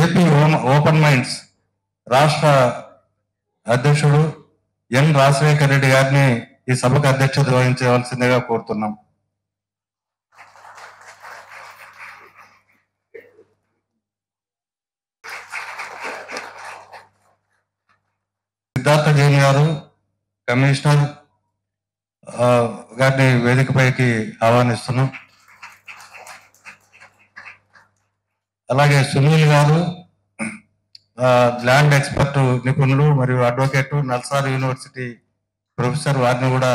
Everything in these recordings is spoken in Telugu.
ఏపీ ఓపెన్ మైండ్స్ రాష్ట్ర అధ్యక్షుడు ఎన్ రాజశేఖర రెడ్డి గారిని ఈ సభకు అధ్యక్షత వహించవలసిందిగా కోరుతున్నాం. సిద్ధార్థ జైన్ గారు కమిషనర్ గారిని వేదికపైకి ఆహ్వానిస్తున్నాం. అలాగే సునీల్ గారు ల్యాండ్ ఎక్స్పర్ట్ నిపుణులు మరియు అడ్వకేట్ నల్సార్ యూనివర్సిటీ ప్రొఫెసర్, వారిని కూడా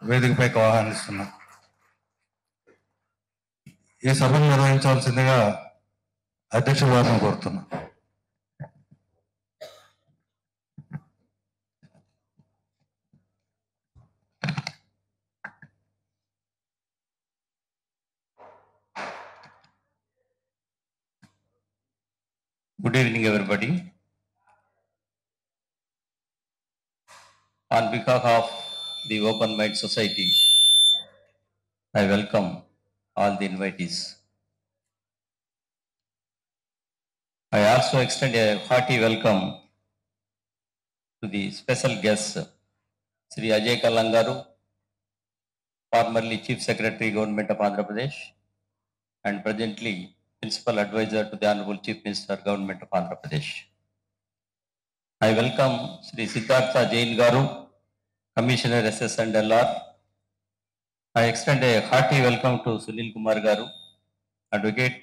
వేదికపైకి ఆహ్వానిస్తున్నాం. ఈ సభను నిర్వహించవలసిందిగా అధ్యక్షుడు వారిని కోరుతున్నాం. Good evening, everybody. On behalf of the Open Mind Society, I welcome all the invitees. I also extend a hearty welcome to the special guest, Sri Ajay Kallangaru, formerly Chief Secretary, Government of Andhra Pradesh, and presently Principal Advisor to the Honorable Chief Minister, Government of Andhra Pradesh. I welcome Sri Siddhartha Jain Garu, Commissioner SS and LR. I extend a hearty welcome to Sunil Kumar Garu, Advocate,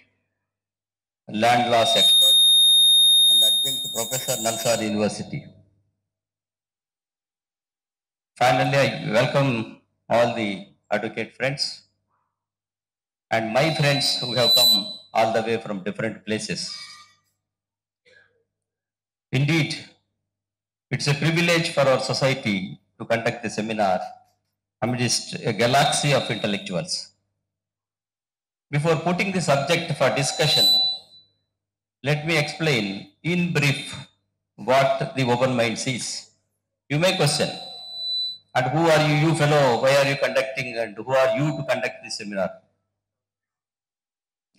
Land Laws Expert, and Adjunct Professor, Nalsar University. Finally, I welcome all the advocate friends and my friends who have come all the way from different places. Indeed, it's a privilege for our society to conduct the seminar amidst a galaxy of intellectuals. Before putting the subject for discussion, let me explain in brief what the Open Minds is. You may question, and who are you fellow, why are you conducting, and who are you to conduct this seminar?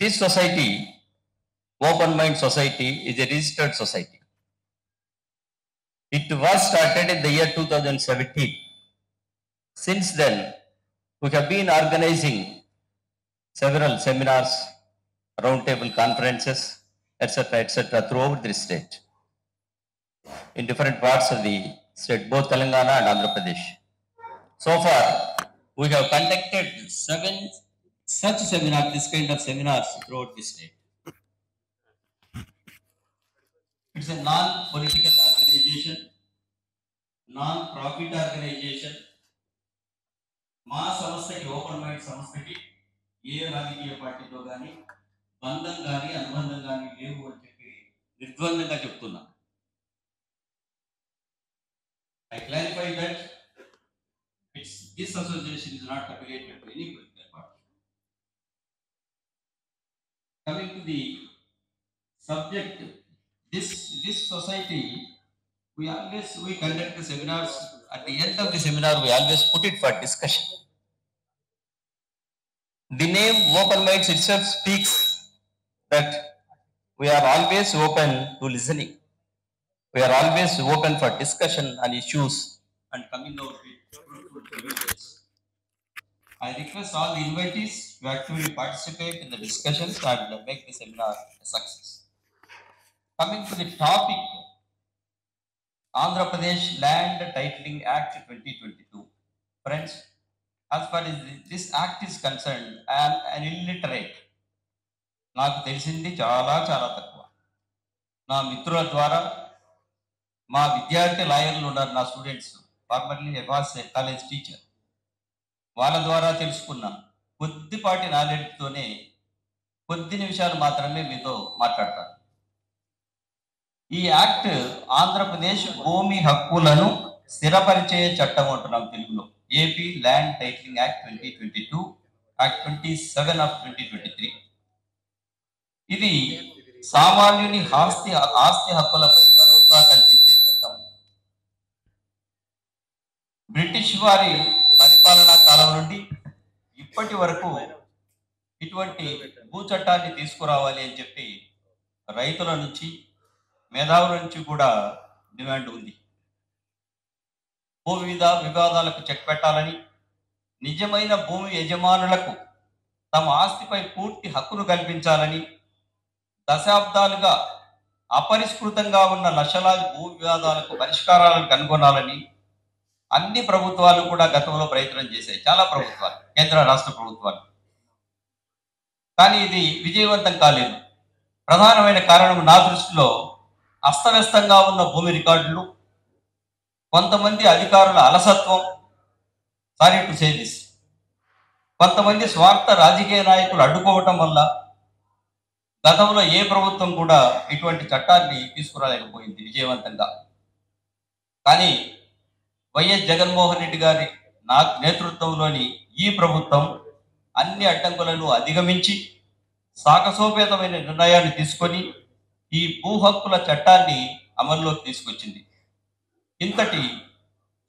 This society, Open Mind Society, is a registered society. It was started in the year 2017. Since then, we have been organizing several seminars, roundtable conferences, etc., throughout the state, in different parts of the state, both Telangana and Andhra Pradesh. So far, we have conducted 7 such seminars, this kind of seminars throughout the state. It's a non-political organization, non-profit organization. మా సంస్థకి ఓపెన్ మైండ్ సంస్థకి ఏ రాజకీయ పార్టీతో కానీ బంధం కానీ అనుబంధం కానీ లేవు అని చెప్పి నిర్ద్వందంగా చెప్తున్నా. I clarify that this association is not affiliated to any political party. Coming to the subject, this society, we conduct the seminars. At the end of the seminar, we always put it for discussion. The name Open Minds itself speaks that we are always open to listening. We are always open for discussion on issues and coming out with fruitful solutions. I request all the invitees to actively participate in the discussions and make the seminar a success. Coming to the topic, Andhra Pradesh Land Titling Act 2022. Friends, as far as this act is concerned, I am an illiterate. నాకు తెలిసింది చాలా తక్కువ. నా మిత్రుల ద్వారా, మా విద్యార్థి లాయర్లు ఉన్నారు, నా students, formerly was a college teacher, వాళ్ళ ద్వారా తెలుసుకున్న కొద్దిపాటి నాలెడ్జ్తోనే కొద్ది నిమిషాలు మాత్రమే మీతో మాట్లాడతాను. ఈ యాక్ట్ ఆంధ్రప్రదేశ్ భూమి హక్కులను స్థిరపరిచే చట్టం అంటున్నాం తెలుగులో. AP land titling act 2022, act 27 of 2023. ఇది సామాన్యుని ఆస్తి హక్కులపై భరోసా కల్పించే చట్టం. బ్రిటిష్ వారి పరిపాలనా కాలం నుండి ఇప్పటి వరకు ఇటువంటి భూ చట్టాన్ని తీసుకురావాలి అని చెప్పి రైతుల నుంచి, మేధావుల నుంచి కూడా డిమాండ్ ఉంది. భూ వివాదాలకు చెక్ పెట్టాలని, నిజమైన భూమి యజమానులకు తమ ఆస్తిపై పూర్తి హక్కును కల్పించాలని, దశాబ్దాలుగా అపరిష్కృతంగా ఉన్న లక్షలాది భూ వివాదాలకు పరిష్కారాలను కనుగొనాలని అన్ని ప్రభుత్వాలు కూడా గతంలో ప్రయత్నం చేశాయి. చాలా ప్రభుత్వాలు, కేంద్ర రాష్ట్ర ప్రభుత్వాలు. కానీ ఇది విజయవంతం కాలేదు. ప్రధానమైన కారణం నా దృష్టిలో అస్తవ్యస్తంగా ఉన్న భూమి రికార్డులు, కొంతమంది అధికారుల అలసత్వం, సారీ టు సే దిస్, కొంతమంది స్వార్థ రాజకీయ నాయకులు అడ్డుకోవటం వల్ల గతంలో ఏ ప్రభుత్వం కూడా ఇటువంటి చట్టాన్ని తీసుకురాలేకపోయింది విజయవంతంగా. కానీ వైఎస్ జగన్మోహన్ రెడ్డి గారి నేతృత్వంలోని ఈ ప్రభుత్వం అన్ని అడ్డంకులను అధిగమించి సాహసోపేతమైన నిర్ణయాన్ని తీసుకొని ఈ భూ హక్కుల చట్టాన్ని అమల్లోకి తీసుకొచ్చింది. ఇంతటి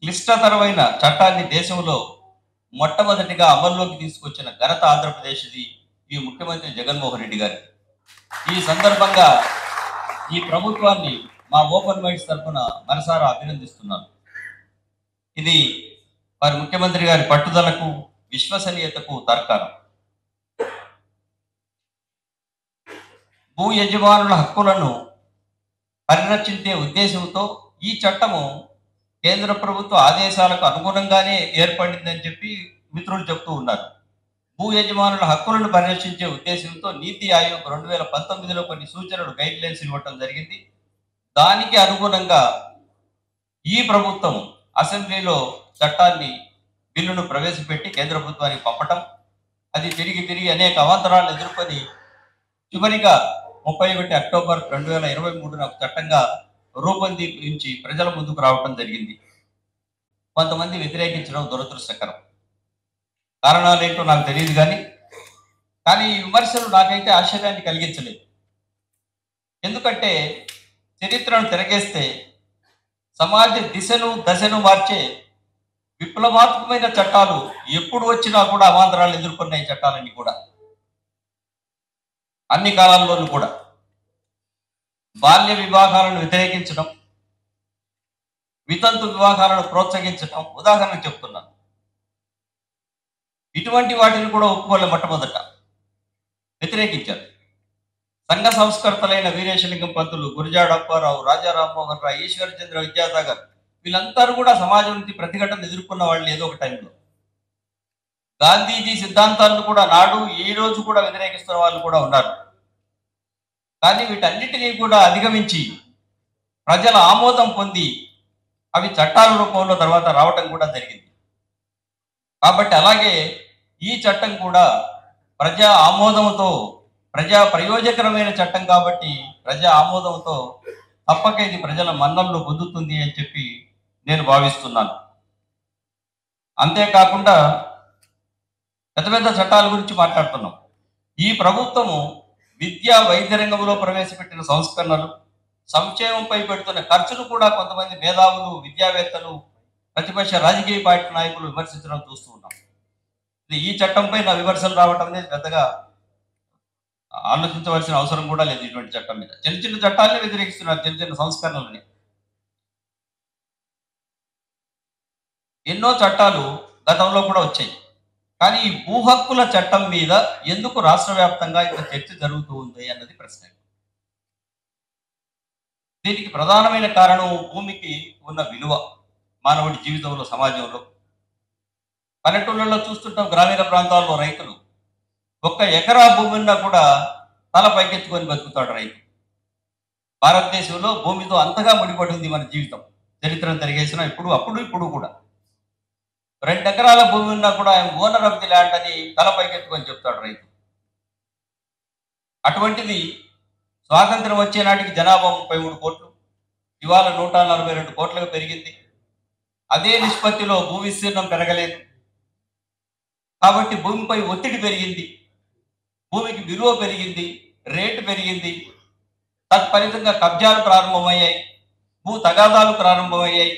క్లిష్టతరమైన చట్టాన్ని దేశంలో మొట్టమొదటిగా అమల్లోకి తీసుకొచ్చిన ఘనత ఆంధ్రప్రదేశ్ది ఈ ముఖ్యమంత్రి జగన్మోహన్ రెడ్డి గారి. ఈ సందర్భంగా ఈ ప్రభుత్వాన్ని మా ఓపెన్ మైండ్స్ తరఫున మనసారా అభినందిస్తున్నాను. ఇది వారి ముఖ్యమంత్రి గారి పట్టుదలకు, విశ్వసనీయతకు తర్కారం. భూ యజమానుల హక్కులను పరిరక్షించే ఉద్దేశంతో ఈ చట్టము కేంద్ర ప్రభుత్వ ఆదేశాలకు అనుగుణంగానే ఏర్పడిందని చెప్పి మిత్రులు చెప్తూ ఉన్నారు. భూ యజమానుల హక్కులను పరిరక్షించే ఉద్దేశంతో నీతి ఆయోగ్ 2019లో కొన్ని సూచనలు, గైడ్ లైన్స్ ఇవ్వటం జరిగింది. దానికి అనుగుణంగా ఈ ప్రభుత్వం అసెంబ్లీలో బిల్లును ప్రవేశపెట్టి కేంద్ర ప్రభుత్వానికి పంపటం, అది తిరిగి అనేక అవాంతరాలను ఎదుర్కొని చివరిగా 31 అక్టోబర్ 2023 చట్టంగా రూపొందించి ప్రజల ముందుకు రావటం జరిగింది. కొంతమంది వ్యతిరేకించడం దురదృష్టకరం. కారణాలు ఏంటో నాకు తెలియదు, కానీ ఈ విమర్శలు నాకైతే ఆశ్చర్యాన్ని కలిగించలేదు. ఎందుకంటే చరిత్రను తిరగేస్తే సమాజ దశను మార్చే విప్లవాత్మకమైన చట్టాలు ఎప్పుడు వచ్చినా కూడా అవాంతరాలు ఎదుర్కొన్న ఈ చట్టాలన్నీ కూడా అన్ని కాలాల్లోనూ కూడా బాల్య వివాహాలను వ్యతిరేకించడం, వితంతు వివాహాలను ప్రోత్సహించడం ఉదాహరణకు చెప్తున్నాను. ఇటువంటి వాటిని కూడా ఒప్పుకోలే, మొట్టమొదట వ్యతిరేకించారు. సంఘ సంస్కర్తలైన వీరేశలింగం పంతులు, గురజాడ అప్పారావు, రాజా రామ్మోహన్ రావు, ఈశ్వరచంద్ర విద్యాసాగర్, వీళ్ళందరూ కూడా సమాజం నుంచి ప్రతిఘటన ఎదుర్కొన్న వాళ్ళు ఏదో ఒక టైంలో. గాంధీజీ సిద్ధాంతాలను కూడా నాడు ఈ రోజు కూడా వ్యతిరేకిస్తున్న వాళ్ళు కూడా ఉన్నారు. కానీ వీటన్నిటినీ కూడా అధిగమించి ప్రజల ఆమోదం పొంది అవి చట్టాల రూపంలో తర్వాత రావటం కూడా జరిగింది. కాబట్టి అలాగే ఈ చట్టం కూడా ప్రజా ఆమోదంతో, ప్రజా ప్రయోజకరమైన చట్టం కాబట్టి ప్రజా ఆమోదంతో తప్పక ఇది ప్రజల మన్ననలు పొందుతుంది అని చెప్పి నేను భావిస్తున్నాను. అంతేకాకుండా పెద్ద పెద్ద చట్టాల గురించి మాట్లాడుతున్నాం. ఈ ప్రభుత్వము విద్యా, వైద్య రంగంలో ప్రవేశపెట్టిన సంస్కరణలు, సంక్షేమంపై పెడుతున్న ఖర్చులు కూడా కొంతమంది మేధావులు, విద్యావేత్తలు, ప్రతిపక్ష రాజకీయ పార్టీ నాయకులు విమర్శించడం చూస్తూ ఉన్నాం. ఈ చట్టంపై నా విమర్శలు రావటం అనేది పెద్దగా ఆలోచించవలసిన అవసరం కూడా లేదు. ఇటువంటి చట్టం మీద చిన్న చిన్న చట్టాలనే వ్యతిరేకిస్తున్నారు, చిన్న చిన్న సంస్కరణలని. ఎన్నో చట్టాలు గతంలో కూడా వచ్చాయి. కానీ ఈ భూ హక్కుల చట్టం మీద ఎందుకు రాష్ట్ర వ్యాప్తంగా ఇంత చర్చ జరుగుతూ ఉంది అన్నది ప్రశ్న. దీనికి ప్రధానమైన కారణం భూమికి ఉన్న విలువ మానవుడి జీవితంలో, సమాజంలో. పల్లెటూళ్ళలో చూస్తుంటాం, గ్రామీణ ప్రాంతాల్లో రైతులు 1 ఎకరా భూమి ఉన్నా కూడా తల పైకెత్తుకొని బతుకుతాడు రైతు. భారతదేశంలో భూమితో అంతగా ముడిపడి ఉంది మన జీవితం. చరిత్రను తిరిగేసిన ఇప్పుడు కూడా 2 ఎకరాల భూమి ఉన్నా కూడా ఓనర్ ఆఫ్ ది ల్యాండ్ అని తల పైకెత్తుకొని చెప్తాడు రైతు. అటువంటిది స్వాతంత్రం వచ్చే నాటికి జనాభా 33 కోట్లు, ఇవాళ 142 కోట్లకు పెరిగింది. అదే నిష్పత్తిలో భూ విస్తీర్ణం పెరగలేదు. కాబట్టి భూమిపై ఒత్తిడి పెరిగింది, భూమికి విలువ పెరిగింది, రేటు పెరిగింది. తత్ఫలితంగా కబ్జాలు ప్రారంభమయ్యాయి, భూ తగాదాలు ప్రారంభమయ్యాయి,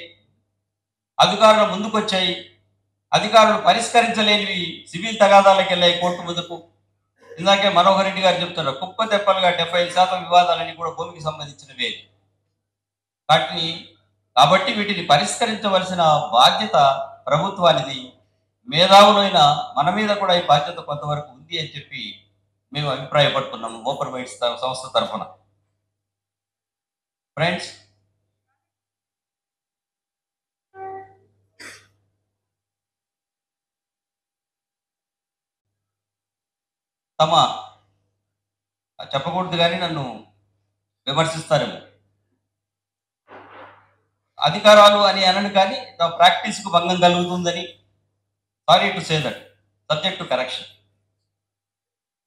అధికారులు ముందుకొచ్చాయి. అధికారులు పరిష్కరించలేనివి సివిల్ తగాదాలకు వెళ్ళాయి కోర్టు ముందుకు. ఇందాకే మనోహర్ రెడ్డి గారు చెప్తున్నారు, కుప్ప తెప్పలుగా 75% వివాదాలన్నీ కూడా భూమికి సంబంధించినవే. వాటిని కాబట్టి వీటిని పరిష్కరించవలసిన బాధ్యత ప్రభుత్వానిది. మేధావులైన మన మీద కూడా ఈ బాధ్యత కొంతవరకు ఉంది అని చెప్పి మేము అభిప్రాయపడుతున్నాము ఓపెన్ మైండ్స్ సంస్థ తరఫున. ఫ్రెండ్స్, తమ చెప్పకూడదు కానీ నన్ను విమర్శిస్తారేమో. అధికారాలు అని అనను కానీ ప్రాక్టీస్కు భంగం కలుగుతుందని, sorry to say that, subject to correction.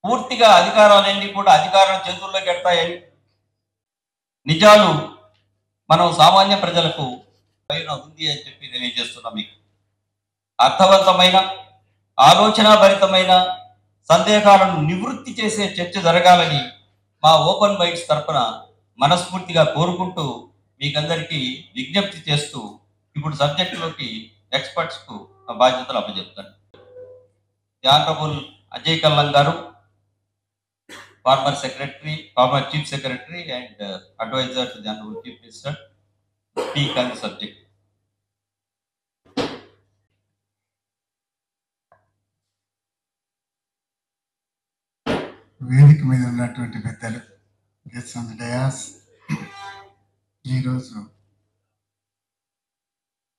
పూర్తిగా అధికారాలన్నీ కూడా అధికారం చేతుల్లోకి ఎడతాయని, నిజాలు మనం సామాన్య ప్రజలకు పైన ఉంది అని చెప్పి తెలియజేస్తున్నాం. మీకు అర్థవంతమైన ఆలోచనాభరితమైన సందేహాలను నివృత్తి చేసే చర్చ జరగాలని మా ఓపెన్ మైండ్స్ తరఫున మనస్ఫూర్తిగా కోరుకుంటూ మీకందరికీ విజ్ఞప్తి చేస్తూ ఇప్పుడు సబ్జెక్టులోకి ఎక్స్పర్ట్స్కు ఆ బాధ్యతలు అప్పచెప్తాను. ఆనరబుల్ అజయ్ కల్లం గారు, former Chief Secretary and advisor to the Honorable Chief Minister, speak on the subject. వేదిక మీద ఉన్నటువంటి పెద్దలు, గెట్స్ ఆన్ ది డయాస్, ఈరోజు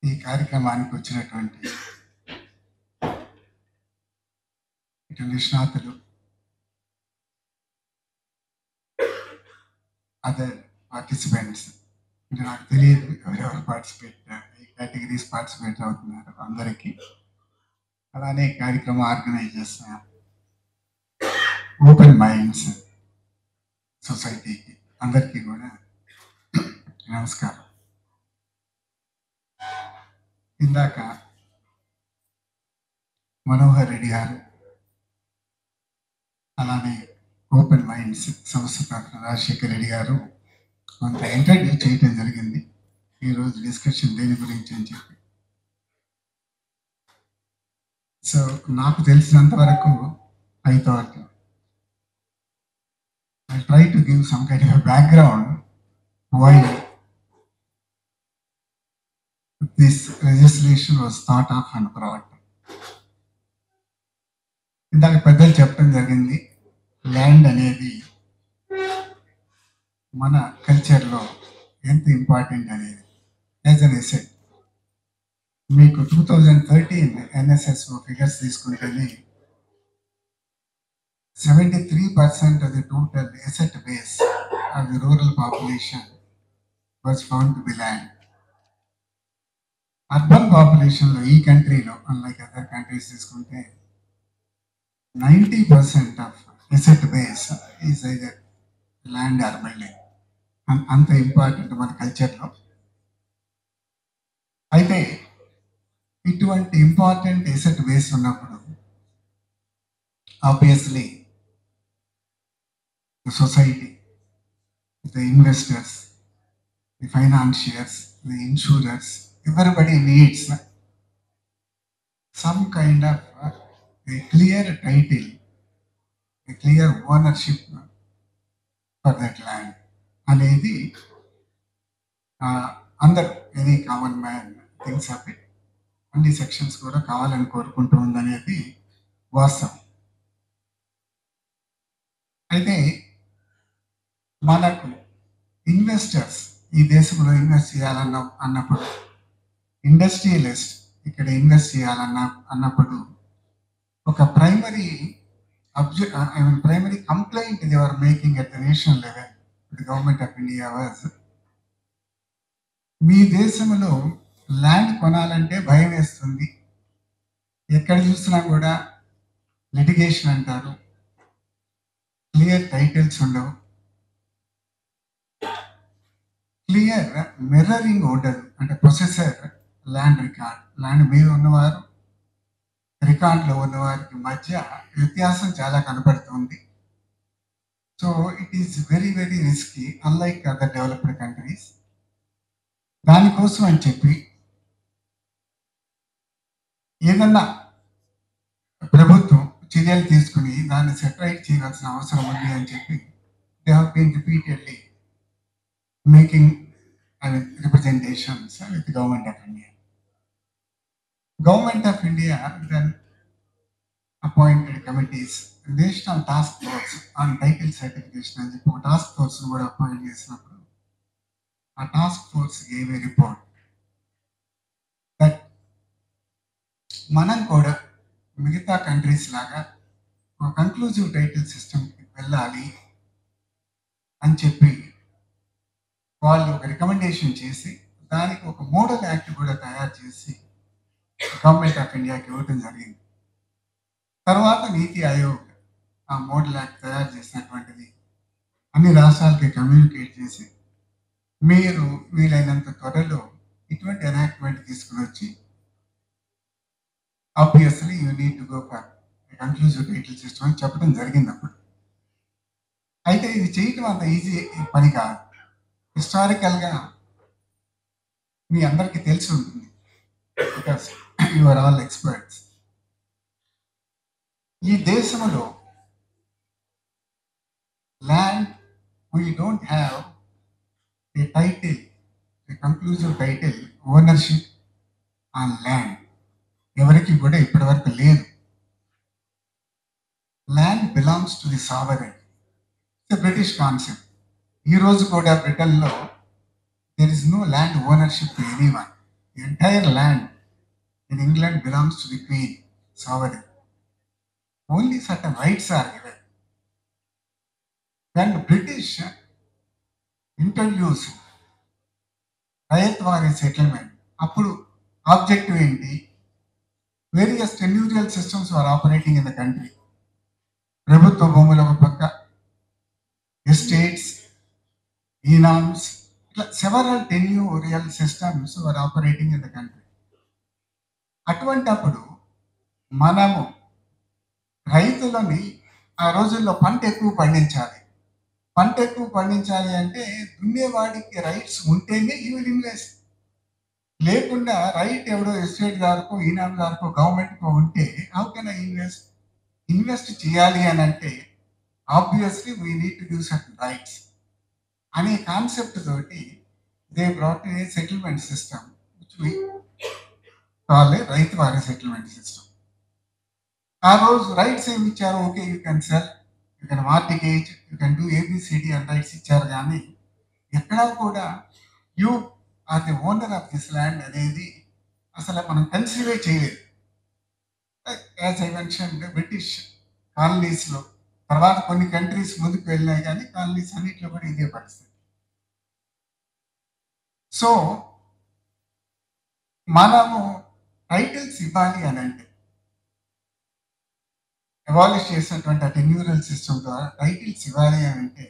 ఈ కార్యక్రమానికి వచ్చినటువంటి ఇటు నిష్ణాతులు, అదర్ పార్టిసిపెంట్స్, నాకు తెలియదు ఎవరెవరు ఈ కేటగిరీస్ పార్టిసిపేట్ అవుతున్నారు అందరికీ, అలానే కార్యక్రమం ఆర్గనైజ్ చేస్తున్నారు ఓపెన్ మైండ్స్ సొసైటీకి అందరికీ కూడా నమస్కారం. ఇందాక మనోహర్ రెడ్డి గారు, అలానే ఓపెన్ మైండ్స్ సంస్థ తరఫున రాజశేఖర్ రెడ్డి గారు కొంత ఇంట్రడ్యూస్ చేయటం జరిగింది ఈరోజు డిస్కషన్ దేని గురించి అని చెప్పి. సో నాకు తెలిసినంత వరకు I thought I'll try to give some kind of a background why this legislation was thought of and brought. ఇందాక పెద్దలు చెప్పడం జరిగింది, ల్యాండ్ అనేది మన కల్చర్లో ఎంత ఇంపార్టెంట్ అనేది. యాజ్ అన్ ఎసెట్ మీకు 2013 NSSO ఫిగర్స్ తీసుకుంటేనే 73% of the total asset base of the rural population was found to be land. Urban population lo ee country lo, unlike other countries తీసుకుంటే 90% of asset base is either land or building. అంత ఇంపార్టెంట్ మన కల్చర్లో. అయితే ఇటువంటి ఇంపార్టెంట్ asset base ఉన్నప్పుడు obviously the society, the investors, the financiers, the insurers, everybody needs some kind of a clear title, a clear ownership for that land. అనేది అందరు, any common man things of it, అన్ని సెక్షన్స్ కూడా కావాలని కోరుకుంటూ ఉందనేది వాస్తవం. అయితే మనకు ఇన్వెస్టర్స్ ఈ దేశంలో ఇన్వెస్ట్ అన్నప్పుడు, ఇండస్ట్రియలిస్ట్ ఇక్కడ ఇన్వెస్ట్ అన్నప్పుడు ఒక primary complaint they are making at the national level the government of India was, మీ దేశంలో ల్యాండ్ కొనాలంటే భయం వేస్తుంది, ఎక్కడ చూసినా కూడా లిటిగేషన్ అంటారు, క్లియర్ టైటిల్స్ ఉండవు, క్లియర్ మిర్రరింగ్ ఉండదు. అంటే ప్రొసెసర్ ల్యాండ్ రికార్డ్, ల్యాండ్ మీద ఉన్నవారు రికార్డులో ఉన్నవారికి మధ్య వ్యత్యాసం చాలా కనపడుతుంది. So it is very very risky unlike other developed countries. దానికోసం అని చెప్పి ఏదన్నా ప్రభుత్వం చర్యలు తీసుకుని దాన్ని సెటరైట్ చేయాల్సిన అవసరం ఉంది అని చెప్పి they have been repeatedly making representations with government of India. Government of India then appointed committees, National Task Force on Title Certification అని చెప్పి ఒక టాస్క్ ఫోర్స్ కూడా అపాయింట్ చేసినప్పుడు ఆ task force gave a report that మనం కూడా మిగతా కంట్రీస్ లాగా ఒక కన్క్లూజివ్ టైటిల్ సిస్టమ్కి వెళ్ళాలి అని చెప్పి వాళ్ళు ఒక రికమెండేషన్ చేసి దానికి ఒక మోడల్ యాక్ట్ కూడా తయారు చేసి గవర్నమెంట్ ఆఫ్ ఇండియాకి ఇవ్వడం జరిగింది. తర్వాత నీతి ఆయోగ్ ఆ మోడల్ యాక్ట్ తయారు చేసినటువంటిది అన్ని రాష్ట్రాలకి కమ్యూనికేట్ చేసి మీరు వీలైనంత త్వరలో ఇటువంటి ఎనాక్ట్మెంట్ తీసుకుని వచ్చి obviously you need to go for conclusive title system అని చెప్పడం జరిగింది అప్పుడు. అయితే ఇది చేయటం అంత ఈజీ పని కాదు. హిస్టారికల్గా మీ అందరికీ తెలిసి ఉంటుంది, because you are all experts. ఈ దేశంలో land we don't have a title, a conclusive title ownership on land ఎవరికి కూడా ఇప్పటి వరకు లేదు. Land belongs to the sovereign. It's British concept. ఈ రోజు కూడా బ్రిటన్లో there is no land ownership to anyone. The entire land in England belongs to the Queen, sovereign. Only certain rights are given. When the British introduced Rayatwari settlement, appudu objective enti, various tenurial systems were operating in the country. Prabhutva bhumula oka pakka, estates, enams, several tenurial systems were operating in the country. అటువంటప్పుడు మనము రైతులని ఆ రోజుల్లో పంట ఎక్కువ పండించాలి. పంట ఎక్కువ పండించాలి అంటే దున్నేవాడికి రైట్స్ ఉంటేనే యూ విల్ ఇన్వెస్ట్. లేకుండా రైట్ ఎవడో ఎస్టేట్ గారికో ఈనామ్ గారికో గవర్నమెంట్కో ఉంటే how can I invest? Invest చేయాలి అని అంటే obviously we need to give certain rights అనే కాన్సెప్ట్ తోటి they brought a settlement system which we call a ryotwari settlement system. ఆ రోజు రైట్స్ ఏమి ఇచ్చారు? Okay, you can sell, you can mortgage, you can do A B C D అని రైట్స్ ఇచ్చారు. కానీ ఎక్కడా కూడా you are the owner of this land అనేది అసలు మనం కన్సిడర్ చేయలేదు. యాజ్ ఐ మెన్షన్, బ్రిటిష్ కాలనీస్లో తర్వాత కొన్ని కంట్రీస్ ముందుకు వెళ్ళినాయి, కానీ కాలనీస్ అన్నింటిలో కూడా ఇదే పరిస్థితి. సో మనము టైటిల్స్ ఇవ్వాలి అని అంటే అబాలిష్ చేసినటువంటి టెన్యూరల్ సిస్టమ్ ద్వారా టైటిల్స్ ఇవ్వాలి అని అంటే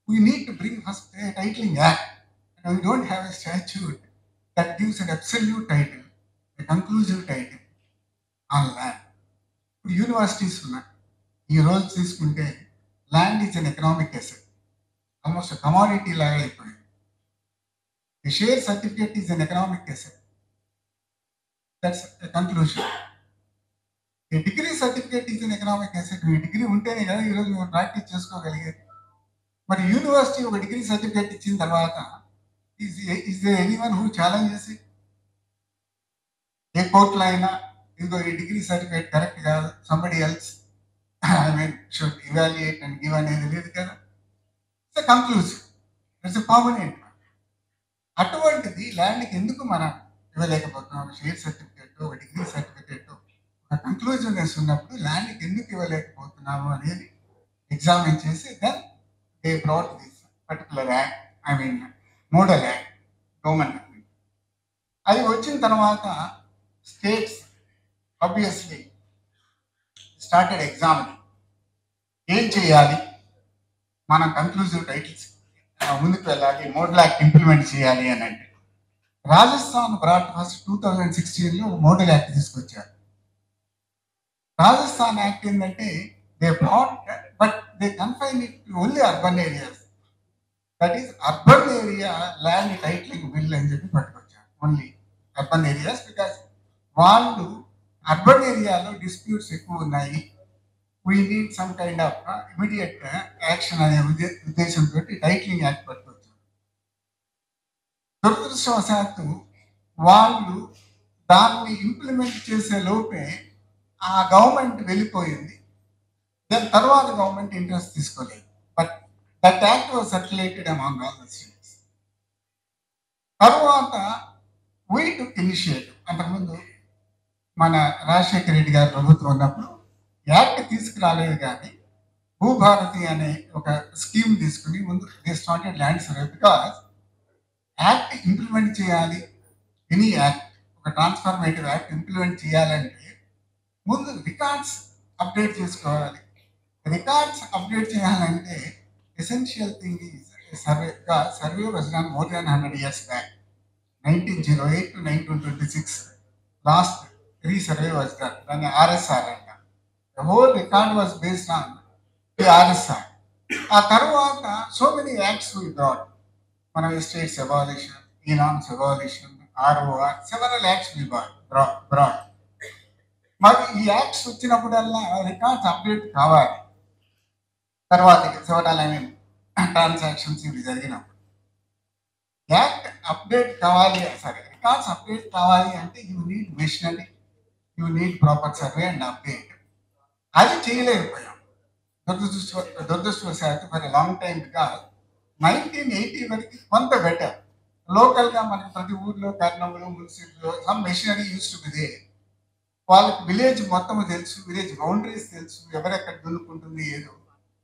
we need to bring first A titling act. We don't have a statute that gives an absolute title, a conclusive title on land. ఇప్పుడు యూనివర్సిటీస్ ఉన్నాయి. ఈ రోజు తీసుకుంటే land is an economic asset, almost commodity లాగా అయిపోయింది. The share certificate is an economic asset. That's a conclusion. A degree certificate is an economic asset. Me degree ఉంటేనే కదా ఈరోజు నువ్వు ప్రాక్టీస్ చేసుకోగలిగేది. మరి యూనివర్సిటీ ఒక డిగ్రీ సర్టిఫికేట్ ఇచ్చిన తర్వాత is there anyone who challenges it? ఏ కోర్టులో అయినా ఇదిగో ఈ డిగ్రీ సర్టిఫికేట్ కరెక్ట్ కాదు, somebody else should evaluate and give అనేది లేదు కదా. It's a conclusive, it's a permanent. అటువంటిది ల్యాండ్కి ఎందుకు మనం ఇవ్వలేకపోతున్నాం? షేర్ సర్టిఫికేట్, ఒక డిగ్రీ సర్టిఫికేట్, ఒక కంక్లూజన్నెస్ ఉన్నప్పుడు ల్యాండ్కి ఎందుకు ఇవ్వలేకపోతున్నాము అనేది ఎగ్జామిన్ చేసి then they brought this particular act, I mean model act, government. అది వచ్చిన తర్వాత స్టేట్స్ ఆబ్వియస్లీ స్టార్టెడ్ ఎగ్జామినింగ్. ఏం చేయాలి? మనం కంక్లూజివ్ టైటిల్స్ ముందుకు వెళ్ళాలి, మోడల్ యాక్ట్ ఇంప్లిమెంట్ చేయాలి అని అంటే రాజస్థాన్ బ్రాట్ ఫస్ట్ 2016లో మోడల్ యాక్ట్ తీసుకొచ్చారు. రాజస్థాన్ యాక్ట్ ఏంటంటే they brought but they confine it only urban areas. That is urban area land titling bill అని చెప్పి పట్టుకొచ్చారు. ఓన్లీ అర్బన్ ఏరియాస్, బికాస్ వాళ్ళు అర్బన్ ఏరియాలో డిస్ప్యూట్స్ ఎక్కువ ఉన్నాయి, we need some kind of immediate action అనే ఉద్దేశంతో టైటిలింగ్ యాక్ట్ పట్టుకొచ్చారు. దురదృష్టవశాత్తు వాళ్ళు దాన్ని ఇంప్లిమెంట్ చేసే లోపే ఆ గవర్నమెంట్ వెళ్ళిపోయింది. దాని తర్వాత గవర్నమెంట్ ఇంట్రెస్ట్ తీసుకోలేదు. But that act was circulated among all the states. తర్వాత వీ టుక్ ఇనిషియేటివ్. అంతకుముందు మన రాజశేఖర రెడ్డి గారి ప్రభుత్వం ఉన్నప్పుడు యాక్ట్ తీసుకురాలేదు, కానీ భూభారతి అనే ఒక స్కీమ్ తీసుకుని ముందు they started land survey. Because act implement చేయాలి, ఎనీ యాక్ట్, ఒక ట్రాన్స్ఫర్మేటివ్ యాక్ట్ ఇంప్లిమెంట్ చేయాలంటే ముందు రికార్డ్స్ అప్డేట్ చేసుకోవాలి. రికార్డ్స్ అప్డేట్ చేయాలంటే essential thing is survey. Survey was done more than 100 years back. 1908 to 1926 last resurvey was done. దాన్ని ఆర్ఎస్ఆర్ అంట. The whole record was based on the RSR. ఆ తర్వాత so many acts we brought. మన estates abolition, inams abolition, ROR, several acts we brought. మరి ఈ యాక్ట్స్ వచ్చినప్పుడల్లా రికార్డ్స్ అప్డేట్ కావాలి. తర్వాత సెవెరల్ ట్రాన్సాక్షన్స్ ఇవి జరిగినప్పుడు యాక్ట్ అప్డేట్ కావాలి. సరే, రికార్డ్స్ అప్డేట్ కావాలి అంటే you need machinery, you need proper survey and update. అది చేయలేకపోయాం. దురదృష్టవశాత్తు ఫర్ లాంగ్ టైం. బికాస్ 1980 వరకు కొంత బెటర్. లోకల్గా మనకి ప్రతి ఊర్లో Kurnool municipal some machinery used to be there. వాళ్ళకి విలేజ్ మొత్తం తెలుసు, విలేజ్ బౌండరీస్ తెలుసు, ఎవరెక్కడ దున్నుకుంటుంది ఏదో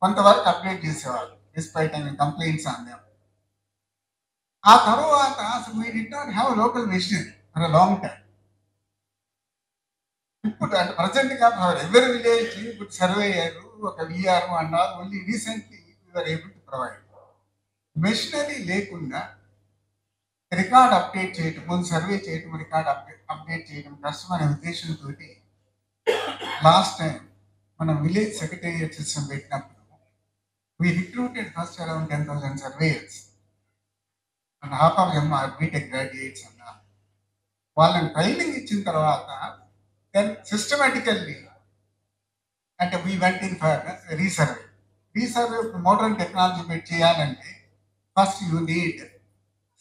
కొంతవరకు అప్డేట్ చేసేవాళ్ళు. Despite complaints on them. ఆ తర్వాత అసలు we did not have local machinery for long time. ఇప్పుడు అంటే ప్రజెంట్గా ఎవరి విలేజ్ ఇప్పుడు సర్వే అయ్యారు, ఒక VR and all. Only recently we are able to provide. Machinery లేకుండా రికార్డ్ అప్డేట్ చేయటం, ముందు సర్వే చేయటం, రికార్డ్ అప్డేట్ చేయడం కష్టం అనే ఉద్దేశంతో లాస్ట్ టైం మనం విలేజ్ సెక్రటేరియట్ సిస్టమ్ పెట్టినప్పుడు we recruited first around 10,000 surveyors and half of them are BTech graduates and all. వాళ్ళని ట్రైనింగ్ ఇచ్చిన తర్వాత then systematically అంటే we went in for resurvey. Resurvey modern technology పెట్టి చేయాలంటే first you need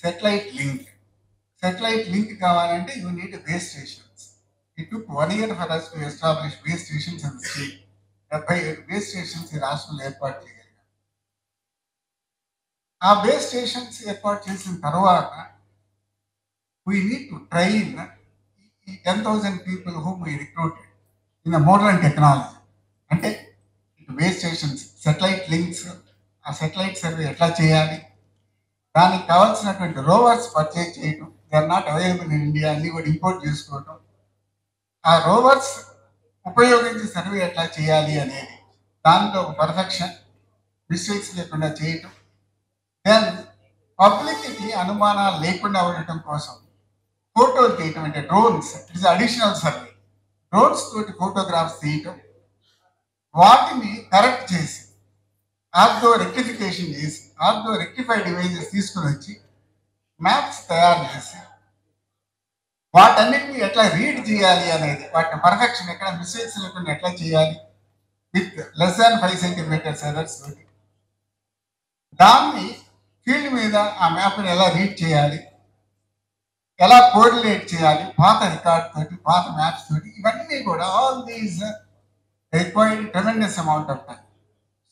satellite link. Satellite link కావాలంటే you need base stations. It took 1 year for us to establish base stations in the state. 77 base stations ఈ రాష్ట్రంలో ఏర్పాటు చేయగలిగాం. ఆ బేస్ స్టేషన్స్ ఏర్పాటు చేసిన తర్వాత వీ నీడ్ టు ట్రైన్ ఈ 10,000 people whom we recruited in modern technology. అంటే బేస్ స్టేషన్స్, సెటిలైట్ లింక్స్, ఆ సెటిలైట్ సర్వే ఎట్లా చేయాలి, దానికి కావాల్సినటువంటి రోవర్స్ పర్చేజ్ చేయటం. They are not available in India, అన్ని కూడా ఇంపోర్ట్ చేసుకోవటం. ఆ రోవర్స్ ఉపయోగించి సర్వే ఎట్లా చేయాలి అనేది దాంట్లో ఒక పర్ఫెక్షన్, మిస్టేక్స్ లేకుండా చేయటం. దెన్ పబ్లిక్కి అనుమానాలు లేకుండా ఉండటం కోసం ఫోటోలు తీయటం, అంటే drones, it's additional survey. Drones తోటి ఫోటోగ్రాఫ్స్ తీయటం, వాటిని కరెక్ట్ చేసి ఆర్డో రెక్టిఫికేషన్ చేసి ఆర్డో రెక్టిఫైడ్ ఇమేజెస్ తీసుకుని వచ్చి మ్యాప్స్ తయారు చేసి వాటన్నిటిని ఎట్లా రీడ్ చేయాలి అనేది, వాటి పర్ఫెక్షన్ ఎక్కడ మిస్టేక్స్ లేకుండా ఎట్లా చేయాలి with less than 5 centimeters errors తోటి, దాన్ని ఫీల్డ్ మీద ఆ మ్యాప్ని ఎలా రీడ్ చేయాలి, ఎలా కోఆర్డినేట్ చేయాలి పాత రికార్డ్ తోటి, పాత మ్యాప్స్ తోటి, ఇవన్నీ కూడా all these required tremendous amount of time.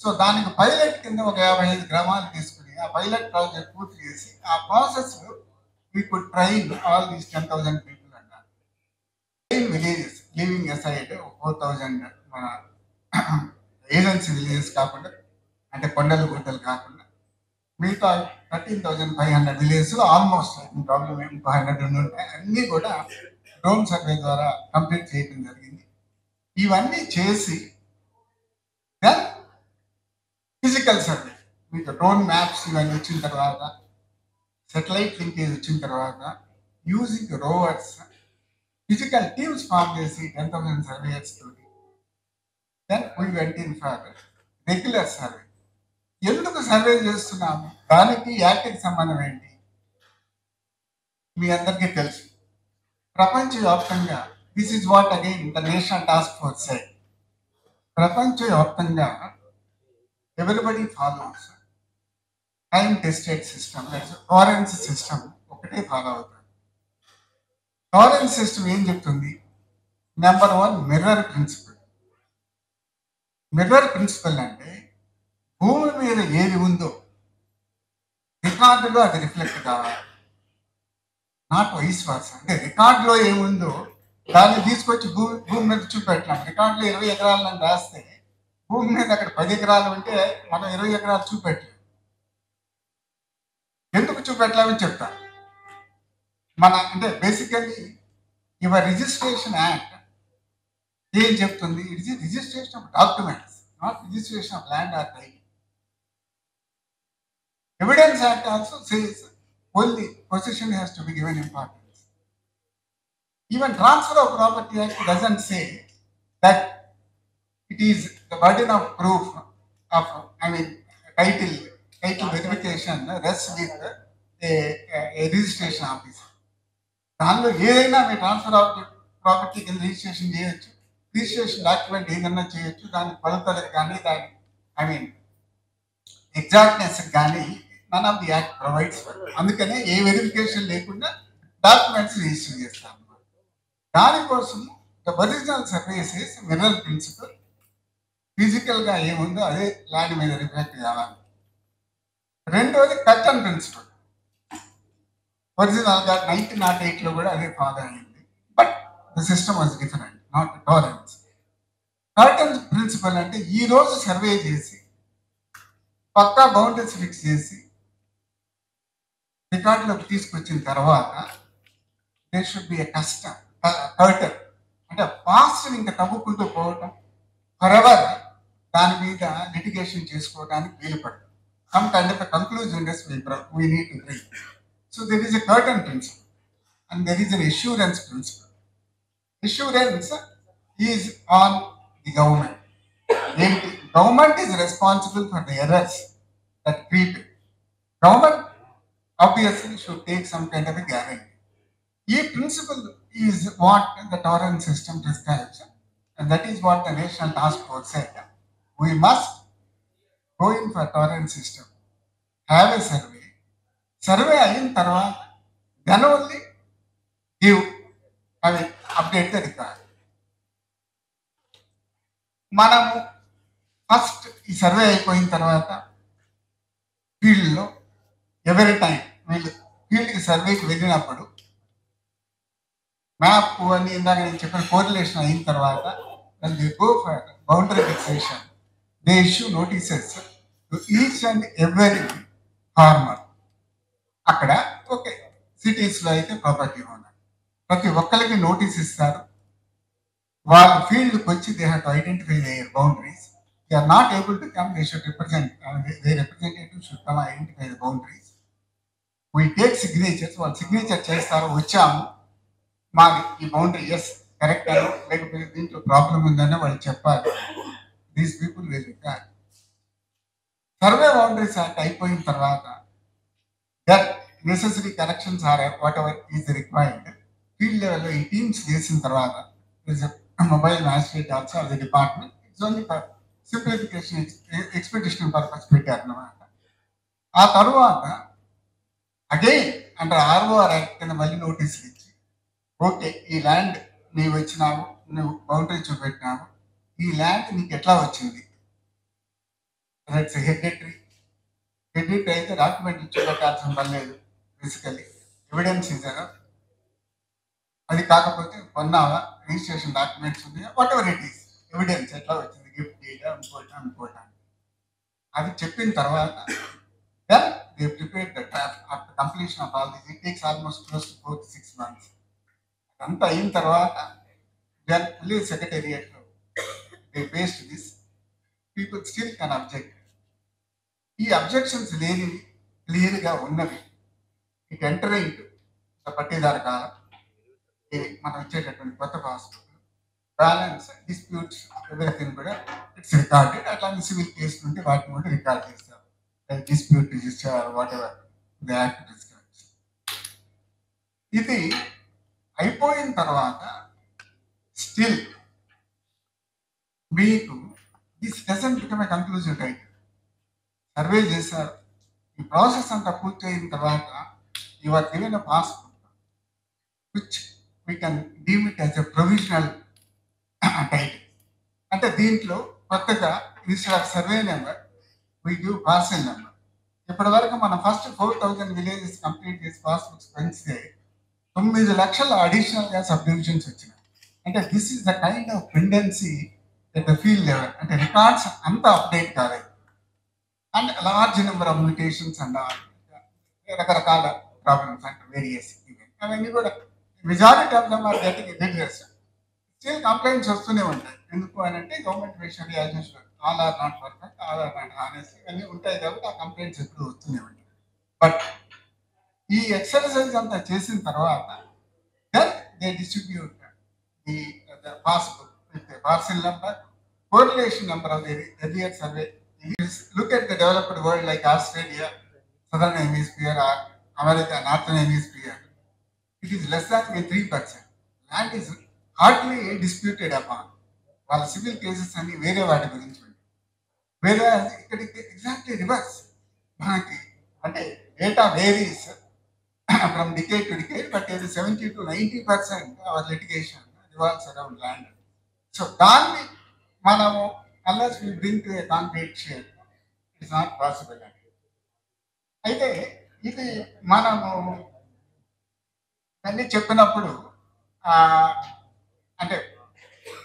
So దానికి పైలట్ కింద ఒక 55 గ్రామాలు తీసుకుని ఆ పైలట్ ప్రాజెక్ట్ పూర్తి చేసి ఆ process we could train all these 10,000 people and train villages, leaving aside 4,000 మన ఏజెన్సీ విలేజెస్ కాకుండా, అంటే కొండలు గుట్టలు కాకుండా మిగతా 13,500 విలేజెస్లో ఆల్మోస్ట్ ప్రాబ్లం ఏమి 500 ఉంటాయి, అన్నీ కూడా డ్రోన్ సర్వే ద్వారా కంప్లీట్ చేయడం జరిగింది. ఇవన్నీ చేసి దెన్ ఫిజికల్ సర్వే, మీకు డ్రోన్ మ్యాప్స్ ఇవన్నీ వచ్చిన తర్వాత, సెటిలైట్ లింకేజ్ వచ్చిన తర్వాత, using rovers, physical teams form చేసి 10,000 సర్వేయర్స్ తోటి, then we went in for regular survey. ఎందుకు సర్వే చేస్తున్నాము, దానికి యాక్ట్కి సంబంధం ఏంటి మీ అందరికీ తెలుసు. ప్రపంచవ్యాప్తంగా this is what again the national task force side. ప్రపంచవ్యాప్తంగా everybody follows time tested system, Torrens system ఒకటే ఫాలో అవుతుంది. టారెన్స్ సిస్టమ్ ఏం చెప్తుంది? Number 1 mirror principle. Mirror principle అంటే భూమి మీద ఏది ఉందో రికార్డులో అది రిఫ్లెక్ట్ కావాలి, నాట్ వైస్ వర్స. అంటే రికార్డులో ఏముందో దాన్ని తీసుకొచ్చి భూమి మీద చూపెట్టలేం. రికార్డులో 20 ఎకరాలు అని రాస్తే భూమి మీద అక్కడ 10 ఎకరాలు ఉంటే మనం 20 ఎకరాలు చూపెట్టలేం. ఎందుకు చూపెట్టలేమని చెప్తా. అంటే బేసికల్లీ యువర్ రిజిస్ట్రేషన్ యాక్ట్ ఏం చెప్తుంది? It is registration of documents, not registration of land or title. Evidence act also says only possession has to be given importance. Even transfer of property act doesn't say that it is the burden of proof of, title verification rests with a registration officer. దానిలో ఏదైనా మీ ట్రాన్స్ఫర్ ఆఫ్ ప్రాపర్టీ కింద రిజిస్ట్రేషన్ చేయొచ్చు, రిజిస్ట్రేషన్ డాక్యుమెంట్ ఏదైనా చేయొచ్చు. దాని కొలతలకు కానీ దాని ఎగ్జాక్ట్నెస్ కానీ none of the act provides. అందుకనే ఏ వెరిఫికేషన్ లేకుండా డాక్యుమెంట్స్ రిజిస్టర్ చేస్తాం. దానికోసం the original services mirror principle, ఫిజికల్గా ఏముందో అదే ల్యాండ్ మీద రిఫ్లెక్ట్ కావాలి. రెండోది కర్టన్ ప్రిన్సిపల్. ఒరిజినల్గా 1908లో కూడా అదే ఫాలో అయింది, but the system was different, not tolerance. Certain principle అంటే ఈ రోజు సర్వే చేసి పక్కా బౌండరీస్ ఫిక్స్ చేసి రికార్డులోకి తీసుకొచ్చిన తర్వాత there should be a certain. అంటే పాస్ట్ ఇంకా తవ్వుకుంటూ పోవటం, ఫరెవర్ దాని మీద లిటిగేషన్ చేసుకోవడానికి వీలు పడదు. Some kind of conclusion we need to bring. So there is a curtain principle and there is an assurance principle. Assurance is on the government. Government is responsible for the errors that creep in. Government obviously should take some kind of a guarantee. This principle is what the Torrens system prescribes, and that is what the National Task Force said. We must go in for Torrens system, have a survey అయిన తర్వాత then only update the record. మనము ఫస్ట్ ఈ సర్వే అయిపోయిన తర్వాత ఫీల్డ్లో ఎవరి టైం వీళ్ళు ఫీల్డ్కి సర్వేకి వెళ్ళినప్పుడు మ్యాప్ అని ఇందాక నేను చెప్పిన కోరిలేషన్ అయిన తర్వాత they go for boundary fixation. They issue notices to each and every farmer. అక్కడ ఓకే, సిటీస్లో అయితే ప్రాపర్టీ ఓనర్ ప్రతి ఒక్కరికి నోటీస్ ఇస్తారు. వాళ్ళ ఫీల్డ్కి వచ్చి they have to identify their boundaries. They are not able to come, they should represent, their representative should come identify the boundaries. We take signatures, వాళ్ళు సిగ్నేచర్ చేస్తారు, వచ్చాము మాది ఈ బౌండరీ ఎస్ కరెక్ట్ అని, లేకపోతే దీంట్లో ప్రాబ్లం ఉందని వాళ్ళు చెప్పాలి. These people will record. Survey boundaries act అయిపోయిన తర్వాత that necessary corrections or whatever is required field లెవెల్లో ఈ టీమ్స్ చేసిన తర్వాత మొబైల్ మ్యాజిస్ట్రేట్ ఆల్సో అది department. It's only for simplification, expedition purpose పెట్టారు అన్నమాట. ఆ తర్వాత అగైన్ అంటే ఆర్ఓఆర్ యాక్ట్ కింద మళ్ళీ నోటీసులు ఇచ్చి ఓకే ఈ ల్యాండ్ నీవు వచ్చినావు, నువ్వు బౌండరీ చూపెట్టినావు, ఈ ల్యాండ్ నీకు ఎట్లా వచ్చింది? హెరిడిటరీ అయితే డాక్యుమెంట్ చూపెట్టాల్సిన పని లేదు. బేసికలీ ఎవిడెన్స్ ఇచ్చారా, అది కాకపోతే కొన్నావా, రిజిస్ట్రేషన్ డాక్యుమెంట్స్ ఉన్నాయా, what ever it is evidence ఎట్లా వచ్చింది, గిఫ్ట్ డీడ్ అనుకోవటం. అది చెప్పిన తర్వాత then they prepared the draft. After completion of all this, it takes almost close to 4 to 6 months. అంతా అయిన తర్వాత then police secretariat they based this. People still can object. ఈ అబ్జెక్షన్స్ లేని క్లియర్గా ఉన్నవి ఇట్ ఎంటర్ ఇంటూ పట్టేదారు కాలం మనం ఇచ్చేటటువంటి కొత్త హాస్పిటల్ బ్యాలెన్స్ డిస్ప్యూట్స్ ఎవరిథింగ్ కూడా ఇట్స్ రికార్డెడ్. అట్లాంటి సివిల్ కేసులు ఉంటే వాటిని కూడా రికార్డ్ చేస్తారు. Dispute register or whatever the act prescribes. ఇది అయిపోయిన తర్వాత స్టిల్ మీకు this doesn't become a conclusive title. Survey చేశారు, ఈ ప్రాసెస్ అంతా పూర్తయిన తర్వాత you are given a passbook which we can deem it as a provisional title. అంటే దీంట్లో కొత్తగా instead of survey number we give parcel number. ఇప్పటి వరకు మనం ఫస్ట్ 4,000 విలేజెస్ కంప్లీట్ చేసి పాస్బుక్స్ పెంచితే 9 లక్షల అడిషనల్గా సబ్ డివిజన్స్ వచ్చినాయి. అంటే this is the kind of pendency at the field level. అంటే రికార్డ్స్ అంతా అప్డేట్ కాలేదు and large number of mutations and రకరకాల ప్రాబ్లమ్స్ అంటే వేరియస్ అవన్నీ కూడా majority of them are getting redress. Still complaints వస్తూనే ఉంటాయి. ఎందుకు అని అంటే గవర్నమెంట్ విషయాలు as usual all are not perfect, all are not honest ఇవన్నీ ఉంటాయి కాబట్టి ఆ కంప్లైంట్స్ ఎప్పుడు వస్తూనే ఉంటాయి. బట్ ఈ ఎక్సర్సైజ్ అంతా చేసిన తర్వాత then they distribute the passbook with parcel number, correlation number of the earlier survey. Look at the developed world like Australia, Southern Hemisphere, or America, Northern Hemisphere. It is less than 3%. Land is hardly disputed upon. వాళ్ళ సివిల్ కేసెస్ అన్ని వేరే వాటి గురించి ఉంటాయి. వేరే ఇక్కడికి ఎగ్జాక్ట్లీ రివర్స్. మనకి అంటే data varies from decade to decade, but ఇది 70 to 90% our litigation revolves around land. So దాన్ని మనము unless we bring to a concrete shape it's not possible అండి. అయితే ఇది మనము అన్నీ చెప్పినప్పుడు అంటే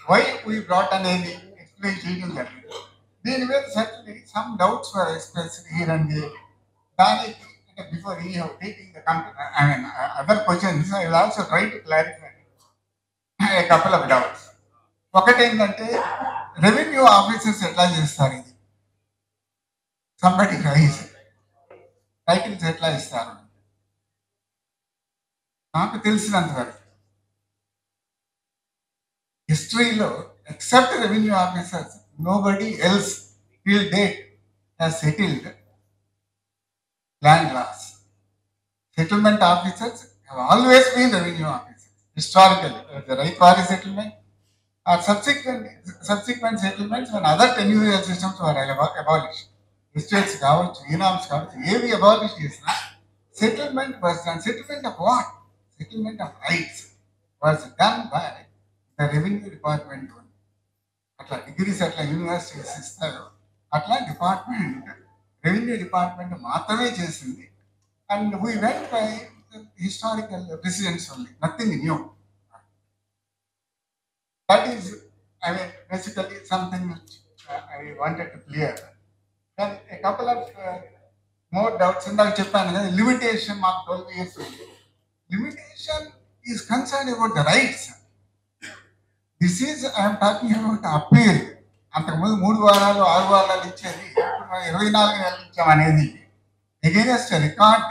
వై వీ బ్రాట్ అనేది ఎక్స్ప్లెయిన్ చేయడం జరిగింది. దీని మీద certainly some doubts for express here and there. దానికి అంటే before you have taking the I mean other questions I will also try to clarify a couple of doubts. ఒకటి ఏంటంటే రెవెన్యూ ఆఫీసర్స్ ఎట్లా చేస్తారు ఇది? సంబడి రైస్ టైటిల్స్ ఎట్లా ఇస్తారు? నాకు తెలిసినంత వరకు హిస్టరీలో except revenue officers nobody else till date has settled land laws. Settlement officers have always been revenue officers historically. The Raipari settlement or subsequent settlements when other tenurial systems were abolished. Estates కావచ్చు, ఇనామ్స్ కావచ్చు, ఏవి అబాలిష్ చేసినా settlement was done. Settlement of what? Settlement of rights was done by the revenue department. అట్లా డిగ్రీస్ అట్లా యూనివర్సిటీస్ ఇస్తారు, అట్లా డిపార్ట్మెంట్ రెవెన్యూ డిపార్ట్మెంట్ మాత్రమే చేసింది. And we went by historical precedents only, nothing new. That is, I mean, basically something which I wanted to clear. Then a couple of more doubts. Indaga cheppanu kada, limitation mark 12 years. Limitation is concerned about the rights. This is, I am talking about appeal. అంతకుముందు 3 వారాలు 6 వారాలు ఇచ్చేది ఇప్పుడు 24 నెలలు ఇచ్చామనేది against a record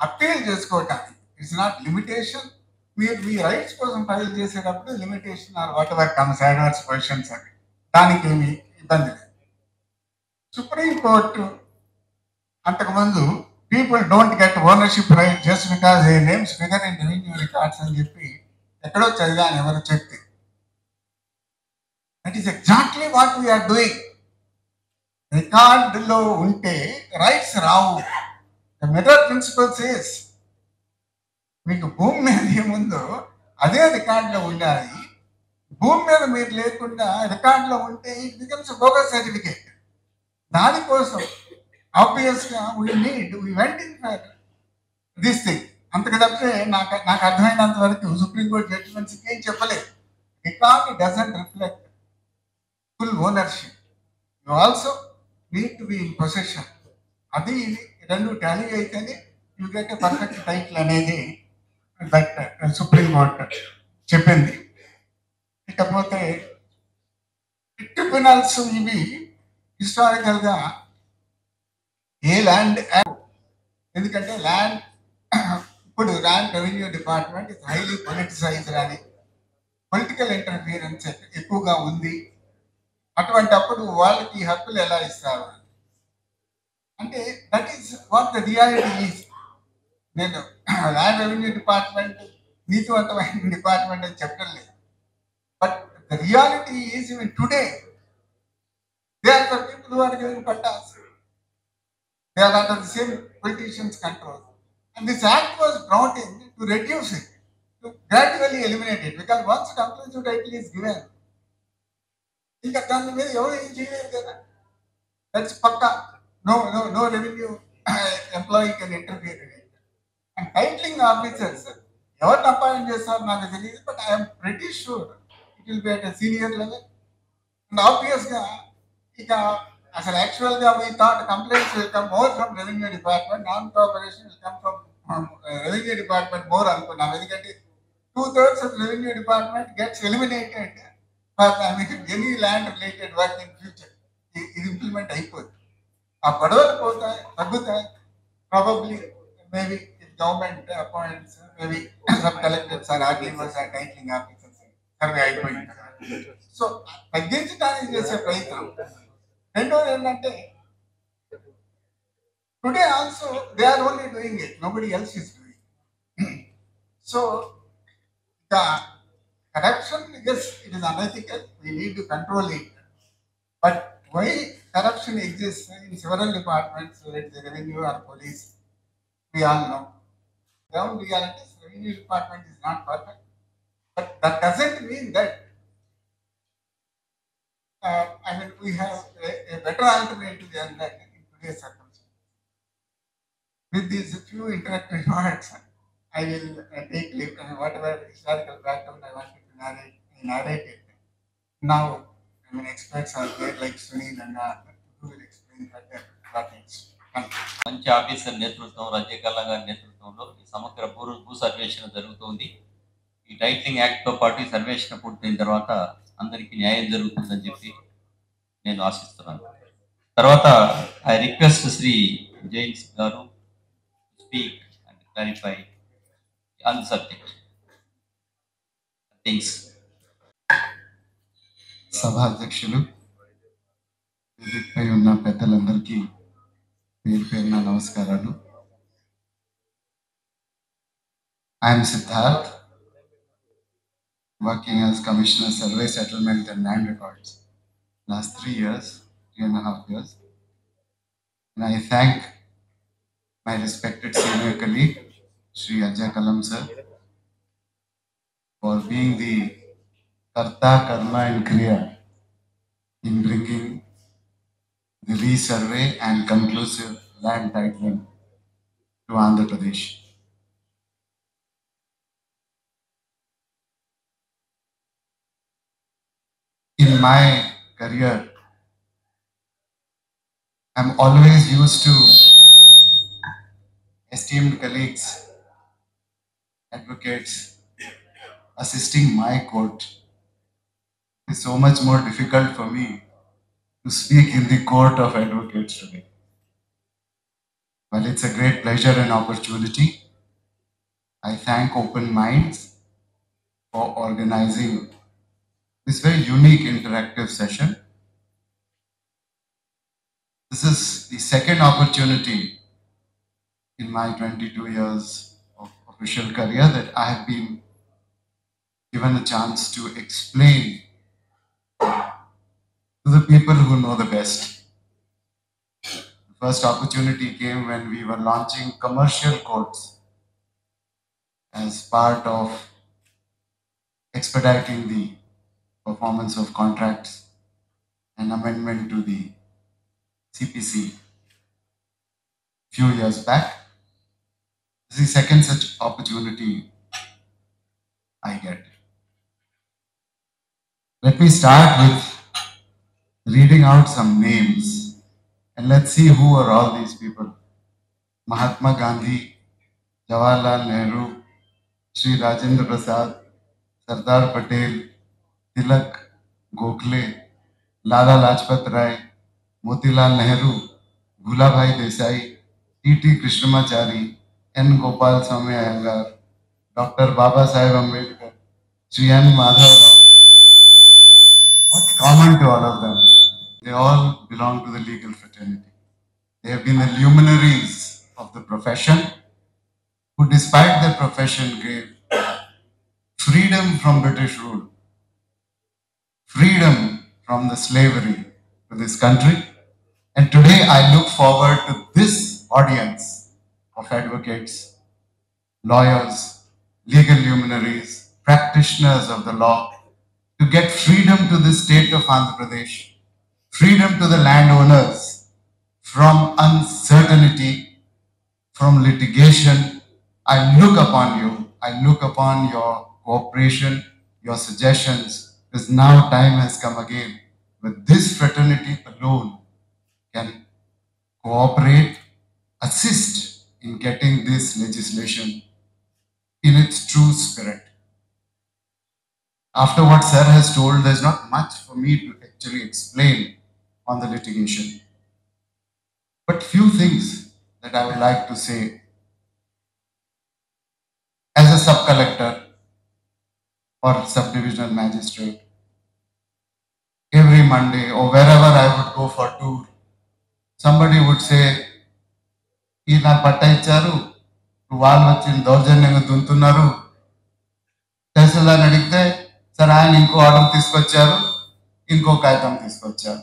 అప్పీల్ చేసుకోవటానికి. It's not limitation. మీరు మీ రైట్స్ కోసం ఫైల్ చేసేటప్పుడు limitation or whatever comes adverse positions అని, దానికి ఏమి ఇబ్బంది లేదు. సుప్రీంకోర్టు అంతకుముందు people don't get ownership right just because a names figure in revenue records అని చెప్పి ఎక్కడో చదివాను ఎవరు చెప్తే. That is exactly what we are doing. రికార్డులో ఉంటే రైట్స్ రావు. The method principle says మీకు భూమి మీద ఏముందో అదే రికార్డులో ఉండాలి. భూమి మీద మీరు లేకుండా రికార్డులో ఉంటే ఇట్ బికమ్స్ బోగస్ సర్టిఫికేట్. దానికోసం ఆబ్వియస్గా we went in for this thing. అంతకు తప్పితే నాకు అర్థమైనంత వరకు సుప్రీంకోర్టు జడ్జిమెంట్స్ ఏం చెప్పలేదు. Record doesn't reflect full ownership. You also need to be in possession. అది రెండు టాలీ అయితేనే you get a perfect title అనేది దట్ సుప్రీంకోర్టు చెప్పింది. ఇకపోతే ట్రిబ్యునల్స్ ఇవి హిస్టారికల్గా ఏ ల్యాండ్, ఎందుకంటే ల్యాండ్ ఇప్పుడు land revenue department is highly politicized అని, పొలిటికల్ ఇంటర్ఫియరెన్స్ ఎక్కువగా ఉంది. అటువంటి అప్పుడు వాళ్ళకి హక్కులు ఎలా ఇస్తారు అంటే that is what the reality is. నేను ల్యాండ్ రెవెన్యూ డిపార్ట్మెంట్ నీతివంతమైన డిపార్ట్మెంట్ అని చెప్పడం లేదు, but the reality is even today They are the people who are giving pattas. They are under the same politicians' control. And this act was brought in to reduce it, to gradually eliminate it. Because once conclusive title is given, ఇంకా దాని మీద ఎవరు ఏం చేయలేదు కదా. దట్స్ పక్కా. No revenue employee can interfere in it. And titling officers, ఎవరిని అపాయింట్ చేస్తారు నాకు తెలియదు, but I'm pretty sure it will be at senior level. And ఆబ్వియస్గా ఇక అసలు యాక్చువల్గా we thought complaints will come more from revenue department, non cooperation will come from revenue department more అనుకున్నాం. ఎందుకంటే 2/3 of revenue department gets eliminated for any land related work in future. ఇది ఇంప్లిమెంట్ అయిపోతుంది. ఆ గొడవలు పోతాయి, తగ్గుతాయి. Probably maybe government appoints maybe sub collectors or RDOs or titling officers survey అయిపోయింది. సో తగ్గించడానికి చేసే ప్రయత్నం. రెండోది ఏంటంటే today also they are only doing it, nobody else is doing. So the corruption, yes, it is unethical. We need to control it. But why corruption exists in several departments, whether it's the revenue or police, we all know. Ground reality is revenue department is not perfect. But that doesn't mean that we have a better alternative than that in today's circumstances. With these few introductory words, I will take leave and whatever historical background I wanted to narrate it. Now, experts are there like Sunil and who will explain better what it's. మంచి ఆఫీసర్ నేతృత్వం, రజయకల్లా గారి నేతృత్వంలో ఈ సమగ్ర భూ సర్వేక్షణ జరుగుతోంది. ఈ టైటిలింగ్ యాక్ట్తో పాటు ఈ సర్వేక్షణ పూర్తయిన తర్వాత అందరికీ న్యాయం జరుగుతుందని చెప్పి నేను ఆశిస్తున్నాను. తర్వాత ఐ రిక్వెస్ట్ శ్రీ జైన్స్ గారు speak and clarify on the subject. Thanks. సభాధ్యక్షులు, వేదికపై ఉన్న పెద్దలందరికీ పేరు పేరున నమస్కారాలు. I'm Siddharth, working as Commissioner Survey, Settlement and Land Records last 3.5 years. And I thank my respected senior colleague Shri Ajay Kalam sir for being the Karta, Karma and Kriya in bringing the resurvey and conclusive land titling to Andhra Pradesh. In my career, I'm always used to esteemed colleagues, advocates assisting my court. It's so much more difficult for me to speak in the court of advocates today. Well, it's a great pleasure and opportunity. I thank Open Minds for organizing this very unique interactive session. This is the second opportunity in my 22 years of official career that I have been given a chance to explain to the people who know the best. The first opportunity came when we were launching commercial courts as part of expediting the performance of contracts and amendment to the CPC few years back. This is the second such opportunity I get. Let me start with reading out some names and let's see who are all these people. Mahatma Gandhi, Jawaharlal Nehru, Sri Rajendra Prasad, Sardar Patel, Tilak, Gokhale, Lala Lajpat Rai, Motilal Nehru, Bhulabhai Desai, T.T. Krishnamachari, N. Gopal Swamy Iyengar, Dr. Baba Saheb Ambedkar, Sri N. Madhav Rao. What's common to all of them? They all belong to the legal fraternity. They have been the luminaries of the profession, who despite their profession gave freedom from British rule, freedom from the slavery to this country. And today I look forward to this audience of advocates, lawyers, legal luminaries, practitioners of the law to get freedom to the state of Andhra Pradesh, freedom to the landowners from uncertainty, from litigation. I look upon you, I look upon your cooperation, your suggestions, because now time has come again. With this fraternity alone can cooperate, assist in getting this legislation in its true spirit. After what Sir has told, there's not much for me to actually explain on the litigation. But few things that I would like to say. As a sub-collector or sub-divisional magistrate, every Monday or wherever I would go for tour, somebody would say, "Ee na patta icharu, వాళ్ళు వచ్చి దౌర్జన్యంగా దుంతున్నారు." తహసీల్దార్ అడిగితే, "సార్ ఆయన ఇంకో ఆర్డర్ తీసుకొచ్చారు, ఇంకో కాగితం తీసుకొచ్చారు.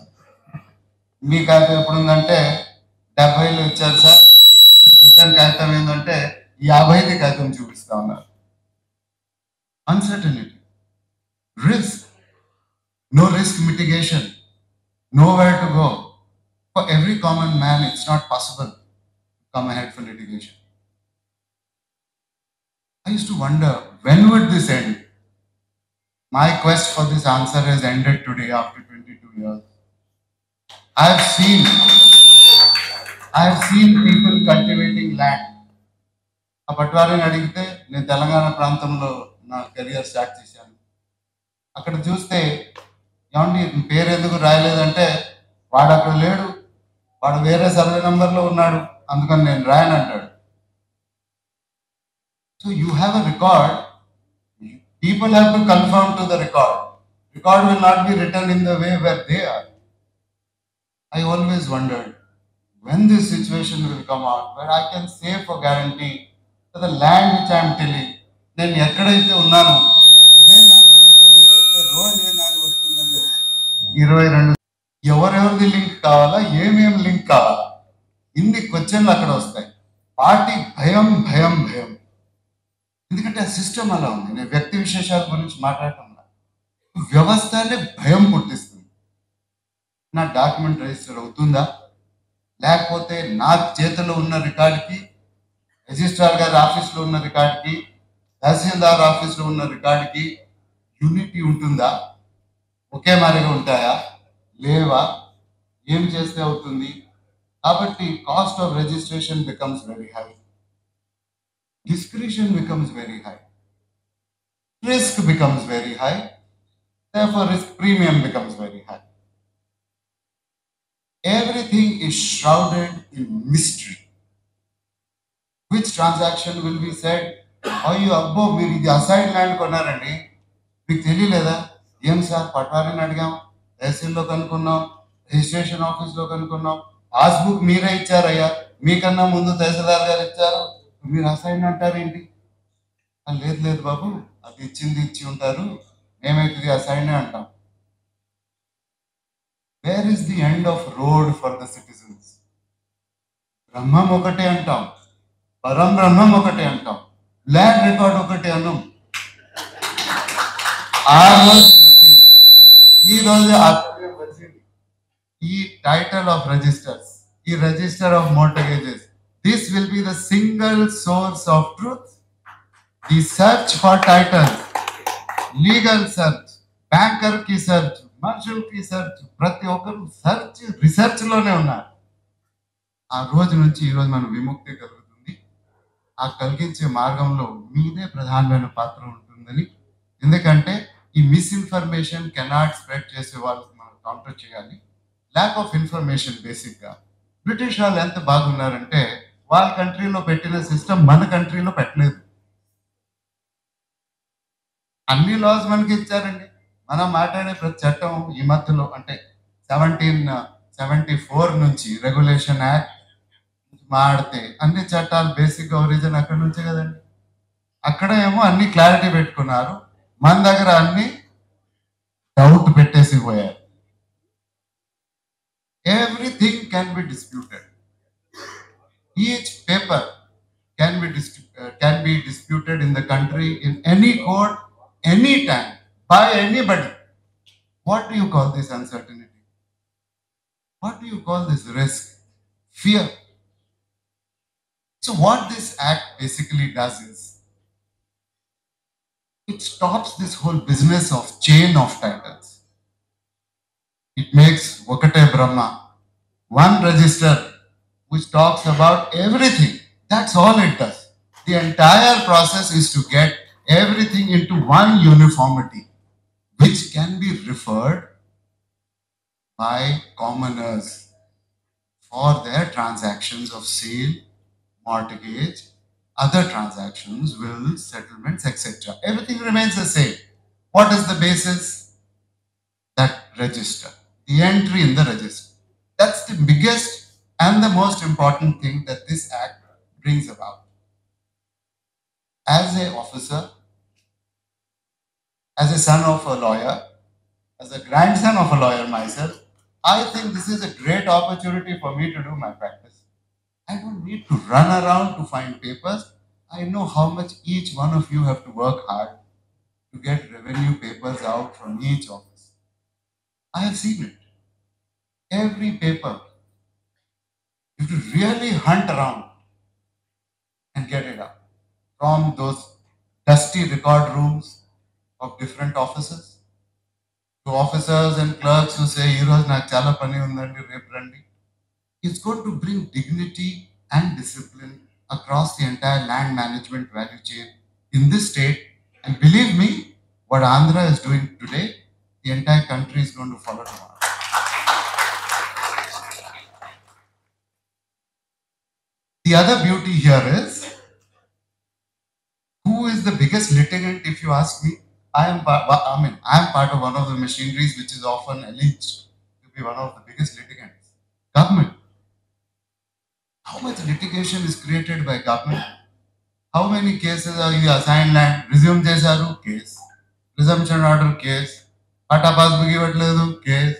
మీ కాగితం ఎప్పుడు ఉందంటే 70లో ఇచ్చారు సార్, ఇతని కాగితం ఏంటంటే 50ది కాగితం చూపిస్తా ఉన్నారు." Uncertainty, risk, no risk mitigation, nowhere to go. For every common man, it's not possible to come ahead for litigation. I used to wonder, when would this end? My quest for this answer has ended today after 22 years. I have seen people cultivating land. ఆ పట్వారిని అడిగితే, నేను తెలంగాణ ప్రాంతంలో నా కెరియర్ స్టార్ట్ చేశాను. అక్కడ చూస్తే, ఏమండి పేరు ఎందుకు రాయలేదంటే, వాడు అక్కడ లేడు, వాడు వేరే సర్వే నంబర్లో ఉన్నాడు, అందుకని నేను రాయను అంటాడు. So you have a record. People have to conform to the record. Record will not be written in the way where they are. I always wondered when this situation will come out, where I can say for guarantee that the land which I am tilling, నేను ఎక్కడైతే ఉన్నానో ఇదే నా భూమిలో రోజు ఏనాడు వస్తుందండి 22 ఎవరెవరిది లింక్ కావాలా, ఏమేమి లింక్ కావాలా, ఇన్ని క్వశ్చన్లు అక్కడ వస్తాయి. పార్టీ భయం భయం భయం, ఎందుకంటే ఆ సిస్టమ్ అలా ఉంది. నేను వ్యక్తి విశేషాల గురించి మాట్లాడటంలా, వ్యవస్థనే భయం పుట్టిస్తుంది. నా డాక్యుమెంట్ రిజిస్టర్ అవుతుందా, లేకపోతే నా చేతిలో ఉన్న రికార్డుకి, రిజిస్ట్రార్ గారి ఆఫీస్లో ఉన్న రికార్డుకి, తహసీల్దార్ ఆఫీస్లో ఉన్న రికార్డుకి యూనిటీ ఉంటుందా, ఒకే మాదిరిగా ఉంటాయా, లేవా, ఏం చేస్తే అవుతుంది. కాబట్టి cost of registration becomes very high, discretion becomes very high, risk becomes very high, therefore risk premium becomes very high. Everything is shrouded in mystery. Which transaction will be said, "Ayyo abbo meer idi aside land konarandi, meeku teliyaleda?" "Em sir patwarini adigam, tehsil లో కనుక్కున్నాం, రిజిస్ట్రేషన్ ఆఫీస్ లో కనుక్కున్నాం, పాస్బుక్ మీరే ఇచ్చారయ్యా, మీకన్నా ముందు తహసీల్దార్ గారు ఇచ్చారు, మీరు అసైన్ అంటారేంటి?" లేదు లేదు బాబు, అది ఇచ్చింది ఇచ్చి ఉంటారు, మేమైతే అసైన్ అంటాం. Where is the end of road for the citizens? బ్రహ్మం ఒకటే అంటాం, పరం బ్రహ్మం ఒకటే అంటాం, ల్యాండ్ రికార్డ్ ఒకటే అన్నాం. ఆ రోజు ఈ రోజు ఈ టైటిల్ ఆఫ్ రిజిస్టర్స్, ఈ register of mortgages, this will be the single source of truth. The search for titles, legal search, banker ki search, merchant ki search, ప్రతి ఒక్కరు సెర్చ్ రీసెర్చ్ లోనే ఉన్నారు. ఆ రోజు నుంచి ఈ రోజు మనం విముక్తి కలుగుతుంది. ఆ కలిగించే మార్గంలో మీదే ప్రధానమైన పాత్ర ఉంటుందని, ఎందుకంటే ఈ మిస్ఇన్ఫర్మేషన్ కెనాట్ స్ప్రెడ్ చేసే వాళ్ళకి మనం కౌంటర్ చేయాలి. ల్యాక్ ఆఫ్ ఇన్ఫర్మేషన్ బేసిక్గా బ్రిటిష్ వాళ్ళు ఎంత బాగున్నారంటే, వాళ్ళ కంట్రీలో పెట్టిన సిస్టమ్ మన కంట్రీలో పెట్టలేదు. అన్ని లాస్ మనకి ఇచ్చారండి. మనం మాట్లాడే ప్రతి చట్టం ఈ మధ్యలో అంటే 1774 నుంచి రెగ్యులేషన్ యాక్ట్ మాడితే అన్ని చట్టాలు బేసిక్గా ఒరిజిన్ అక్కడ నుంచే కదండి. అక్కడ ఏమో అన్ని క్లారిటీ పెట్టుకున్నారు, మన దగ్గర అన్ని డౌట్ పెట్టేసి పోయారు. Everything can be disputed. Each paper can be disputed in the country in any court, anytime, by anybody. What do you call this uncertainty? What do you call this risk? Fear. So what this act basically does is it stops this whole business of chain of titles. It makes Vakate Brahma one register which talks about everything. That's all it does. The entire process is to get everything into one uniformity, which can be referred by commoners for their transactions of sale, mortgage, other transactions, wills, settlements, etc. Everything remains the same. What is the basis? That register, the entry in the register. That's the biggest and the most important thing that this act brings about. As an officer, as a son of a lawyer, as a grandson of a lawyer myself, I think this is a great opportunity for me to do my practice. I don't need to run around to find papers. I know how much each one of you have to work hard to get revenue papers out from each office. I have seen it. Every paper. You have to really hunt around and get it out from those dusty record rooms of different offices to officers and clerks who say, "Heroes na chala pani undandi repu randi." It's going to bring dignity and discipline across the entire land management value chain in this state. And believe me, what Andhra is doing today, the entire country is going to follow tomorrow. The other beauty here is, who is the biggest litigant? If you ask me, I am part of one of the machineries which is often alleged to be one of the biggest litigants. Government. How much litigation is created by government? How many cases are you assigned land? Resume chesaru? Case. Resumption order? Case. Pata passbook ivatledu? Case.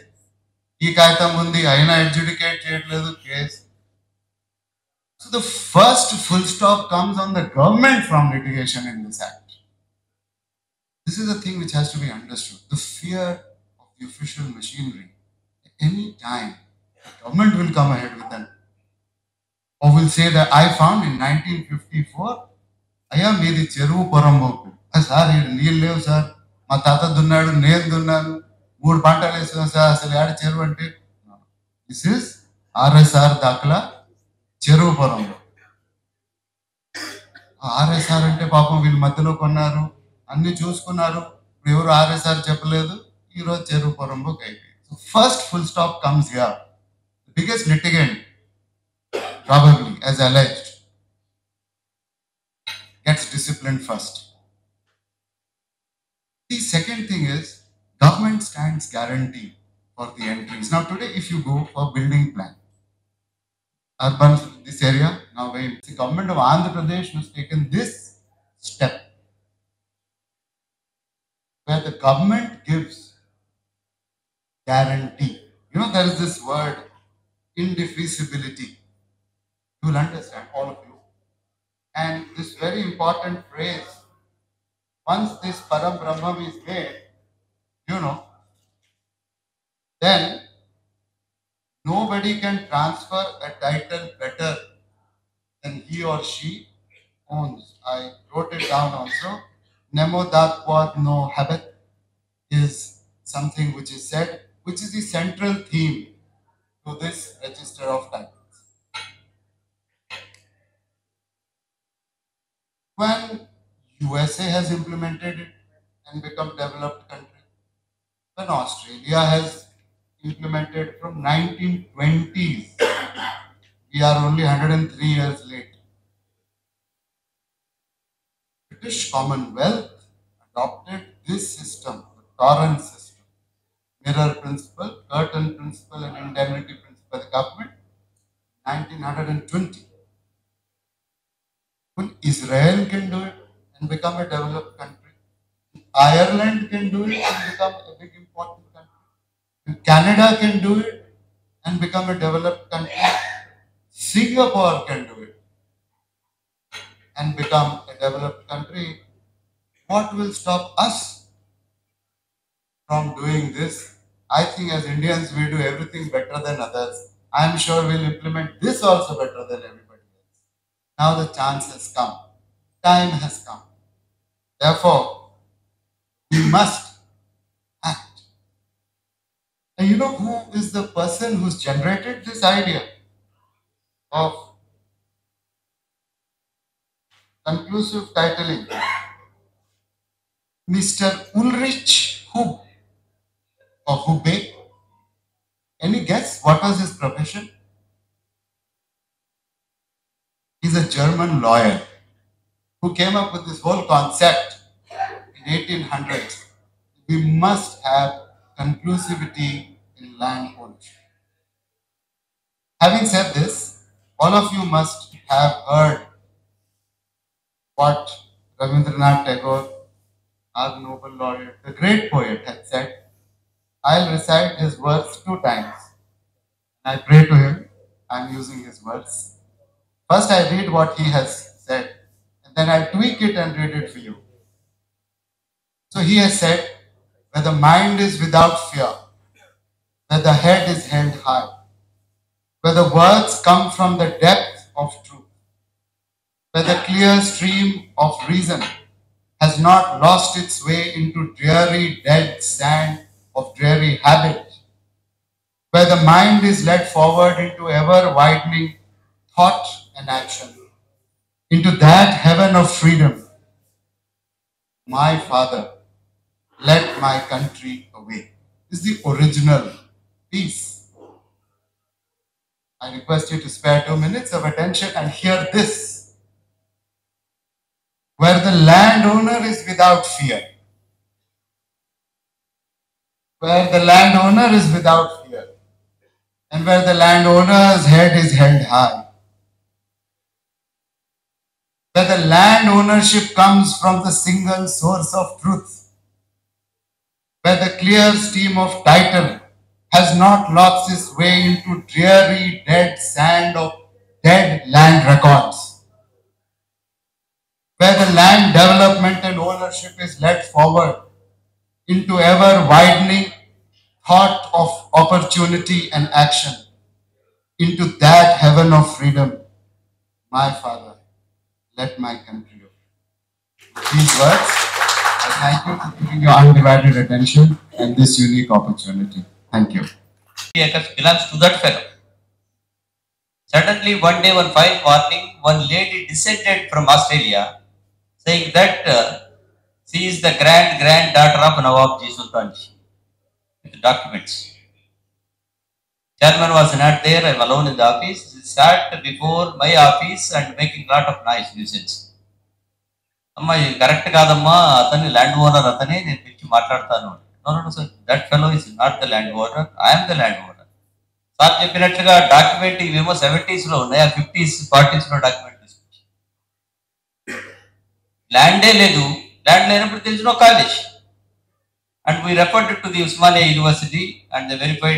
Ee kaitam undi aina adjudicate cheyatledu? Case. So the first full stop comes on the government from litigation in this act. This is a thing which has to be understood. The fear of the official machinery. Any time, the government will come ahead with them. Or will say that I found in 1954, అయ్యా మీది చెరువు పొరంబోకు. సార్ నీళ్ళు లేవు సార్, మా తాత దున్నాడు, నేను దున్నాను, 3 పంటలు వేసాను సార్, అసలు ఆడ చెరువు అంటే. దిస్ ఇస్ ఆర్ఎస్ఆర్ దాఖలా చెరువు పొరంబోకు. ఆర్ఎస్ఆర్ అంటే పాపం వీళ్ళు మధ్యలో కొన్నారు, అన్ని చూసుకున్నారు, ఎవరు ఆర్ఎస్ఆర్ చెప్పలేదు, ఈరోజు చెరువు పొరంబోకు అయిపోయింది. So first full stop comes here. The biggest litigant, probably as alleged, gets disciplined first. The second thing is, government stands guarantee for the entries. Now today if you go for building plan, urban, this area, now the government of Andhra Pradesh has taken this step where the government gives guarantee. You know, there is this word, indefeasibility. You will understand, all of you. And this very important phrase, once this Param Brahman is made, you know, then nobody can transfer a title better than he or she owns. I wrote it down also. Nemo dat quod no habet is something which is said, which is the central theme to this register of titles. When USA has implemented it and become developed country, when Australia has implemented from 1920s, we are only 103 years late. British Commonwealth adopted this system, the Torrance system, mirror principle, curtain principle and indemnity principle of the government, 1920. When Israel can do it and become a developed country, Ireland can do it and become a big important country, and Canada can do it and become a developed country. Singapore can do it and become a developed country. What will stop us from doing this? I think as Indians, we do everything better than others. I am sure we'll implement this also better than everybody else. Now the chance has come. Time has come. Therefore, we must act. And you know who is the person who's generated this idea of conclusive titling? Mr. Ulrich Hub or Hube. Any guess what was his profession? He's a German lawyer who came up with this whole concept in 1800s. We must have conclusivity in land ownership. Having said this, all of you must have heard what Rabindranath Tagore, our Nobel laureate, the great poet, had said. I'll recite his words 2 times. I pray to him. I'm using his words. First, I read what he has said, and then I tweak it and read it for you. So he has said, where the mind is without fear, where the head is held high, where the words come from the depth of truth, where the clear stream of reason has not lost its way into dreary dead sand of dreary habit, where the mind is led forward into ever-widening thought and action, into that heaven of freedom. My Father, let my country away. This is the original piece. I request you to spare 2 minutes of attention and hear this. Where the landowner is without fear, where the landowner is without fear, and where the landowner's head is held high, where the land ownership comes from the single source of truth, where the clear stream of title has not lost its way into dreary dead sand of dead land records, where the land development and ownership is led forward into ever widening thought of opportunity and action, into that heaven of freedom. My Father, let my country away. These words, I thank you for giving your undivided attention and this unique opportunity. Thank you. Acres belongs to that fellow. Suddenly, one day, one fine morning, one lady descended from Australia, saying that she is the granddaughter of Nawabji Sultanji, with documents. Chairman was not there, I am alone in the office. She sat before my office and making lot of noise, nuisance. అమ్మా ఇది కరెక్ట్ కాదమ్మా, అతని ల్యాండ్ ఓనర్ అతనే, నేను పిలిచి మాట్లాడతాను. No sir, that fellow is not the land owner, I'm the land owner. Sir చెప్పినట్లుగా డాక్యుమెంట్ ఇవేమో 70s లో ఉన్నాయి, 50s 40s లో డాక్యుమెంట్ తీసుకొచ్చి ల్యాండే లేదు. ల్యాండ్ లేనప్పుడు తెలిసిన college. And we referred to the Osmania university and they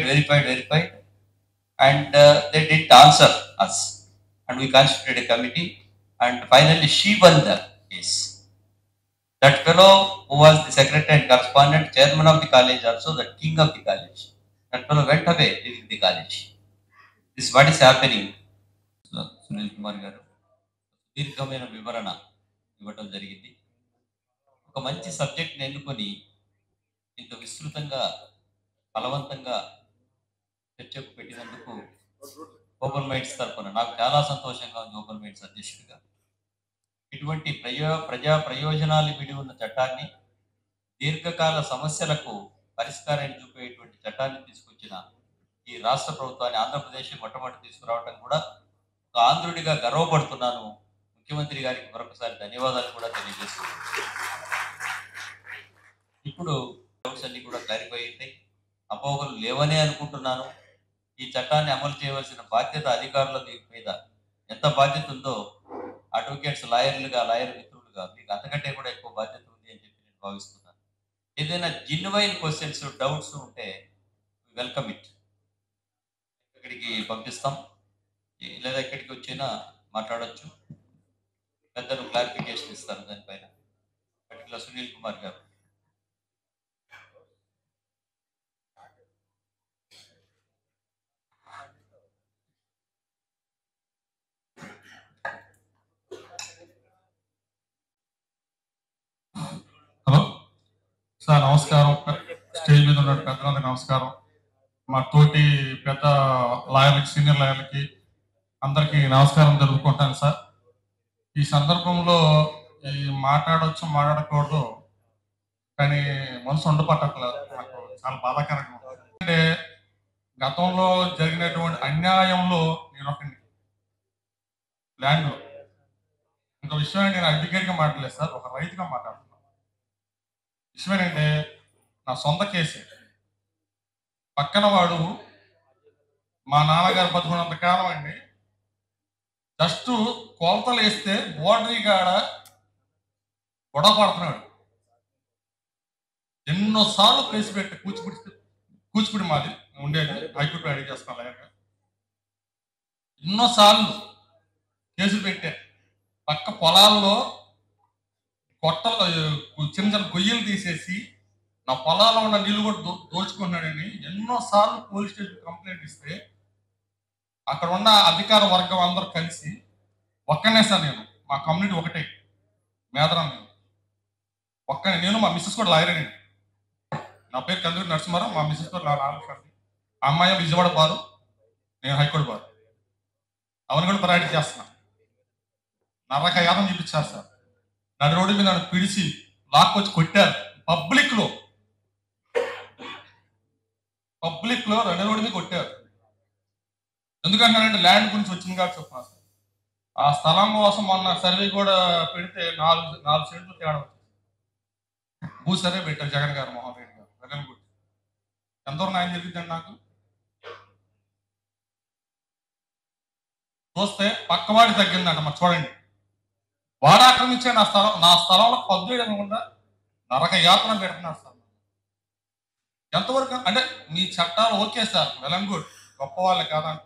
verified and they didn't answer us, and we constituted a committee, and finally she won the case. That fellow who was the secretary and correspondent, chairman of the college, also the king of the college, that fellow went away leaving the college. This is what is happening. So, Sunil Kumar garu దీర్ఘమైన వివరణ ఇవ్వటం జరిగింది. ఒక మంచి సబ్జెక్ట్ని ఎన్నుకొని ఇంత విస్తృతంగా బలవంతంగా చర్చకు పెట్టినందుకు ఓపెన్ మైండ్స్ తరఫున నాకు చాలా సంతోషంగా ఉంది. ఓపెన్ మైండ్స్ అధ్యక్షుడిగా ఇటువంటి ప్రజా ప్రయోజనాలు విడి ఉన్న చట్టాన్ని, దీర్ఘకాల సమస్యలకు పరిష్కారాన్ని చూపేటువంటి చట్టాన్ని తీసుకొచ్చిన ఈ రాష్ట్ర ప్రభుత్వాన్ని, ఆంధ్రప్రదేశ్ మొట్టమొదటి తీసుకురావడం కూడా ఒక ఆంధ్రుడిగా గర్వపడుతున్నాను. ముఖ్యమంత్రి గారికి మరొకసారి ధన్యవాదాలు కూడా తెలియజేస్తున్నాను. ఇప్పుడు డౌట్స్ అన్ని కూడా క్లారిఫై అవుతాయి, అపోహలు లేవనే అనుకుంటున్నాను. ఈ చట్టాన్ని అమలు చేయవలసిన బాధ్యత అధికారుల మీద ఎంత బాధ్యత ఉందో అడ్వకేట్స్, లాయర్ మిత్రులుగా మీకు అంతకంటే కూడా ఎక్కువ బాధ్యత ఉంది అని చెప్పి నేను భావిస్తున్నాను. ఏదైనా జెన్యువైన్ క్వశ్చన్స్, డౌట్స్ ఉంటే వెల్కమ్ ఇట్. ఇక్కడికి పంపిస్తాం, లేదా ఇక్కడికి వచ్చినా మాట్లాడచ్చు. పెద్దలు క్లారిఫికేషన్ ఇస్తారు దానిపైన, పర్టికులర్ సునీల్ కుమార్ గారు. హలో సార్, నమస్కారం. స్టేజ్ మీద ఉన్న పెద్దలందరికీ నమస్కారం. మా తోటి పెద్ద లాయర్లకి, సీనియర్ లాయర్లకి అందరికీ నమస్కారం తెలుపుకుంటాను సార్. ఈ సందర్భంలో ఈ మాట్లాడవచ్చు మాట్లాడకూడదు కానీ మనసు ఉండపట్టట్లేదు, నాకు చాలా బాధాకరంగా ఉంది. అంటే గతంలో జరిగినటువంటి అన్యాయంలో నేను ఒక ల్యాండ్లో, ఇంకో విషయం నేను అడ్వకేట్గా మాట్లాడలేదు సార్, ఒక రైతుగా మాట్లాడుతున్నాను. విషయం ఏంటంటే నా సొంత కేసే. పక్కన వాడు మా నాన్నగారు బతుకున్నంత కాలం అండి, జస్ట్ కోతలు వేస్తే బోర్డరీ కాడ గొడవ పడుతున్నాడు. ఎన్నోసార్లు కేసు పెట్టి కూచిపూడి మాది ఉండేది, హైకోర్టు అడిగి చేస్తాను లాయర్గా. ఎన్నోసార్లు కేసులు పెట్టా. పక్క పొలాల్లో కొట్టలు, చిన్న చిన్న గొయ్యలు తీసేసి నా పొలాల్లో ఉన్న నీళ్ళు కూడా దోచుకున్నాడని ఎన్నోసార్లు పోలీస్ స్టేషన్ కంప్లైంట్ ఇస్తే అక్కడ ఉన్న అధికార వర్గం అందరూ కలిసి, ఒక్కనే సార్ నేను, మా కమ్యూనిటీ ఒకటే, మేదరం, నేను మా మిస్సెస్ కూడా లాయరేనండి. నా పేరు కందుకూరి నరసింహారావు, మా మిస్సెస్ కూడా నాలుగు. అమ్మాయి విజయవాడ బారు, నేను హైకోర్టు బారు. అవన్నీ కూడా ప్రయాణం చేస్తున్నా. నరక యాదం చూపించారు సార్. నడి రోడ్డు మీద నన్ను పిడిచి లాక్కొచ్చి కొట్టారు పబ్లిక్ లో నడి రోడ్డు మీద కొట్టారు. ఎందుకంటే ల్యాండ్ గురించి వచ్చింది కాబట్టి చెప్తున్నా సార్. ఆ స్థలం కోసం మొన్న సర్వే కూడా పెడితే 4 సెంట్లు తేడా వచ్చింది. భూ సర్వే పెట్టారు జగన్ గారు, మోహన్ రెడ్డి గారు, వెల్లెంగుడి. ఎంతవరకు న్యాయం జరిగిందండి నాకు? చూస్తే పక్కవాడి తగ్గిందంట. మరి చూడండి, వాడు ఆక్రమించే నా స్థలంలో పద్దు వేయకుండా నరక యాత్ర పెడుతున్నారు సార్. ఎంతవరకు అంటే మీ చట్టాలు ఓకే సార్, వెలంగుడ్ గొప్ప వాళ్ళే కాదంట.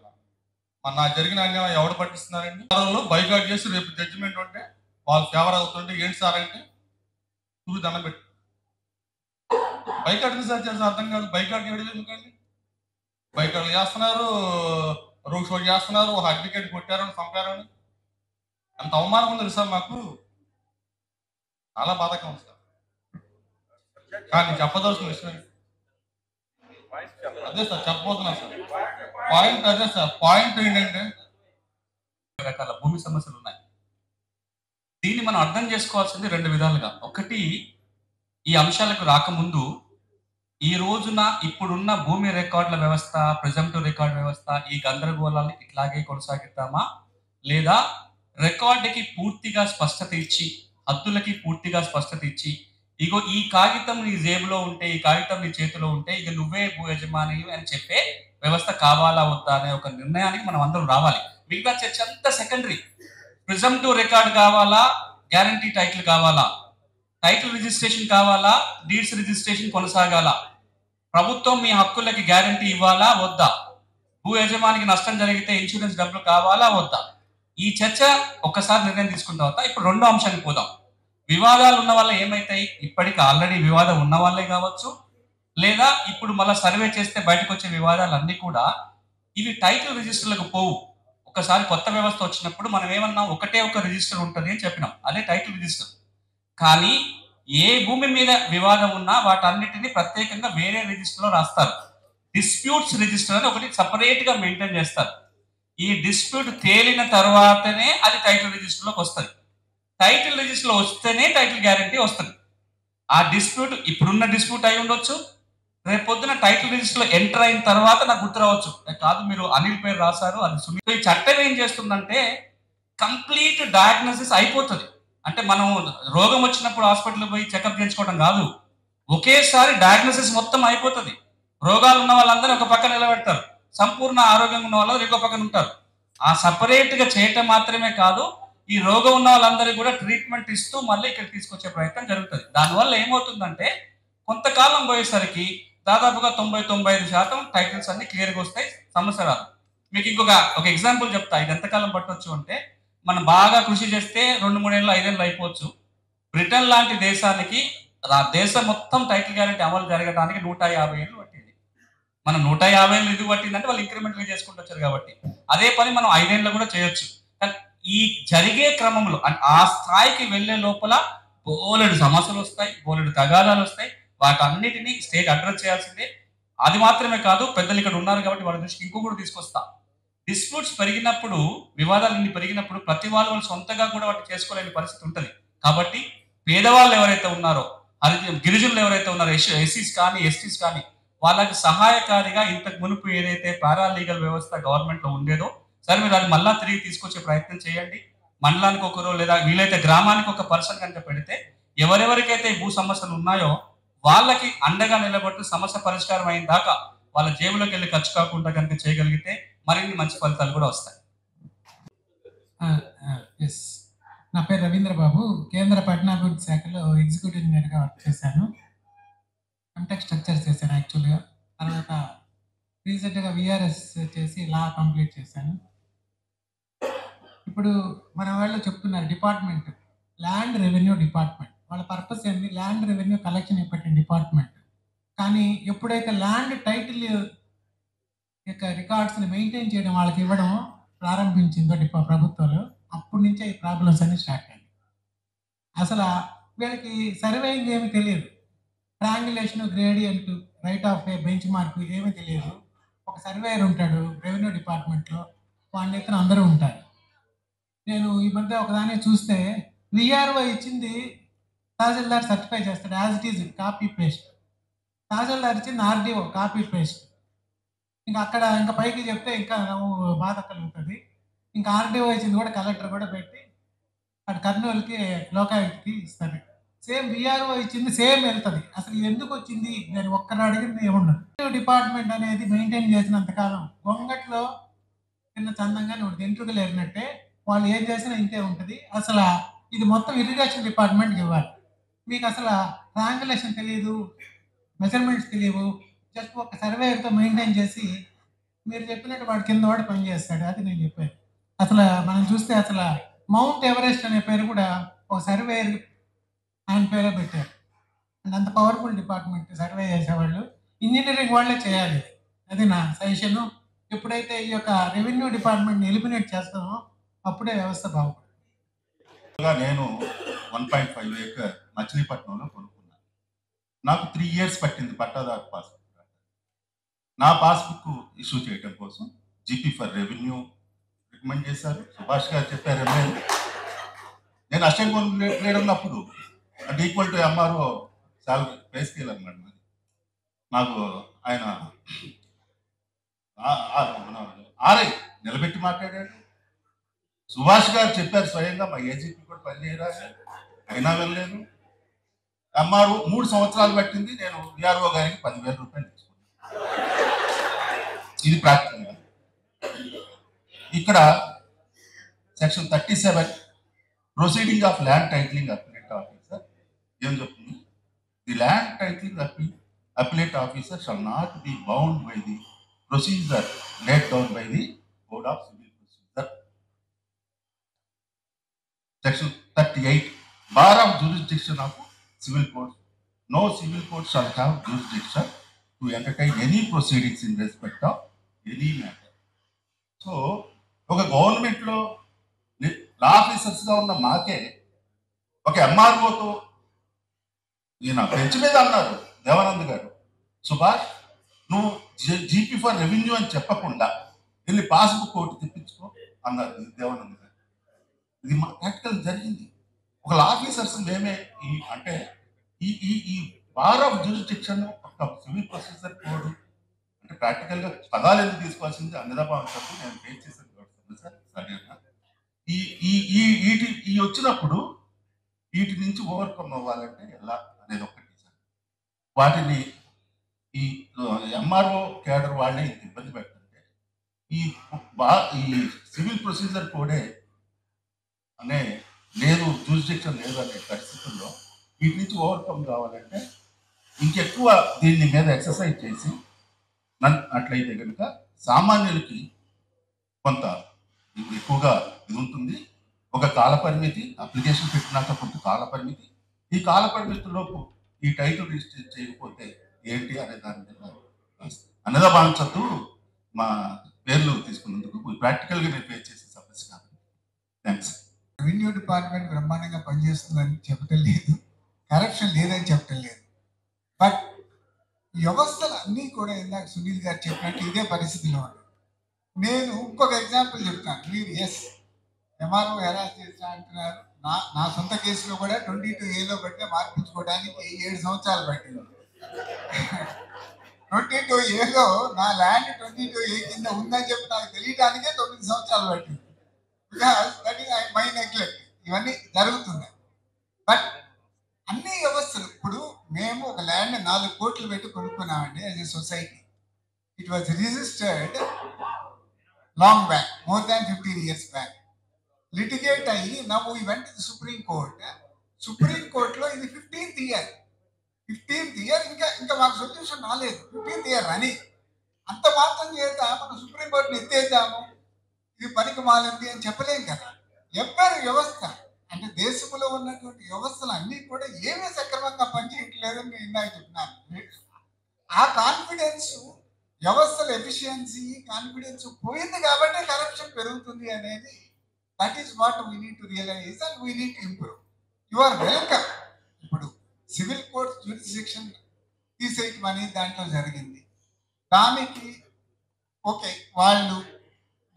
మరి నా జరిగిన అన్యాయం ఎవడు పట్టిస్తున్నారండి? బైకాట్ చేసి రేపు జడ్జిమెంట్ ఉంటే వాళ్ళు ఫేవర్ అవుతుంటే ఏంటి సార్ అంటే చూడు దండం పెట్టి బైకాట్ సార్ చేసిన అర్థం కాదు. బైకాట్ చేయడం ఎందుకండి? బైకాట్లు చేస్తున్నారు, రోడ్ షో చేస్తున్నారు, ఒక అడ్వకేట్ కొట్టారని చంపారని. అంత అవమానం ఉంది సార్ మాకు, చాలా బాధకం ఉంది సార్. కానీ చెప్పదలసిన విషయం అదే సార్, చెప్పబోతున్నా సార్. పాయింట్ అదే సార్. పాయింట్ ఏంటంటే రకాల భూమి సమస్యలు ఉన్నాయి. దీన్ని మనం అర్థం చేసుకోవాల్సింది 2 విధాలుగా. ఒకటి, ఈ అంశాలకు రాకముందు ఈ రోజున ఇప్పుడున్న భూమి రికార్డుల వ్యవస్థ, ప్రిజంప్టివ్ రికార్డ్ వ్యవస్థ, ఈ గందరగోళాన్ని ఇట్లాగే కొనసాగిద్దామా, లేదా రికార్డుకి పూర్తిగా స్పష్టత ఇచ్చి, హద్దులకి పూర్తిగా స్పష్టత ఇచ్చి, ఇగో ఈ కాగితం నీ జేబులో ఉంటే, ఈ కాగితం నీ చేతిలో ఉంటే ఇక నువ్వే భూ యజమాని అని చెప్పే వ్యవస్థ కావాలా వద్దా అనే ఒక నిర్ణయానికి మనం అందరం రావాలి. మిగతా చర్చ అంతా సెకండరీ. ప్రిజంప్టివ్ రికార్డ్ కావాలా, గ్యారంటీ టైటిల్ కావాలా, టైటిల్ రిజిస్ట్రేషన్ కావాలా, డీడ్స్ రిజిస్ట్రేషన్ కొనసాగాల, ప్రభుత్వం మీ హక్కులకి గ్యారంటీ ఇవ్వాలా వద్దా, భూ యజమానికి నష్టం జరిగితే ఇన్సూరెన్స్ డబ్బులు కావాలా వద్దా, ఈ చర్చ ఒక్కసారి నిర్ణయం తీసుకున్న తర్వాత ఇప్పుడు 2వ అంశానికి పోదాం. వివాదాలు ఉన్న వల్ల ఏమైతాయి? ఇప్పటికి ఆల్రెడీ వివాదం ఉన్న వాళ్ళే కావచ్చు, లేదా ఇప్పుడు మళ్ళీ సర్వే చేస్తే బయటకు వచ్చే వివాదాలన్నీ కూడా ఇవి టైటిల్ రిజిస్టర్లకు పోవు. ఒకసారి కొత్త వ్యవస్థ వచ్చినప్పుడు మనం ఏమన్నాం, ఒకటే ఒక రిజిస్టర్ ఉంటుంది అని చెప్పినాం, అదే టైటిల్ రిజిస్టర్. కానీ ఏ భూమి మీద వివాదం ఉన్నా వాటన్నిటిని ప్రత్యేకంగా వేరే రిజిస్టర్లో రాస్తారు. డిస్ప్యూట్స్ రిజిస్టర్ అని ఒకటి సపరేట్ గా మెయింటైన్ చేస్తారు. ఈ డిస్ప్యూట్ తేలిన తర్వాతనే అది టైటిల్ రిజిస్టర్లోకి వస్తుంది. టైటిల్ రిజిస్టర్లో వస్తేనే టైటిల్ గ్యారంటీ వస్తుంది. ఆ డిస్ప్యూట్ ఇప్పుడున్న డిస్ప్యూట్ అయి ఉండొచ్చు, రేపు పొద్దున టైటిల్ రిజిస్టర్లో ఎంటర్ అయిన తర్వాత నాకు గుర్తు రావచ్చు, కాదు మీరు అనిల్ పేరు రాశారు అది సునీల్. ఈ చట్టం ఏం చేస్తుందంటే కంప్లీట్ డయాగ్నోసిస్ అయిపోతుంది. అంటే మనం రోగం వచ్చినప్పుడు హాస్పిటల్కి పోయి చెకప్ చేయించుకోవడం కాదు, ఒకేసారి డయాగ్నోసిస్ మొత్తం అయిపోతుంది. రోగాలు ఉన్న వాళ్ళందరూ ఒక పక్కన నిలబెడతారు, సంపూర్ణ ఆరోగ్యంగా ఉన్న వాళ్ళు ఇంకో పక్కన ఉంటారు. ఆ సపరేట్ గా చేయటం మాత్రమే కాదు, ఈ రోగం ఉన్న వాళ్ళందరికీ కూడా ట్రీట్మెంట్ ఇస్తూ మళ్ళీ ఇక్కడ తీసుకొచ్చే ప్రయత్నం జరుగుతుంది. దానివల్ల ఏమవుతుందంటే కొంతకాలం పోయేసరికి దాదాపుగా 90-95% టైటిల్స్ అన్ని క్లియర్గా వస్తాయి, సమస్య రాదు. మీకు ఒక ఎగ్జాంపుల్ చెప్తా, ఇది ఎంతకాలం పట్టొచ్చు అంటే, మనం బాగా కృషి చేస్తే 2-3 ఏళ్ళు 5 ఏళ్ళు అయిపోవచ్చు. బ్రిటన్ లాంటి దేశానికి దేశం మొత్తం టైటిల్ గ్యారెంటీ అమలు జరగడానికి 150 ఏళ్ళు పట్టింది. మనం 150 ఏళ్ళు ఎందుకు పట్టిందంటే వాళ్ళు ఇంక్రిమెంటల్ చేసుకుంటూ వచ్చారు కాబట్టి. అదే పని మనం 5 ఏళ్ళు కూడా చేయొచ్చు. కానీ ఈ జరిగే క్రమంలో ఆ స్థాయికి వెళ్లే లోపల బోలెడు సమస్యలు వస్తాయి, బోలెడు తగాదాలు వస్తాయి. వాటన్నిటిని స్టేట్ అడ్రస్ చేయాల్సిందే. అది మాత్రమే కాదు, పెద్దలు ఇక్కడ ఉన్నారు కాబట్టి వాళ్ళ దృష్టికి ఇంకొకటి తీసుకొస్తా. డిస్ప్యూట్స్ పెరిగినప్పుడు, వివాదాలు ఇన్ని పెరిగినప్పుడు ప్రతి వాళ్ళు సొంతగా కూడా వాటి చేసుకోలేని పరిస్థితి ఉంటుంది. కాబట్టి పేదవాళ్ళు ఎవరైతే ఉన్నారో, గిరిజనులు ఎవరైతే ఉన్నారో, ఎస్సీస్ కానీ ఎస్టీస్ కానీ, వాళ్ళకి సహాయకారిగా ఇంతకు మునుపు ఏదైతే పారాలీగల్ వ్యవస్థ గవర్నమెంట్ లో ఉండేదో, సరే మీరు అది మళ్ళా తిరిగి తీసుకొచ్చే ప్రయత్నం చేయండి. మండలానికి ఒకరు లేదా వీలైతే గ్రామానికి ఒక పర్సన్ కనుక పెడితే, ఎవరెవరికైతే భూ సమస్యలు ఉన్నాయో వాళ్ళకి అండగా నిలబడుతూ సమస్య పరిష్కారం అయిన దాకా వాళ్ళ జేబులోకి వెళ్ళి ఖర్చు కాకుండా కనుక చేయగలిగితే మరిన్ని మంచి ఫలితాలు కూడా వస్తాయి. ఎస్, నా పేరు రవీంద్ర బాబు. కేంద్ర పట్టణాభివృద్ధి శాఖలో ఎగ్జిక్యూటివ్ ఇంజనీర్గా వర్క్ చేశాను. ఎంటెక్ స్ట్రక్చర్స్ చేశాను యాక్చువల్గా. తర్వాత రీసెంట్గా విఆర్ఎస్ చేసి లా కంప్లీట్ చేశాను. ఇప్పుడు మన వాళ్ళు చెప్తున్నారు డిపార్ట్మెంట్, ల్యాండ్ రెవెన్యూ డిపార్ట్మెంట్. వాళ్ళ పర్పస్ ఏంటి? ల్యాండ్ రెవెన్యూ కలెక్షన్ పెట్టిన డిపార్ట్మెంట్. కానీ ఎప్పుడైతే ల్యాండ్ టైటిల్ యొక్క రికార్డ్స్ని మెయింటైన్ చేయడం వాళ్ళకి ఇవ్వడం ప్రారంభించిందో ప్రభుత్వాలు, అప్పటి నుంచే ఈ ప్రాబ్లమ్స్ అన్ని స్టార్ట్ అయ్యాయి. అసలు వీళ్ళకి సర్వేయింగ్ ఏమీ తెలియదు, triangulation, gradient, right of way, bench mark ఏమీ తెలియదు. ఒక సర్వేయర్ ఉంటాడు రెవెన్యూ డిపార్ట్మెంట్లో, వాడిని ఎత్తున అందరూ ఉంటారు. నేను ఈ మధ్య ఒకదాన్ని చూస్తే విఆర్ఓ ఇచ్చింది తహసీల్దార్ సర్టిఫై చేస్తాడు, as it is copy paste. Tahsildar ఇచ్చింది ఆర్డీఓ కాపీ పేస్ట్. ఇంకా అక్కడ ఇంకా పైకి చెప్తే ఇంకా బాధ కలుగుతుంది. ఇంకా ఆర్డీఓ ఇచ్చింది కూడా కలెక్టర్ కూడా పెట్టి అటు కర్నూలుకి లోకాయుక్తికి ఇస్తారు. సేమ్ విఆర్ఓ ఇచ్చింది సేమ్ వెళ్తుంది. అసలు ఎందుకు వచ్చింది నేను ఒక్కరు అడిగింది ఏముండదు. డిపార్ట్మెంట్ అనేది మెయింటైన్ చేసినంతకాలం గొంగట్లో చిన్న చందంగా నువ్వు ఎంట్రుకలు ఏరినట్టే వాళ్ళు ఏం చేసినా ఇంతే ఉంటుంది. అసలు ఇది మొత్తం ఇరిగేషన్ డిపార్ట్మెంట్కి ఇవ్వాలి. మీకు అసలు ట్రాంగులేషన్ తెలియదు, మెజర్మెంట్స్ తెలియవు, జస్ట్ ఒక సర్వేయర్తో మెయింటైన్ చేసి మీరు చెప్పినట్టు వాడి కింద వాడు పనిచేస్తాడు. అది నేను చెప్పాను. అసలు మనం చూస్తే అసలు మౌంట్ ఎవరెస్ట్ అనే పేరు కూడా ఒక సర్వేయర్ ఆయన పేరే పెట్టారు. అండ్ అంత పవర్ఫుల్ డిపార్ట్మెంట్ సర్వే చేసేవాళ్ళు ఇంజనీరింగ్ వాళ్ళే చేయాలి. అది నా సజెషను. ఎప్పుడైతే ఈ యొక్క రెవెన్యూ డిపార్ట్మెంట్ని ఎలిమినేట్ చేస్తామో అప్పుడే వ్యవస్థ బాగుంటుంది. నేను 1.5 ఏకర్ మచిలీపట్నంలో కొనుక్కున్నాను. నాకు 3 years పట్టింది పట్టాదారు పాస్బుక్. నా పాస్బుక్ ఇష్యూ చేయడం కోసం జీపీ ఫర్ రెవెన్యూ రికమెండ్ చేశారు. సుభాష్ గారు చెప్పారు ఎమ్మెల్యే. నేను అసిస్టెంట్ కోఆర్డినేటర్ ఉన్నప్పుడు అంటే equal to MRO salary pay scale అనమాట. నాకు ఆయన ఆర్ఐ నిలబెట్టి మాట్లాడాడు. సుభాష్ గారు చెప్పారు స్వయంగా మా ఏజీపీ కూడా పనిచేయరా, అయినా వెళ్ళలేదు. ఎంఆర్ఓ 3 సంవత్సరాలు పట్టింది. నేను విఆర్ఓ గారికి 10,000 రూపాయలు తీసుకున్నాను. ఇది ప్రాక్టికల్గా. ఇక్కడ section 37 proceeding of land titling appellate officer ఏం చెప్తుంది? The land titling appellate officer shall not be bound by the procedure laid down by the code of civil procedure. Section 38 bar of jurisdiction of civil court. No civil court shall have jurisdiction to entertain any proceedings in respect of any matter. So, ఒక గవర్నమెంట్లో లా ఆఫీసర్స్గా ఉన్న మాకే ఒక ఎంఆర్ఓతో ఈయన బెంచ్ మీద అన్నారు దేవానంద్ గారు, సుభాష్ నువ్వు జీపీ ఫర్ రెవెన్యూ అని చెప్పకుండా వెళ్ళి పాస్బుక్ ఒకటి తెప్పించుకో అన్నారు దేవానంద్ గారు. ఇది మా ప్రాక్టికల్ జరిగింది. ఒక లా ఆఫీసర్స్ మేమే అంటే ఈ బార్ ఆఫ్ జ్యూరిస్డిక్షన్ ఒక సివిల్ ప్రొసీజర్ కోడ్ అంటే ప్రాక్టికల్గా పదాలు ఎందుకు తీసుకోవాల్సింది అన్నదాబాబు నేను ఫేస్ చేశాను సార్. సరేనా ఈ వచ్చినప్పుడు వీటి నుంచి ఓవర్కమ్ అవ్వాలంటే ఎలా అనేది ఒక్కటి సార్. వాటిని ఈ ఎంఆర్ఓ కేడర్ వాళ్ళే ఇంత ఇబ్బంది పెట్టంటే ఈ సివిల్ ప్రొసీజర్ కోడే అనే లేదు, జ్యూరిస్డిక్షన్ లేదు అనే పరిస్థితుల్లో వీటి నుంచి ఓవర్కమ్ కావాలంటే ఇంకెక్కువ దీన్ని మీద ఎక్సర్సైజ్ చేసి అట్లయితే కనుక సామాన్యులకి కొంత ఎక్కువగా ఇది ఉంటుంది. ఒక కాల పరిమితి, అప్లికేషన్ పెట్టినాక కొంత కాల పరిమితి. ఈ కాల పరిమితిలోపు ఈ టైటిల్ రిజిస్టర్ చేయకపోతే ఏంటి అనే దాని మీద అన్నదా భావించద్దు. మా పేర్లు తీసుకున్నందుకు ప్రాక్టికల్గా నేను ఫేస్ చేసే సమస్య కాదు. థ్యాంక్స్. రెవెన్యూ డిపార్ట్మెంట్ బ్రహ్మాండంగా పనిచేస్తుందని చెప్పటం లేదు, కరప్షన్ లేదని చెప్పటం లేదు. బట్ వ్యవస్థలు అన్నీ కూడా ఇందాక సునీల్ గారు చెప్పినట్టు ఇదే పరిస్థితిలో ఉంది. నేను ఇంకొక ఎగ్జాంపుల్ చెప్తాను. మీరు ఎంఆర్ఓ హెరాస్ చేస్తా అంటున్నారు. నా సొంత కేసులో కూడా 22A బట్టే మార్పించుకోవడానికి 7 సంవత్సరాలు పట్టింది. 22A నా ల్యాండ్ 22A కింద ఉందని చెప్పి నాకు తెలియడానికే 9 సంవత్సరాలు పట్టింది. Because that is my neglect. ఇవన్నీ జరుగుతున్నాయి. బట్ అన్ని వ్యవస్థలు ఇప్పుడు మేము ఒక ల్యాండ్ 4 కోట్లు పెట్టి కొనుక్కున్నామండి as a society. It was registered long back, more than 15 years back. Litigate అయ్యి నవ్వు ఈవెంట్ సుప్రీం కోర్టులో ఇది 15th year ఇంకా మాకు సొల్యూషన్ రాలేదు. 15th year అని అంత మాత్రం చేత మనం సుప్రీం కోర్టుని ఎత్తేద్దాము, ఇది పనికి మాలింది అని చెప్పలేం కదా. ఎవరి వ్యవస్థ అంటే దేశంలో ఉన్నటువంటి వ్యవస్థలు అన్నీ కూడా ఏమీ సక్రమంగా పనిచేయట్లేదని నేను ఇందాక చెప్పినాను. ఆ కాన్ఫిడెన్స్, వ్యవస్థల ఎఫిషియన్సీ కాన్ఫిడెన్స్ పోయింది కాబట్టి కరప్షన్ పెరుగుతుంది అనేది that is what we need to realize and we need to improve. You are welcome. ఇప్పుడు సివిల్ కోర్ట్ జ్యూరిస్డిక్షన్ తీసేయటం అనేది దాంట్లో జరిగింది. దానికి ఓకే, వాళ్ళు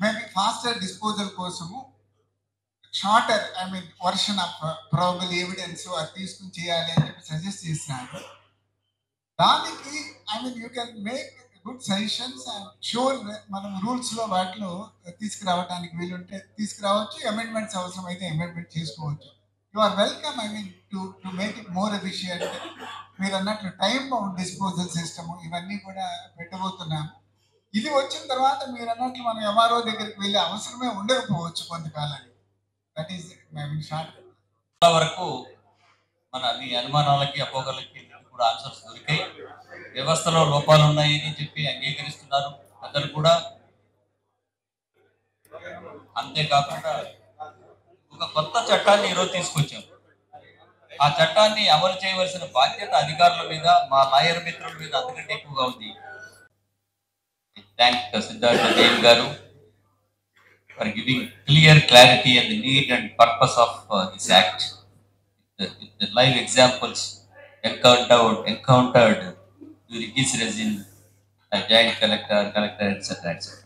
మేబీ ఫాస్టర్ డిస్పోజల్ కోసము shorter version of probable evidence అది తీసుకుని చేయాలి అని చెప్పి సజెస్ట్ చేసినారు. దానికి you can make good suggestions and sure మనం రూల్స్లో వాటిలో తీసుకురావడానికి వీలుంటే తీసుకురావచ్చు, అమెండ్మెంట్స్ అవసరమైతే అమెండ్మెంట్ చేసుకోవచ్చు. You are welcome to make it more efficient. మీరు అన్నట్లు టైం బౌండ్ డిస్పోజల్ సిస్టమ్ ఇవన్నీ కూడా పెట్టబోతున్నాము. ఇది వచ్చిన తర్వాత మీరు అన్నట్లు మనం ఎంఆర్ఓ దగ్గరికి వెళ్ళే అవసరమే ఉండకపోవచ్చు కొంతకాలానికి. That is short. వరకు మన మీ అనుమానాలకి అపోహలకి కూడా ఆన్సర్స్ దొరికాయి. వ్యవస్థలో లోపాలు ఉన్నాయని చెప్పి అంగీకరిస్తున్నారు అందరు కూడా. అంతేకాకుండా ఒక కొత్త చట్టాన్ని ఈరోజు తీసుకొచ్చాం. ఆ చట్టాన్ని అమలు చేయవలసిన బాధ్యత అధికారుల మీద, మా లాయర్ మిత్రుల మీద అంతకంటే ఎక్కువగా ఉంది. థ్యాంక్ సిద్ధార్థ దేవ్ గారు for giving clear clarity and the need and purpose of this act. With the live examples encountered during his reign as Joint Collector, etc., etc.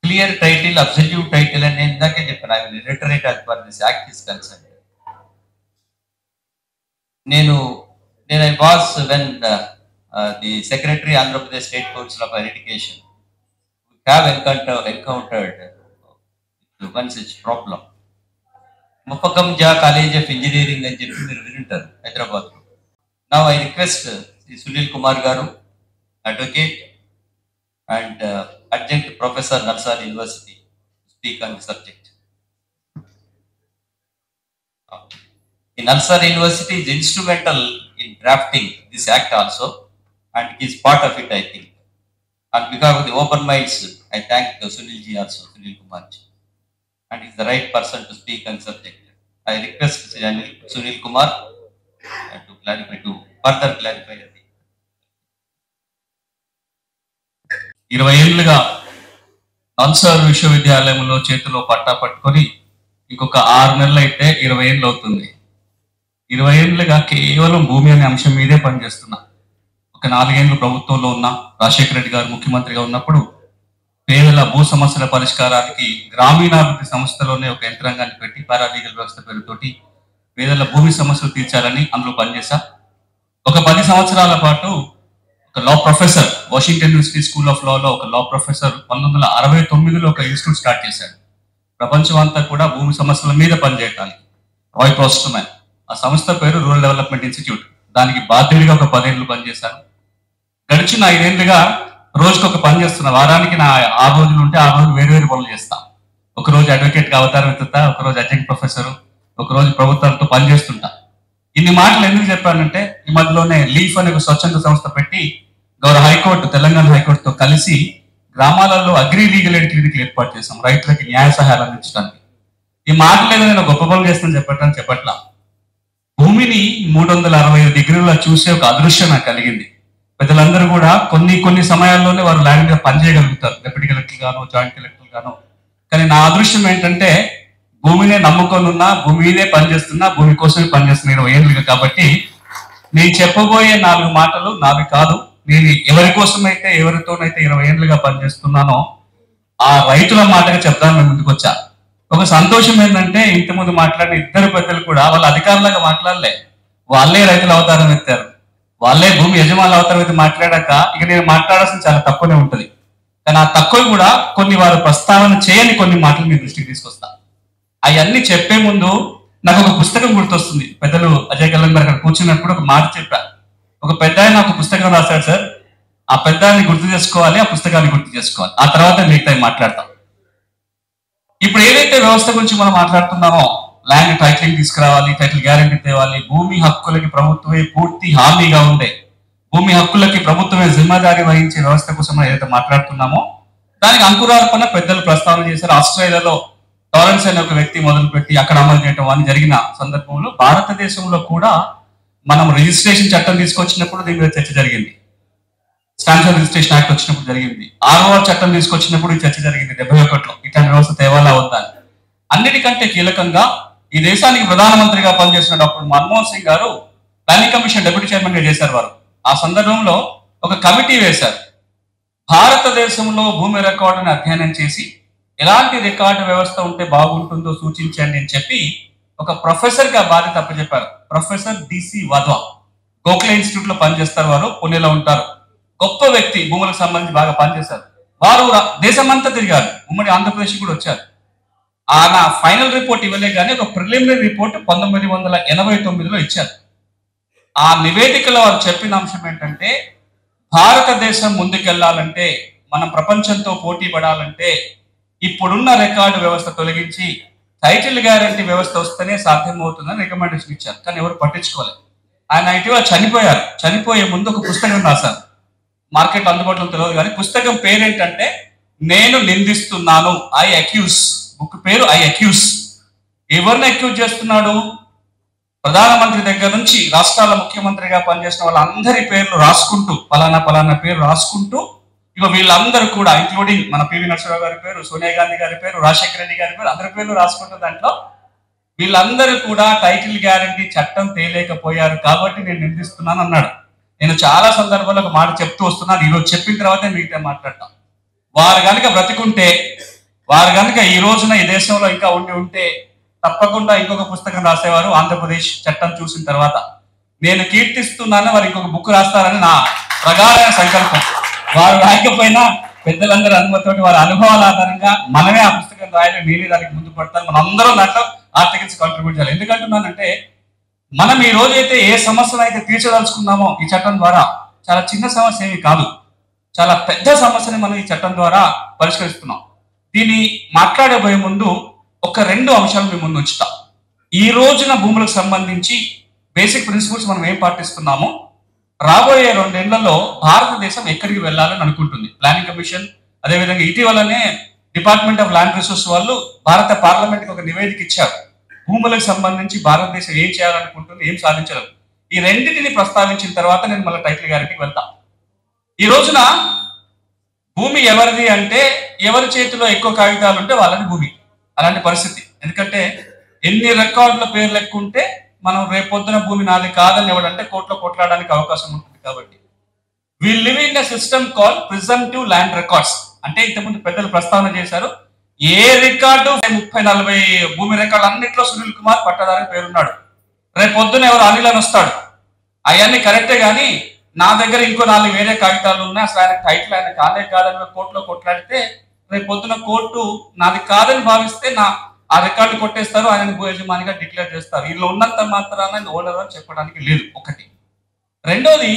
Clear title, absolute title, and in that case, I will reiterate as far as this act is concerned. I was when the Secretary Andhra Pradesh State Council of Higher Education have encountered one such problem. Mufakamja College of Engineering and Engineering, Hyderabad. Now I request Sunil Kumar Garu, advocate and adjunct professor Nalsar University, to speak on the subject. In Nalsar University is instrumental in drafting this act also, and he is part of it, I think. And because of the open minds, I thank Sunil ji also, Sunil Kumar ji, and he is the right person to speak on the subject. I request Sunil Kumar to further clarify. 20 ఏళ్లుగా నల్సార్ విశ్వవిద్యాలయంలో చేతిలో పట్టా పట్టుకొని ఇంకొక 6 నెలలు అయితే 20 ఏళ్ళు అవుతుంది. 20 ఏళ్లుగా కేవలం భూమి అనే అంశం మీదే పనిచేస్తున్నా. ఒక 4 ఏళ్ళు ప్రభుత్వంలో ఉన్న రాజశేఖర రెడ్డి గారు ముఖ్యమంత్రిగా ఉన్నప్పుడు పేదల భూ సమస్యల పరిష్కారానికి గ్రామీణాభివృద్ధి సంస్థలోనే ఒక యంత్రాంగాన్ని పెట్టి పారాలీగల్ వ్యవస్థ పేరుతోటి పేదల భూమి సమస్యలు తీర్చాలని అందులో పనిచేశా. ఒక 10 సంవత్సరాల పాటు ఒక లా professor, Washington university school of లాలో ఒక లా ప్రొఫెసర్ 1969లో ఒక ఇన్స్టిట్యూట్ స్టార్ట్ చేశాడు. ప్రపంచం అంతా కూడా భూమి సమస్యల మీద పనిచేయడానికి. రాయ్ ప్రోస్టర్మ్యాన్, ఆ సంస్థ పేరు రూరల్ డెవలప్మెంట్ ఇన్స్టిట్యూట్. దానికి బాధ్యుడిగా ఒక 10 ఏళ్ళు పనిచేశాను. గడిచిన 5 ఏళ్ళుగా రోజుకి ఒక పని చేస్తున్నా. వారానికి నా 6 రోజులు ఉంటే 6 రోజులు వేరు పనులు చేస్తా. ఒకరోజు అడ్వకేట్గా అవతారం ఎత్తుతా, ఒకరోజు అడ్జంక్ట్ ప్రొఫెసర్, ఒకరోజు ప్రభుత్వాలతో పనిచేస్తుంటా. ఇన్ని మాటలు ఎందుకు చెప్పానంటే, ఈ మధ్యలోనే లీఫ్ అనే ఒక స్వచ్ఛంద సంస్థ పెట్టి గౌరవ హైకోర్టు, తెలంగాణ హైకోర్టుతో కలిసి గ్రామాలలో అగ్రి లీగల్ ఎయిడ్ క్లినిక్లు ఏర్పాటు చేస్తాం రైతులకి న్యాయ సహాయాలు అందించడానికి. ఈ మాటలేదు నేను గొప్ప పనులు చేస్తాను చెప్పట్లా. భూమిని 365 డిగ్రీల చూసే ఒక అదృశ్యం నాకు కలిగింది. పెద్దలందరూ కూడా కొన్ని సమయాల్లోనే వారు ల్యాండ్ మీద పనిచేయగలుగుతారు, డిప్యూటీ కలెక్టర్ గాను జాయింట్ కలెక్టర్ గాను. కానీ నా అదృష్టం ఏంటంటే భూమినే నమ్ముకొని ఉన్నా, భూమి మీదే పనిచేస్తున్నా, భూమి కోసమే పనిచేస్తున్నా 20 ఏళ్ళుగా. కాబట్టి నేను చెప్పబోయే 4 మాటలు నావి కాదు. నేను ఎవరి కోసమైతే ఎవరితోనైతే 20 ఏళ్ళుగా పనిచేస్తున్నానో ఆ రైతుల మాటగా చెప్తాను మేము ముందుకు వచ్చా. ఒక సంతోషం ఏంటంటే ఇంతకుముందు మాట్లాడిన ఇద్దరు పెద్దలు కూడా వాళ్ళ అధికారులాగా మాట్లాడలే, వాళ్ళే రైతుల అవతారం ఎత్తారు, వాళ్ళే భూమి యజమానుల అవతారం ఎత్తి మాట్లాడాక ఇక నేను మాట్లాడాల్సిన చాలా తక్కువనే ఉంటది. కానీ ఆ తక్కువ కూడా కొన్ని వారు ప్రస్తావన చేయని కొన్ని మాటలు మీ దృష్టికి తీసుకొస్తా. అవన్నీ చెప్పే ముందు నాకు ఒక పుస్తకం గుర్తొస్తుంది. పెద్దలు అజయ్ కళ్యాణ్ గారు అక్కడ కూర్చున్నప్పుడు ఒక మాట చెప్పారు. ఒక పెద్ద ఆయన ఒక పుస్తకం రాశాడు సార్, ఆ పెద్దాన్ని గుర్తు చేసుకోవాలి, ఆ పుస్తకాన్ని గుర్తు చేసుకోవాలి, ఆ తర్వాత మిగతా మాట్లాడతాం. ఇప్పుడు ఏదైతే వ్యవస్థ గురించి మనం మాట్లాడుతున్నామో, ల్యాండ్ టైటిలింగ్ తీసుకురావాలి, టైటిల్ గ్యారెంటీ తేవాలి, భూమి హక్కులకి ప్రభుత్వమే పూర్తి హామీగా ఉండే, భూమి హక్కులకి ప్రభుత్వమే జిమ్మదారి వహించే వ్యవస్థ కోసం మనం ఏదైతే మాట్లాడుతున్నామో దానికి అంకురార్పణ పెద్దలు ప్రస్తావన చేశారు. ఆస్ట్రేలియాలో టారెన్స్ అనే ఒక వ్యక్తి మొదలుపెట్టి అక్కడ అమలు చేయడం అని జరిగిన సందర్భంలో భారతదేశంలో కూడా మనం రిజిస్ట్రేషన్ చట్టం తీసుకొచ్చినప్పుడు దీని మీద చర్చ జరిగింది. స్టాంప్స్ రిజిస్ట్రేషన్ యాక్ట్ వచ్చినప్పుడు జరిగింది. ROR చట్టం తీసుకొచ్చినప్పుడు ఈ చర్చ జరిగింది 71లో. ఇట్లాంటి వ్యవస్థ తేవాలా వద్దా. అన్నిటికంటే కీలకంగా ఈ దేశానికి ప్రధానమంత్రిగా పనిచేసిన డాక్టర్ మన్మోహన్ సింగ్ గారు ప్లానింగ్ కమిషన్ డెప్యూటీ చైర్మన్ గా చేశారు వారు. ఆ సందర్భంలో ఒక కమిటీ వేశారు. భారతదేశంలో భూమి రికార్డుని అధ్యయనం చేసి ఎలాంటి రికార్డు వ్యవస్థ ఉంటే బాగుంటుందో సూచించండి అని చెప్పి ఒక ప్రొఫెసర్ గా బాధ్యత అప్పచెప్పారు. Professor DC Wadhwa, Gokhale institute లో పనిచేస్తారు వారు, పుణేలో ఉంటారు. గొప్ప వ్యక్తి, భూములకు సంబంధించి బాగా పనిచేశారు. వారు దేశమంతా తిరిగారు, ఉమ్మడి ఆంధ్రప్రదేశ్ కూడా వచ్చారు. నా ఫైనల్ రిపోర్ట్ ఇవ్వలే కానీ ఒక ప్రిలిమినరీ రిపోర్ట్ 1989లో ఇచ్చారు. ఆ నివేదికలో వారు చెప్పిన అంశం ఏంటంటే భారతదేశం ముందుకెళ్లాలంటే, మనం ప్రపంచంతో పోటీ పడాలంటే ఇప్పుడున్న రికార్డు వ్యవస్థ తొలగించి టైటిల్ గ్యారంటీ వ్యవస్థ వస్తేనే సాధ్యమవుతుందని రికమెండేషన్ ఇచ్చారు. కానీ ఎవరు పట్టించుకోలేదు. ఆయన ఇటీవల చనిపోయారు. చనిపోయే ముందు ఒక పుస్తకం రాశారు, మార్కెట్లో అందుబాటులో తెలియదు కానీ పుస్తకం పేరేంటంటే నేను నిందిస్తున్నాను, ఐ అక్యూజ్. బుక్ పేరు ఐ అక్యూజ్. ఎవరిని అక్యూజ్ చేస్తున్నాడు? ప్రధానమంత్రి దగ్గర నుంచి రాష్ట్రాల ముఖ్యమంత్రిగా పనిచేసిన వాళ్ళందరి పేర్లు రాసుకుంటూ, పలానా పేరు రాసుకుంటూ, ఇక వీళ్ళందరూ కూడా ఇంక్లూడింగ్ మన PV నరసింహరావు గారి పేరు, సోనియా గాంధీ గారి పేరు, రాజశేఖర రెడ్డి గారి పేరు, అందరి పేర్లు రాసుకుంటూ దాంట్లో వీళ్ళందరూ కూడా టైటిల్ గ్యారంటీ చట్టం తేలేకపోయారు కాబట్టి నేను నిందిస్తున్నాను అన్నాడు. నేను చాలా సందర్భాల్లో ఒక మాట చెప్తూ వస్తున్నాను, ఈరోజు చెప్పిన తర్వాతే మిగతా మాట్లాడతాం. వారు కనుక బ్రతికుంటే, వారు కనుక ఈ రోజున ఈ దేశంలో ఇంకా ఉంటే తప్పకుండా ఇంకొక పుస్తకం రాసేవారు. ఆంధ్రప్రదేశ్ చట్టం చూసిన తర్వాత నేను కీర్తిస్తున్నాను, వారు ఇంకొక బుక్ రాస్తారని నా ప్రగాఢమైన సంకల్పం. వారు రాయకపోయినా పెద్దలందరూ అనుమతితోటి వారి అనుభవాల ఆధారంగా మనమే ఆ పుస్తకం రాయాలి, నేనే దానికి ముందు పడతాను. మన అందరం దాంట్లో ఆర్టికల్స్ కాంట్రిబ్యూట్ చేయాలి. ఎందుకంటున్నానంటే మనం ఈ రోజైతే ఏ సమస్యను అయితే తీర్చదలుచుకున్నామో ఈ చట్టం ద్వారా, చాలా చిన్న సమస్య ఏమి కాదు, చాలా పెద్ద సమస్యని మనం ఈ చట్టం ద్వారా పరిష్కరిస్తున్నాం. దీన్ని మాట్లాడబోయే ముందు ఒక 2 అంశాలు మీ ముందు ఉంచుతాం. ఈ రోజున భూములకు సంబంధించి బేసిక్ ప్రిన్సిపల్స్ మనం ఏం పాటిస్తున్నామో రాబోయే 2 ఏళ్లలో భారతదేశం ఎక్కడికి వెళ్ళాలని అనుకుంటుంది. ప్లానింగ్ కమిషన్, అదేవిధంగా ఇటీవలనే డిపార్ట్మెంట్ ఆఫ్ ల్యాండ్ రిసోర్స్ వాళ్ళు భారత పార్లమెంట్కి ఒక నివేదిక ఇచ్చారు. భూములకు సంబంధించి భారతదేశం ఏం చేయాలనుకుంటుంది, ఏం సాధించాలి. ఈ రెండింటిని ప్రస్తావించిన తర్వాత నేను మళ్ళీ టైటిల్ గ్యారెంటీకి వెళ్తాను. ఈ రోజున భూమి ఎవరిది అంటే ఎవరి చేతిలో ఎక్కువ కాగితాలు ఉంటే వాళ్ళని భూమి, అలాంటి పరిస్థితి. ఎందుకంటే ఎన్ని రికార్డుల పేర్లు ఎక్కువ ఉంటే మనం రేపొద్దున భూమి నాది కాదని ఎవడంటే కోర్టులో కొట్లాడడానికి అవకాశం ఉంటుంది. కాబట్టి we live in a system called presumptive land records. అంటే ఇంతకుముందు పెద్దలు ప్రస్తావన చేశారు, ఏ రికార్డు 30-40 భూమి రికార్డు అన్నింటిలో సునీల్ కుమార్ పట్టదారి పేరున్నాడు. రేపొద్దున ఎవరు అనిల్ అని వస్తాడు, అవన్నీ కరెక్టే కానీ నా దగ్గర ఇంకో 4 వేరే కాగితాలు ఉన్నాయి, అసలు ఆయన టైటిల్ ఆయన కాదని కోర్టులో కొట్లాడితే రేపొద్దున కోర్టు నాది కాదని భావిస్తే ఆ రికార్డు కొట్టేస్తారు, ఆయన భూ యజమానిగా డిక్లేర్ చేస్తారు. వీళ్ళు ఉన్నంత మాత్రాన ఓనర్ అని చెప్పడానికి లేదు. ఒకటి. రెండోది,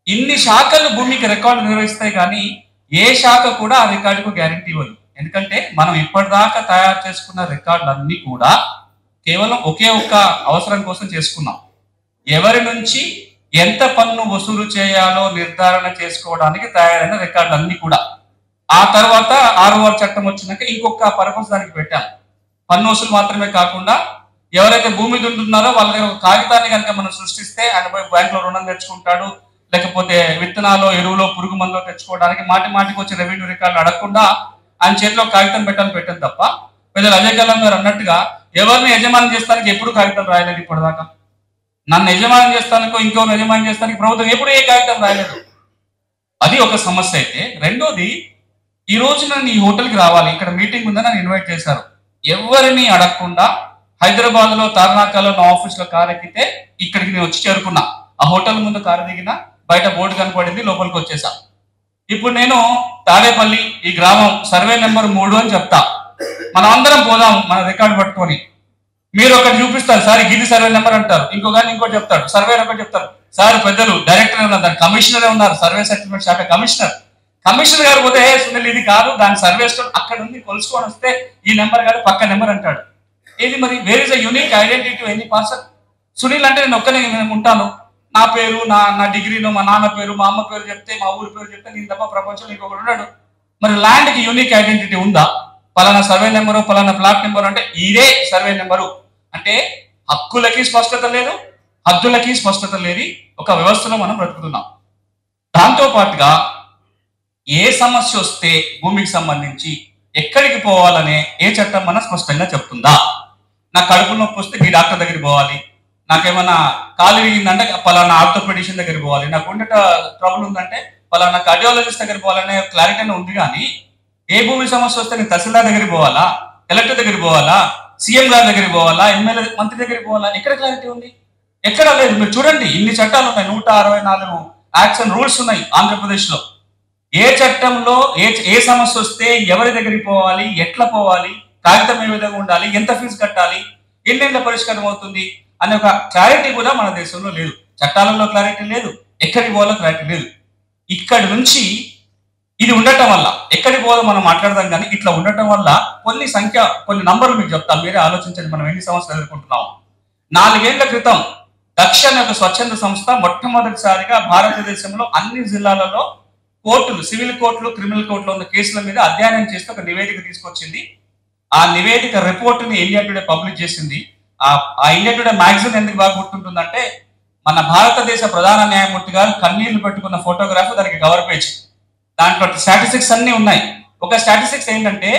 ఇన్ని శాఖలు భూమికి రికార్డు నిర్వహిస్తాయి కానీ ఏ శాఖ కూడా ఆ రికార్డుకు గ్యారంటీ ఇవ్వదు. ఎందుకంటే మనం ఇప్పటిదాకా తయారు చేసుకున్న రికార్డులన్నీ కూడా కేవలం ఒకే ఒక్క అవసరం కోసం చేసుకున్నాం. ఎవరి నుంచి ఎంత పన్ను వసూలు చేయాలో నిర్ధారణ చేసుకోవడానికి తయారైన రికార్డులన్నీ కూడా. ఆ తర్వాత 6వ చట్టం వచ్చినాక ఇంకొక పర్పస్ దానికి పెట్టాం. పన్ను వసూలు మాత్రమే కాకుండా ఎవరైతే భూమి దుంటున్నారో వాళ్ళ దగ్గర ఒక కాగితాన్ని కనుక మనం సృష్టిస్తే ఆయన పోయి బ్యాంకులో రుణం తెచ్చుకుంటాడు, లేకపోతే విత్తనాలు ఎరువులో పురుగు మందులో తెచ్చుకోవడానికి మాటికి వచ్చి రెవెన్యూ రికార్డులు అడగకుండా ఆయన చేతిలో కాగితం పెట్టాను తప్ప పెద్దలు అజయ్ కల్లం గారు అన్నట్టుగా ఎవరిని యజమానం చేస్తానికి ఎప్పుడు కాగితం రాయలేదు. ఇప్పటిదాకా నన్ను యజమానం చేస్తానికో ఇంకొకరు యజమానం చేస్తానికి ప్రభుత్వం ఎప్పుడు ఏ కాగితం రాయలేదు. అది ఒక సమస్య అయితే, రెండోది ఈ రోజు నన్ను ఈ హోటల్కి రావాలి, ఇక్కడ మీటింగ్ ఉందని నన్ను ఇన్వైట్ చేశారు. ఎవరిని అడగకుండా హైదరాబాద్ లో తార్నాకలో నా ఆఫీస్ లో కారు ఎక్కితే ఇక్కడికి నేను వచ్చి చేరుకున్నా. ఆ హోటల్ ముందు కారు దిగిన, బయట బోర్డు కనపడింది, లోపలికి వచ్చేసా. ఇప్పుడు నేను తాడేపల్లి ఈ గ్రామం సర్వే నెంబర్ 3 అని చెప్తా. మనం అందరం పోదాం మన రికార్డు పట్టుకొని. మీరు ఒకటి చూపిస్తారు, సార్ గిది సర్వే నెంబర్ అంటారు, ఇంకోటి చెప్తాడు, సర్వే ఒకటి చెప్తారు. సార్ పెద్దలు డైరెక్టర్ ఉన్నారు, కమిషనరే ఉన్నారు, సర్వే సర్టిఫికేట్ శాఖ కమిషనర్ గారు పోతే సునీల్ ఇది కాదు, దాని సర్వే స్టోర్ అక్కడ ఉంది, కొలుసుకొని వస్తే ఈ నెంబర్ కాదు పక్క నెంబర్ అంటాడు. ఇది మరి where is a unique identity any person. Sunil అంటే నేను ఒక్కనే ఉంటాను, నా పేరు నా డిగ్రీను మా నాన్న పేరు మా అమ్మ పేరు చెప్తే మా ఊరి పేరు చెప్తే నేను తప్ప ప్రపంచంలో ఇంకొకటి ఉన్నాడు. మరి ల్యాండ్కి యూనిక్ ఐడెంటిటీ ఉందా? పలానా సర్వే నెంబరు పలానా ప్లాట్ నెంబరు అంటే ఇదే సర్వే నెంబరు అంటే హక్కులకి స్పష్టత లేదు, హద్దులకి స్పష్టత లేని ఒక వ్యవస్థలో మనం బ్రతుకుతున్నాం. దాంతో పాటుగా ఏ సమస్య వస్తే భూమికి సంబంధించి ఎక్కడికి పోవాలనే ఏ చట్టం మన స్పష్టంగా చెప్తుందా? నా కడుపు నొప్పి వస్తే ఈ డాక్టర్ దగ్గరికి పోవాలి, నాకేమన్నా కాలు విరిగిందంటే పలానా ఆర్థోపెడిషన్ దగ్గరికి పోవాలి, నాకు గుండె ట్రబుల్ ఉందంటే పలానా కార్డియాలజిస్ట్ దగ్గరికి పోవాలనే క్లారిటీ ఉంది. కానీ ఏ భూమి సమస్య వస్తే నేను తహసీల్దార్ దగ్గరికి పోవాలా, కలెక్టర్ దగ్గరికి పోవాలా, సీఎం గారి దగ్గరికి పోవాలా, ఎమ్మెల్యే మంత్రి దగ్గరికి పోవాలా? ఎక్కడ క్లారిటీ ఉంది? ఎక్కడ లేదు. మీరు చూడండి, ఇన్ని చట్టాలు ఉన్నాయి, 164 యాక్ట్స్ అండ్ రూల్స్ ఉన్నాయి ఆంధ్రప్రదేశ్ లో. ఏ చట్టంలో ఏ సమస్య వస్తే ఎవరి దగ్గరికి పోవాలి, ఎట్లా పోవాలి, కాగితం ఏ విధంగా ఉండాలి, ఎంత ఫీజు కట్టాలి, ఎన్నేళ్ళ పరిష్కారం అవుతుంది అనే ఒక క్లారిటీ కూడా మన దేశంలో లేదు. చట్టాలలో క్లారిటీ లేదు, ఎక్కడికి పోవాలో క్లారిటీ లేదు. ఇక్కడి నుంచి ఇది ఉండటం వల్ల ఎక్కడికి పోవాలో మనం మాట్లాడదాం. కానీ ఇట్లా ఉండటం వల్ల కొన్ని నంబర్లు మీకు చెప్తాను, మీరే ఆలోచించండి మనం ఎన్ని సమస్యలు ఎదుర్కొంటున్నాం. 4 ఏళ్ల క్రితం దక్ష అనే ఒక స్వచ్ఛంద సంస్థ మొట్టమొదటిసారిగా భారతదేశంలో అన్ని జిల్లాలలో కోర్టులు, సివిల్ కోర్టులు, క్రిమినల్ కోర్టులో ఉన్న కేసుల మీద అధ్యయనం చేస్తే ఒక నివేదిక తీసుకొచ్చింది. ఆ నివేదిక రిపోర్ట్ని ఇండియా టుడే పబ్లిష్ చేసింది. ఆ ఇండియా టుడే మ్యాగజైన్ ఎందుకు బాగా గుర్తుంటుందంటే మన భారతదేశ ప్రధాన న్యాయమూర్తి గారు కన్నీళ్లు పెట్టుకున్న ఫోటోగ్రాఫ్ దానికి కవర్ పేజ్. దాంట్లో స్టాటిస్టిక్స్ అన్ని ఉన్నాయి. ఒక స్టాటిస్టిక్స్ ఏంటంటే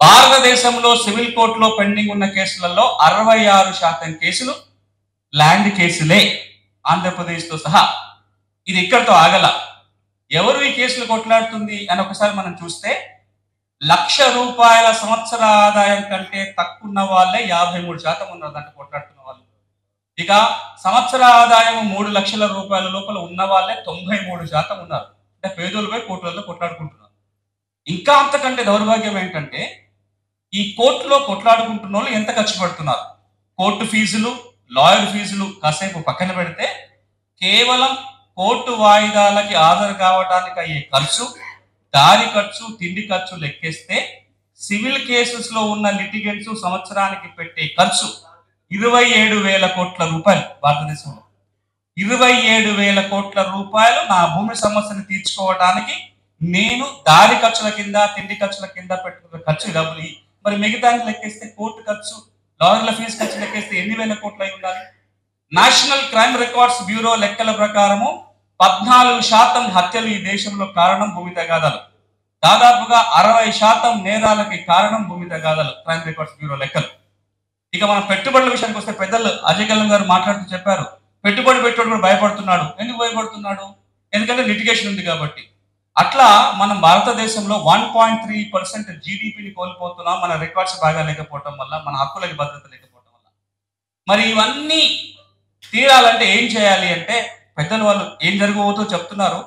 భారతదేశంలో సివిల్ కోర్టులో పెండింగ్ ఉన్న కేసులలో 66% కేసులు ల్యాండ్ కేసులే, ఆంధ్రప్రదేశ్తో సహా. ఇది ఇక్కడితో ఆగల. ఎవరు ఈ కేసులు కొట్లాడుతుంది అని ఒకసారి మనం చూస్తే ₹1,00,000 సంవత్సర ఆదాయం కంటే తక్కువ ఉన్న వాళ్ళే 53% ఉన్నారు దాంట్లో కొట్లాడుతున్న వాళ్ళు. ఇక సంవత్సర ఆదాయం 3 లక్షల రూపాయల లోపల ఉన్న వాళ్ళే 93% ఉన్నారు. అంటే పేదోళ్ళపై కోర్టులలో కొట్లాడుకుంటున్నారు. ఇంకా అంతకంటే దౌర్భాగ్యం ఏంటంటే ఈ కోర్టులో కొట్లాడుకుంటున్న వాళ్ళు ఎంత ఖర్చు పెడుతున్నారు. కోర్టు ఫీజులు, లాయర్ ఫీజులు కాసేపు పక్కన పెడితే కేవలం కోర్టు వాయిదాలకి హాజరు కావడానికి అయ్యే ఖర్చు, దారి ఖర్చు, తిండి ఖర్చు లెక్కేస్తే సివిల్ కేసెస్ లో ఉన్న లిటిగెంట్స్ సంవత్సరానికి పెట్టే ఖర్చు 27,000 కోట్ల రూపాయలు. భారతదేశంలో 27,000 కోట్ల రూపాయలు నా భూమి సమస్యను తీర్చుకోవడానికి నేను దారి ఖర్చుల కింద, తిండి ఖర్చుల కింద పెట్టుకున్న ఖర్చు డబ్బులు. మరి మిగతాన్ని లెక్కేస్తే కోర్టు ఖర్చు, లాయర్ల ఫీజు ఖర్చు లెక్కేస్తే ఎన్ని వేల కోట్లు అయి ఉండాలి? నేషనల్ క్రైమ్ రికార్డ్స్ బ్యూరో లెక్కల ప్రకారము 14% హత్యలు ఈ దేశంలో కారణం భూమి తగాదాలు. దాదాపుగా 60% నేరాలకి కారణం భూమి తగాదాలు, క్రైమ్ రికార్డ్స్ బ్యూరో లెక్కలు. ఇక మన పెట్టుబడుల విషయానికి వస్తే పెద్దలు అజయ్ కల్లం గారు మాట్లాడుతూ చెప్పారు, పెట్టుబడి పెట్టడం కూడా భయపడుతున్నాడు. ఎందుకు భయపడుతున్నాడు? ఎందుకంటే లిటిగేషన్ ఉంది కాబట్టి. అట్లా మనం భారతదేశంలో 1.3% జీడిపిని కోల్పోతున్నాం, మన రికార్డ్స్ బాగా లేకపోవటం వల్ల, మన హక్కులకి భద్రత లేకపోవటం వల్ల. మరి ఇవన్నీ తీరాలంటే ఏం చేయాలి అంటే పెద్దలు వాళ్ళు ఏం జరగబోతో చెప్తున్నారు.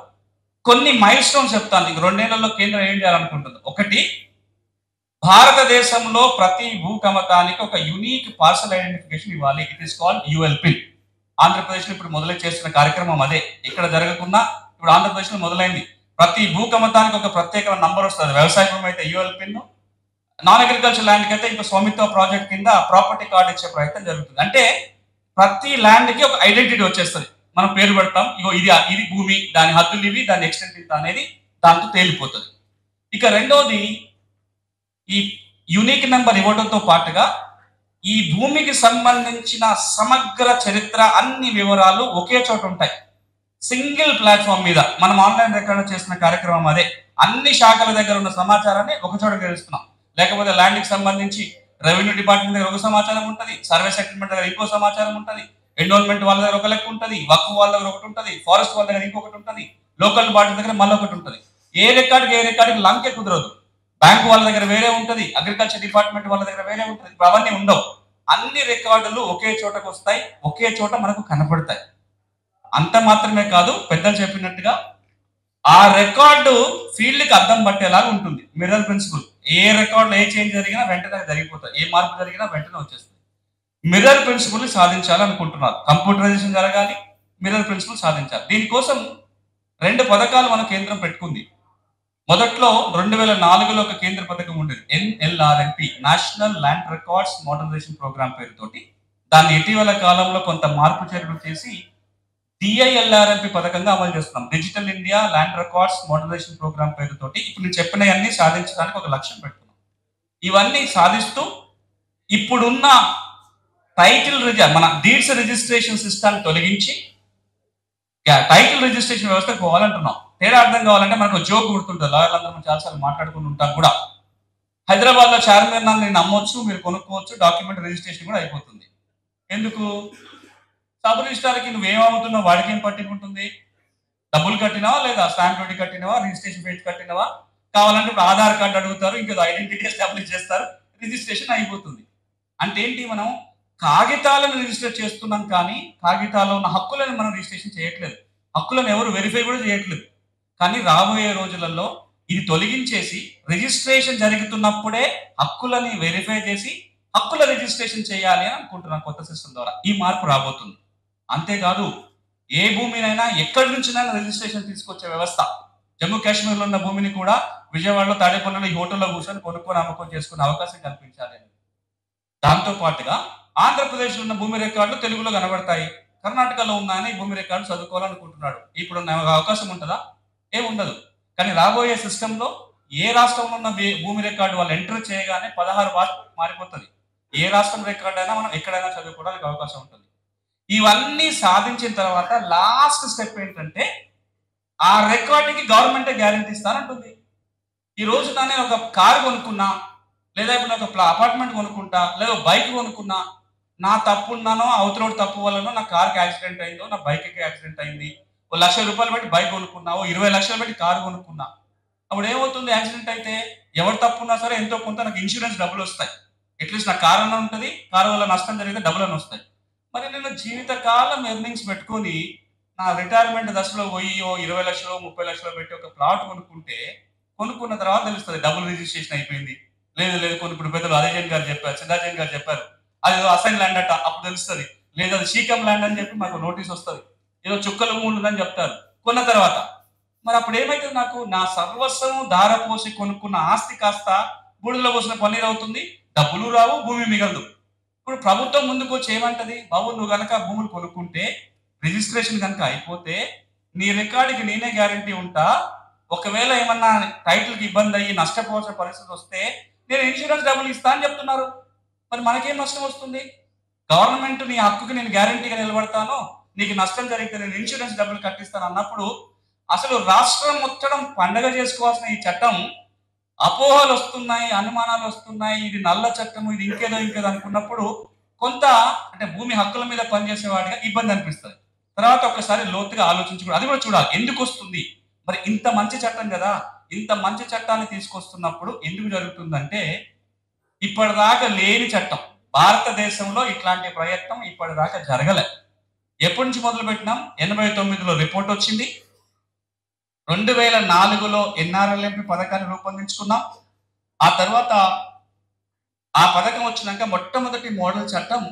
కొన్ని మైల్ స్టోన్స్ చెప్తాను. ఇంక 2 ఏళ్లలో కేంద్రం ఏం చేయాలనుకుంటుంది. ఒకటి, భారతదేశంలో ప్రతి భూకమతానికి ఒక యూనిక్ పార్సల్ ఐడెంటిఫికేషన్ ఇవ్వాలి. It is called ULPIN. ఆంధ్రప్రదేశ్లో ఇప్పుడు మొదలు చేస్తున్న కార్యక్రమం అదే. ఇక్కడ జరగకుండా ఇప్పుడు ఆంధ్రప్రదేశ్లో మొదలైంది. ప్రతి భూకమతానికి ఒక ప్రత్యేక నంబర్ వస్తుంది. వ్యవసాయ భూమి అయితే యుఎల్పిన్, నాన్ అగ్రికల్చర్ ల్యాండ్కి అయితే ఇంకా స్వామిత్వ ప్రాజెక్ట్ కింద ప్రాపర్టీ కార్డు ఇచ్చే ప్రయత్నం జరుగుతుంది. అంటే ప్రతి ల్యాండ్కి ఒక ఐడెంటిటీ వచ్చేస్తుంది. మనం పేరు పెడతాం, ఇగో ఇది భూమి, దాని హద్దులు ఇవి, దాని ఎక్స్టెంట్ ఇంత అనేది దాంతో తేలిపోతుంది. ఇక రెండోది, ఈ యూనిక్ నెంబర్ ఇవ్వడంతో పాటుగా ఈ భూమికి సంబంధించిన సమగ్ర చరిత్ర అన్ని వివరాలు ఒకే చోట ఉంటాయి. సింగిల్ ప్లాట్ఫామ్ మీద మనం ఆన్లైన్ రికార్డు చేసిన కార్యక్రమం అదే. అన్ని శాఖల దగ్గర ఉన్న సమాచారాన్ని ఒక చోట తెలుస్తున్నాం. లేకపోతే ల్యాండ్కి సంబంధించి రెవెన్యూ డిపార్ట్మెంట్ దగ్గర ఒక సమాచారం ఉంటుంది, సర్వే సెటిల్మెంట్ దగ్గర ఇంకో సమాచారం ఉంటుంది, ఎన్విరాన్మెంట్ వాళ్ళ దగ్గర ఒక లెక్క ఉంటుంది, వక్ఫ్ వాళ్ళ దగ్గర ఒకటి ఉంటుంది, ఫారెస్ట్ వాళ్ళ దగ్గర ఇంకొకటి ఉంటుంది, లోకల్ బాడీ దగ్గర మళ్ళీ ఒకటి ఉంటుంది. ఏ రికార్డుకి లంకే కుదరదు. బ్యాంకు వాళ్ళ దగ్గర వేరే ఉంటుంది, అగ్రికల్చర్ డిపార్ట్మెంట్ వాళ్ళ దగ్గర వేరే ఉంటుంది. అవన్నీ ఉండవు. అన్ని రికార్డులు ఒకే చోటకు వస్తాయి, ఒకే చోట మనకు కనపడతాయి. అంత మాత్రమే కాదు, పెద్దలు చెప్పినట్టుగా ఆ రికార్డు ఫీల్డ్కి అర్థం పట్టేలాగా ఉంటుంది. Mirror principle. ఏ రికార్డులో ఏ చేంజ్ జరిగినా వెంటనే జరిగిపోతుంది, ఏ మార్పు జరిగినా వెంటనే వచ్చేస్తుంది. మిర్రర్ ప్రిన్సిపల్ సాధించాలనుకుంటున్నారు. కంప్యూటరైజేషన్ జరగాలి, మిర్రర్ ప్రిన్సిపల్ సాధించాలి. దీనికోసం 2 పథకాలు మన కేంద్రం పెట్టుకుంది. మొదట్లో 2004లో ఒక కేంద్ర పథకం ఉండేది, NLRMP, national land records modernisation programme పేరుతోటి. దాన్ని ఇటీవల కాలంలో కొంత మార్పు చేర్పులు చేసి DILRMP పథకంగా అమలు చేస్తున్నాం. Digital India land records modernisation programme పేరుతోటి ఇప్పుడు నేను చెప్పినవన్నీ సాధించడానికి ఒక లక్ష్యం పెట్టుకున్నాం. ఇవన్నీ సాధిస్తూ ఇప్పుడున్న మన డీడ్స్ రిజిస్ట్రేషన్ సిస్టమ్ తొలగించి టైటిల్ రిజిస్ట్రేషన్ వ్యవస్థకు పోవాలంటున్నాం. తేడా అర్థం కావాలంటే మనకు జోక్ గుర్తుంటుంది, లాయర్లందరూ చాలాసార్లు మాట్లాడుకుని ఉంటాం కూడా. హైదరాబాద్లో చార్మినార్ నేను నమ్మొచ్చు, మీరు కొనుక్కోవచ్చు, డాక్యుమెంట్ రిజిస్ట్రేషన్ కూడా అయిపోతుంది. ఎందుకు? సబ్ రిజిస్ట్రార్కి నువ్వేమవుతున్నావు వాడికి ఏం పట్టించుకుంటుంది? డబ్బులు కట్టినావా లేదా, స్టాంప్ డ్యూటీ కట్టినావా, రిజిస్ట్రేషన్ ఫీజు కట్టినావా, కావాలంటే ఇప్పుడు ఆధార్ కార్డు అడుగుతారు, ఇంకేదో ఐడెంటిటీ ఎస్టాబ్లిష్ చేస్తారు, రిజిస్ట్రేషన్ అయిపోతుంది. అంటే ఏంటి? మనం కాగితాలను రిజిస్టర్ చేస్తున్నాం కానీ కాగితాల్లో ఉన్న హక్కులను మనం రిజిస్ట్రేషన్ చేయట్లేదు. హక్కులను ఎవరు వెరిఫై కూడా చేయట్లేదు. కానీ రాబోయే రోజులలో ఇది తొలగించేసి రిజిస్ట్రేషన్ జరుగుతున్నప్పుడే హక్కులని వెరిఫై చేసి హక్కుల రిజిస్ట్రేషన్ చేయాలి అని అనుకుంటున్నాం కొత్త సిస్టమ్ ద్వారా. ఈ మార్పు రాబోతుంది. అంతేకాదు, ఏ భూమినైనా ఎక్కడి నుంచినైనా రిజిస్ట్రేషన్ తీసుకొచ్చే వ్యవస్థ. జమ్మూ కాశ్మీర్లో ఉన్న భూమిని కూడా విజయవాడలో, తాడేపల్లిలో ఈ హోటల్లో కూర్చొని కొనుక్కొని అమ్మకం చేసుకునే అవకాశం కల్పించాలి. దాంతో పాటుగా ఆంధ్రప్రదేశ్లో ఉన్న భూమి రికార్డులు తెలుగులో కనబడతాయి. కర్ణాటకలో ఉన్నాయని భూమి రికార్డు చదువుకోవాలనుకుంటున్నాడు. ఇప్పుడు అవకాశం ఉంటుందా? ఏముండదు. కానీ రాబోయే సిస్టంలో ఏ రాష్ట్రంలో ఉన్న భూమి రికార్డు వాళ్ళు ఎంటర్ చేయగానే 16 భాషలు మారిపోతుంది. ఏ రాష్ట్రం రికార్డు అయినా మనం ఎక్కడైనా చదువుకోవడానికి అవకాశం ఉంటుంది. ఇవన్నీ సాధించిన తర్వాత లాస్ట్ స్టెప్ ఏంటంటే ఆ రికార్డుకి గవర్నమెంటే గ్యారెంటీ ఇస్తానంటుంది. ఈ రోజు నేను ఒక కారు కొనుక్కున్నా, లేదా ఇప్పుడు ఒక అపార్ట్మెంట్ కొనుక్కుంటా, లేదా బైక్ కొనుక్కున్నా, నా తప్పు ఉన్నానో అవతల తప్పు వల్లనో నా కార్కి యాక్సిడెంట్ అయిందో, నా బైక్కి యాక్సిడెంట్ అయింది, ₹1,00,000 పెట్టి బైక్ కొనుక్కున్నావు, 20 లక్షలు పెట్టి కారు కొనుక్కున్నా, అప్పుడు ఏమవుతుంది? యాక్సిడెంట్ అయితే ఎవరు తప్పు ఉన్నా సరే ఎంతో కొంత నాకు ఇన్సూరెన్స్ డబ్బులు వస్తాయి. అట్లీస్ట్ నా కారు అన్న ఉంటుంది, కారు వల్ల నష్టం జరిగితే డబ్బులు అని వస్తాయి. మరి నేను జీవితకాలం ఎర్నింగ్స్ పెట్టుకొని నా రిటైర్మెంట్ దశలో పోయి 20 లక్షలు 30 లక్షలు పెట్టి ఒక ప్లాట్ కొనుక్కున్న తర్వాత తెలుస్తుంది డబుల్ రిజిస్ట్రేషన్ అయిపోయింది. లేదు కొన్ని ఇప్పుడు పెద్దలు అజయ్ గారు చెప్పారు, సిద్ధాజన్ గారు చెప్పారు, అది అసైన్ ల్యాండ్ అట, అప్పుడు తెలుస్తుంది. లేదు అది షీకం ల్యాండ్ అని చెప్పి మాకు నోటీస్ వస్తుంది, ఏదో చుక్కల మూడుందని చెప్తారు కొన్న తర్వాత. మరి అప్పుడు ఏమైతుంది? నాకు నా సర్వస్వం ధారపోసి కొనుక్కున్న ఆస్తి కాస్త బూడిలో పోసిన పన్నీరు అవుతుంది, డబ్బులు రావు, భూమి మిగలదు. ఇప్పుడు ప్రభుత్వం ముందుకు వచ్చి ఏమంటది? బాబు, నువ్వు కనుక భూములు కొనుక్కుంటే రిజిస్ట్రేషన్ కనుక అయిపోతే నీ రికార్డుకి నేనే గ్యారంటీ ఉంటా, ఒకవేళ ఏమన్నా టైటిల్కి ఇబ్బంది అయ్యి నష్టపోవాల్సిన పరిస్థితి వస్తే నేను ఇన్సూరెన్స్ డబ్బులు ఇస్తా అని చెప్తున్నారు. మరి మనకేం నష్టం వస్తుంది? గవర్నమెంట్ నీ హక్కుకి నేను గ్యారంటీగా నిలబడతాను, నీకు నష్టం జరిగితే నేను ఇన్సూరెన్స్ డబ్బులు కట్టిస్తాను అన్నప్పుడు అసలు రాష్ట్రం మొత్తం పండగ చేసుకోవాల్సిన ఈ చట్టం అపోహలు వస్తున్నాయి, అనుమానాలు వస్తున్నాయి, ఇది నల్ల చట్టము, ఇది ఇంకేదో అనుకున్నప్పుడు కొంత అంటే భూమి హక్కుల మీద పనిచేసే వాడిగా ఇబ్బంది అనిపిస్తుంది. తర్వాత ఒకసారి లోతుగా ఆలోచించి అది కూడా చూడాలి, ఎందుకు వస్తుంది? మరి ఇంత మంచి చట్టం కదా, ఇంత మంచి చట్టాన్ని తీసుకొస్తున్నప్పుడు ఎందుకు జరుగుతుందంటే ఇప్పటిదాకా లేని చట్టం. భారతదేశంలో ఇట్లాంటి ప్రయత్నం ఇప్పటిదాకా జరగలే. ఎప్పటి నుంచి మొదలు పెట్టినాం? 89లో రిపోర్ట్ వచ్చింది. 2004లో NRLMP పథకాన్ని రూపొందించుకున్నాం. ఆ తర్వాత ఆ పథకం వచ్చినాక మొట్టమొదటి మోడల్ చట్టం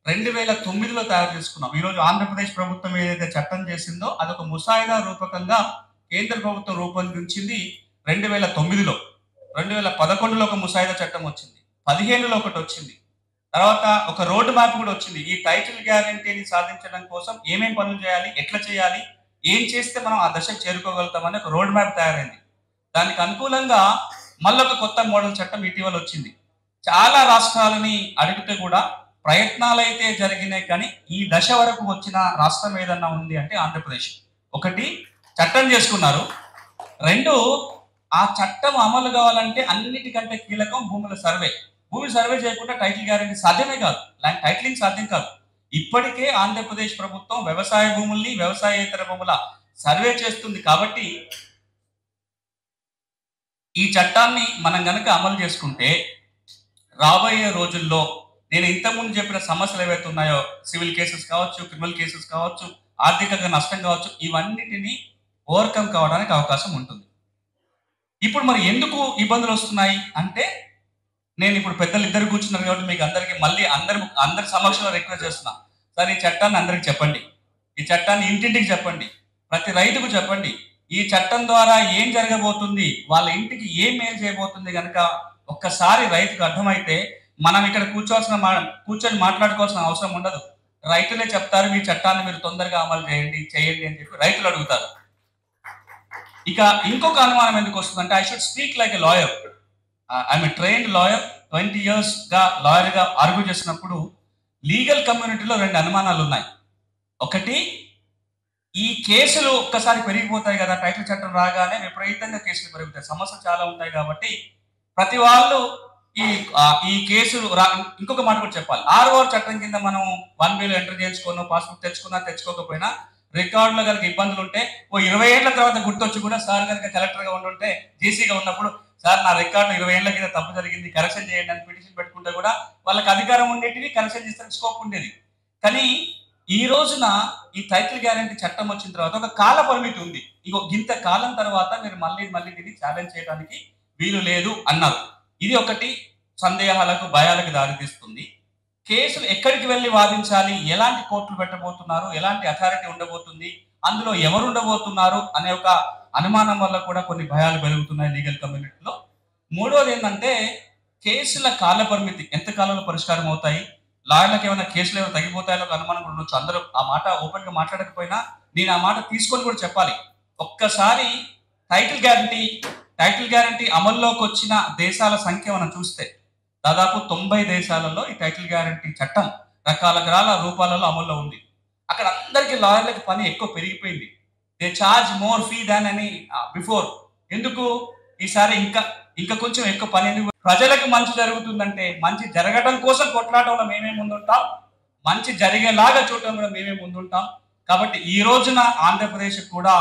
2009లో తయారు చేసుకున్నాం. ఈరోజు ఆంధ్రప్రదేశ్ ప్రభుత్వం ఏదైతే చట్టం చేసిందో అదొక ముసాయిదా రూపకంగా కేంద్ర ప్రభుత్వం రూపొందించింది 2009లో. 2011లో ఒక ముసాయిదా చట్టం వచ్చింది, 2015లో ఒకటి వచ్చింది. తర్వాత ఒక రోడ్ మ్యాప్ కూడా వచ్చింది. ఈ టైటిల్ గ్యారంటీని సాధించడం కోసం ఏమేం పనులు చేయాలి, ఎట్లా చేయాలి, ఏం చేస్తే మనం ఆ దశకు చేరుకోగలుగుతామని ఒక రోడ్ మ్యాప్ తయారైంది. దానికి అనుకూలంగా మళ్ళొక కొత్త మోడల్ చట్టం ఇటీవల వచ్చింది. చాలా రాష్ట్రాలని అడిగితే కూడా ప్రయత్నాలు అయితే జరిగినాయి, కానీ ఈ దశ వరకు వచ్చిన రాష్ట్రం ఏదన్నా ఉంది అంటే ఆంధ్రప్రదేశ్. ఒకటి, చట్టం చేసుకున్నారు. రెండు, ఆ చట్టం అమలు కావాలంటే అన్నిటికంటే కీలకం భూముల సర్వే. భూమి సర్వే చేయకుండా టైటిల్ గ్యారెంటీ సాధ్యమే కాదు, టైటిలింగ్ సాధ్యం కాదు. ఇప్పటికే ఆంధ్రప్రదేశ్ ప్రభుత్వం వ్యవసాయ భూముల్ని, వ్యవసాయేతర భూముల సర్వే చేస్తుంది. కాబట్టి ఈ చట్టాన్ని మనం గనక అమలు చేసుకుంటే రాబోయే రోజుల్లో నేను ఇంతకుముందు చెప్పిన సమస్యలు ఏవైతే ఉన్నాయో, సివిల్ కేసెస్ కావచ్చు, క్రిమినల్ కేసెస్ కావచ్చు, ఆర్థికంగా నష్టం కావచ్చు, ఇవన్నిటిని ఓవర్కమ్ కావడానికి అవకాశం ఉంటుంది. ఇప్పుడు మరి ఎందుకు ఇబ్బందులు వస్తున్నాయి అంటే, నేను ఇప్పుడు పెద్దలు ఇద్దరు కూర్చున్నారు కాబట్టి మీకు అందరికీ మళ్ళీ అందరి సమక్షంలో రిక్వెస్ట్ చేస్తున్నా. సార్, ఈ చట్టాన్ని అందరికి చెప్పండి, ఈ చట్టాన్ని ఇంటింటికి చెప్పండి, ప్రతి రైతుకు చెప్పండి. ఈ చట్టం ద్వారా ఏం జరగబోతుంది, వాళ్ళ ఇంటికి ఏం మేలు చేయబోతుంది కనుక ఒక్కసారి రైతుకు అర్థమైతే మనం ఇక్కడ కూర్చొని మాట్లాడుకోవాల్సిన అవసరం ఉండదు. రైతులే చెప్తారు, మీ చట్టాన్ని మీరు తొందరగా అమలు చేయండి అని చెప్పి రైతులు అడుగుతారు. ఇక ఇంకొక అనుమానం ఎందుకు వస్తుందంటే, I should speak like a lawyer. I'm a trained lawyer. 20 years గా లాయర్గా ఆర్గ్యూ చేసినప్పుడు లీగల్ కమ్యూనిటీలో 2 అనుమానాలు ఉన్నాయి. ఒకటి, ఈ కేసులు ఒక్కసారి పెరిగిపోతాయి కదా, టైటిల్ చట్టం రాగానే విపరీతంగా కేసులు పెరుగుతాయి, సమస్యలు చాలా ఉంటాయి. కాబట్టి ప్రతి వాళ్ళు ఈ కేసులు ఇంకొక మాట కూడా చెప్పాలి. ROR చట్టం కింద మనం 1B ఎంటర్ చేసుకున్నా, పాస్బుక్ తెచ్చుకోకపోయినా రికార్డులో కనుక ఇబ్బందులు ఉంటే 20 ఏళ్ల తర్వాత గుర్తొచ్చి కూడా సార్ కనుక కలెక్టర్గా ఉండుంటే, జేసీగా ఉన్నప్పుడు, సార్ నా రికార్డు 20 ఏళ్ల కింద తప్పు జరిగింది, కరెక్షన్ చేయండి అని పిటిషన్ పెట్టుకుంటే కూడా వాళ్ళకి అధికారం ఉండేటివి, కరెక్షన్ చేస్తే స్కోప్ ఉండేది. కానీ ఈ రోజున ఈ టైటిల్ గ్యారెంటీ చట్టం వచ్చిన తర్వాత ఒక కాల పరిమితి ఉంది. ఇంత కాలం తర్వాత మీరు మళ్ళీ దీన్ని ఛాలెంజ్ చేయడానికి వీలు లేదు అన్నారు. ఇది ఒకటి సందేహాలకు, భయాలకు దారితీస్తుంది. కేసులు ఎక్కడికి వెళ్ళి వాదించాలి, ఎలాంటి కోర్టులు పెట్టబోతున్నారు, ఎలాంటి అథారిటీ ఉండబోతుంది, అందులో ఎవరు ఉండబోతున్నారు అనే ఒక అనుమానం వల్ల కూడా కొన్ని భయాలు పెరుగుతున్నాయి లీగల్ కమ్యూనిటీలో. మూడోది ఏంటంటే, కేసుల కాల పరిమితి, ఎంత కాలంలో పరిష్కారం అవుతాయి, లాయర్లకు ఏమైనా కేసులు ఏమైనా తగ్గిపోతాయో ఒక అనుమానం కూడా ఉండొచ్చు. అందరూ ఆ మాట ఓపెన్ గా మాట్లాడకపోయినా నేను ఆ మాట తీసుకొని కూడా చెప్పాలి. ఒక్కసారి టైటిల్ గ్యారంటీ అమల్లోకి వచ్చిన దేశాల సంఖ్య మనం చూస్తే దాదాపు 90 దేశాలలో ఈ టైటిల్ గ్యారంటీ చట్టం రకాల రూపాలలో అమల్లో ఉంది. అక్కడ అందరికీ లాయర్లకి పని ఎక్కువ పెరిగిపోయింది. దే చార్జ్ మోర్ ఫీ దాన్ అని బిఫోర్. ఎందుకు ఈసారి ఇంకా కొంచెం ఎక్కువ పని? ఎందుకు? ప్రజలకు మంచి జరుగుతుందంటే, మంచి జరగడం కోసం కొట్లాటంలో మేమే ముందుంటాం, మంచి జరిగేలాగా చూడటం కూడా మేమే ముందుంటాం. కాబట్టి ఈ రోజున ఆంధ్రప్రదేశ్ కూడా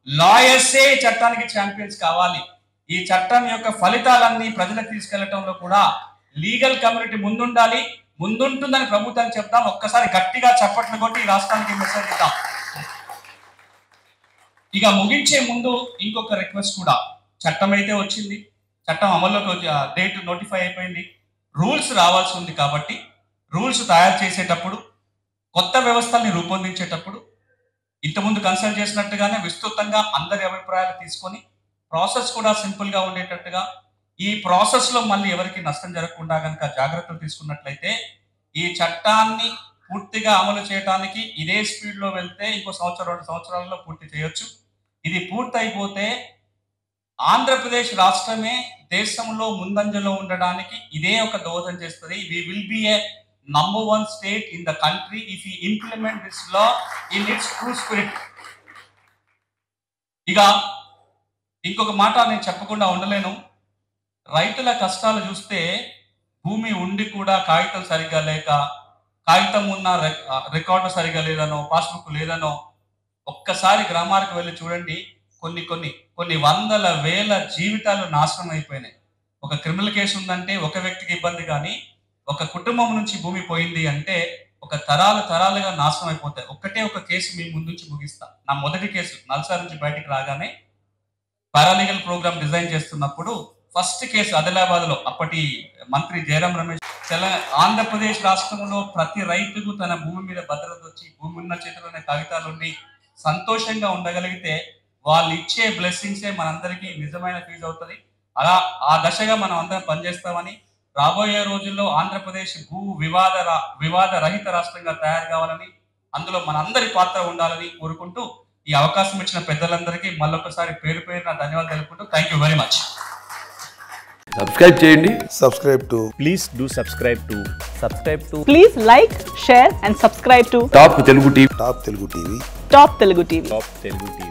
లాయర్సే చట్టానికి ఛాంపియన్స్ కావాలి. ఈ చట్టం యొక్క ఫలితాలన్నీ ప్రజలకు తీసుకెళ్లటంలో కూడా లీగల్ కమ్యూనిటీ ముందుంటుందని ప్రభుత్వానికి చెప్తాం. ఒక్కసారి గట్టిగా చప్పట్లు కొట్టి ఈ రాష్ట్రానికి మెసేజ్ ఇద్దాం. ఇక ముగించే ముందు ఇంకొక రిక్వెస్ట్ కూడా. చట్టం అయితే వచ్చింది, చట్టం అమల్లోకి డేట్ నోటిఫై అయిపోయింది, రూల్స్ రావాల్సి ఉంది. కాబట్టి రూల్స్ తయారు చేసేటప్పుడు, కొత్త వ్యవస్థల్ని రూపొందించేటప్పుడు ఇంతకుముందు కన్సల్ట్ చేసినట్టుగానే విస్తృతంగా అందరి అభిప్రాయాలు తీసుకొని ప్రాసెస్ కూడా సింపుల్గా ఉండేటట్టుగా, ఈ ప్రాసెస్లో మళ్ళీ ఎవరికి నష్టం జరగకుండా కనుక జాగ్రత్తలు తీసుకున్నట్లయితే ఈ చట్టాన్ని పూర్తిగా అమలు చేయడానికి ఇదే స్పీడ్లో వెళ్తే ఇంకో 1-2 సంవత్సరాలలో పూర్తి చేయొచ్చు. ఇది పూర్తయిపోతే ఆంధ్రప్రదేశ్ రాష్ట్రమే దేశంలో ముందంజలో ఉండడానికి ఇదే ఒక దోహదం చేస్తుంది. We will be a number 1 state in the country if we implement this law in its true spirit. ఇక ఇంకొక మాట నేను చెప్పకుండా ఉండలేను. రైతుల కష్టాలు చూస్తే భూమి ఉండి కూడా కాగితం సరిగ్గా లేక, కాగితం ఉన్న రికార్డు సరిగ్గా లేదనో, పాస్బుక్ లేదనో, ఒక్కసారి గ్రామాలకు వెళ్ళి చూడండి, కొన్ని వందల వేల జీవితాలు నాశనం అయిపోయినాయి. ఒక క్రిమినల్ కేసు ఉందంటే ఒక వ్యక్తికి ఇబ్బంది, కానీ ఒక కుటుంబం నుంచి భూమి పోయింది అంటే ఒక తరాలుగా నాశనం అయిపోతాయి. ఒక కేసు మీ ముందు నుంచి ముగిస్తా. నా మొదటి కేసు నల్సార్ నుంచి బయటికి రాగానే పారాలీగల్ ప్రోగ్రామ్ డిజైన్ చేస్తున్నప్పుడు ఫస్ట్ కేసు ఆదిలాబాద్ లో అప్పటి మంత్రి జయరాం రమేష్, ఆంధ్రప్రదేశ్ రాష్ట్రంలో ప్రతి రైతుకు తన భూమి మీద భద్రత వచ్చి, భూమి ఉన్న చేతిలోనే కాగితాలుండి సంతోషంగా ఉండగలిగితే వాళ్ళు ఇచ్చే బ్లెస్సింగ్సే మనందరికీ నిజమైన ఫీజు అవుతుంది. అలా ఆ దశగా మనం అందరం పనిచేస్తామని, రాబోయే రోజుల్లో ఆంధ్రప్రదేశ్ భూ వివాద రహిత రాష్ట్రంగా తయారు కావాలని, అందులో మనందరి పాత్ర ఉండాలని కోరుకుంటూ ఈ అవకాశం ఇచ్చిన పెద్దలందరికీ మళ్ళొకసారి పేరు పేరు నా ధన్యవాదాలు తెలుపుకుంటూ thank you very much. Subscribe చేయండి. Please do subscribe to Please like, share and subscribe to top Telugu TV. Top Telugu TV.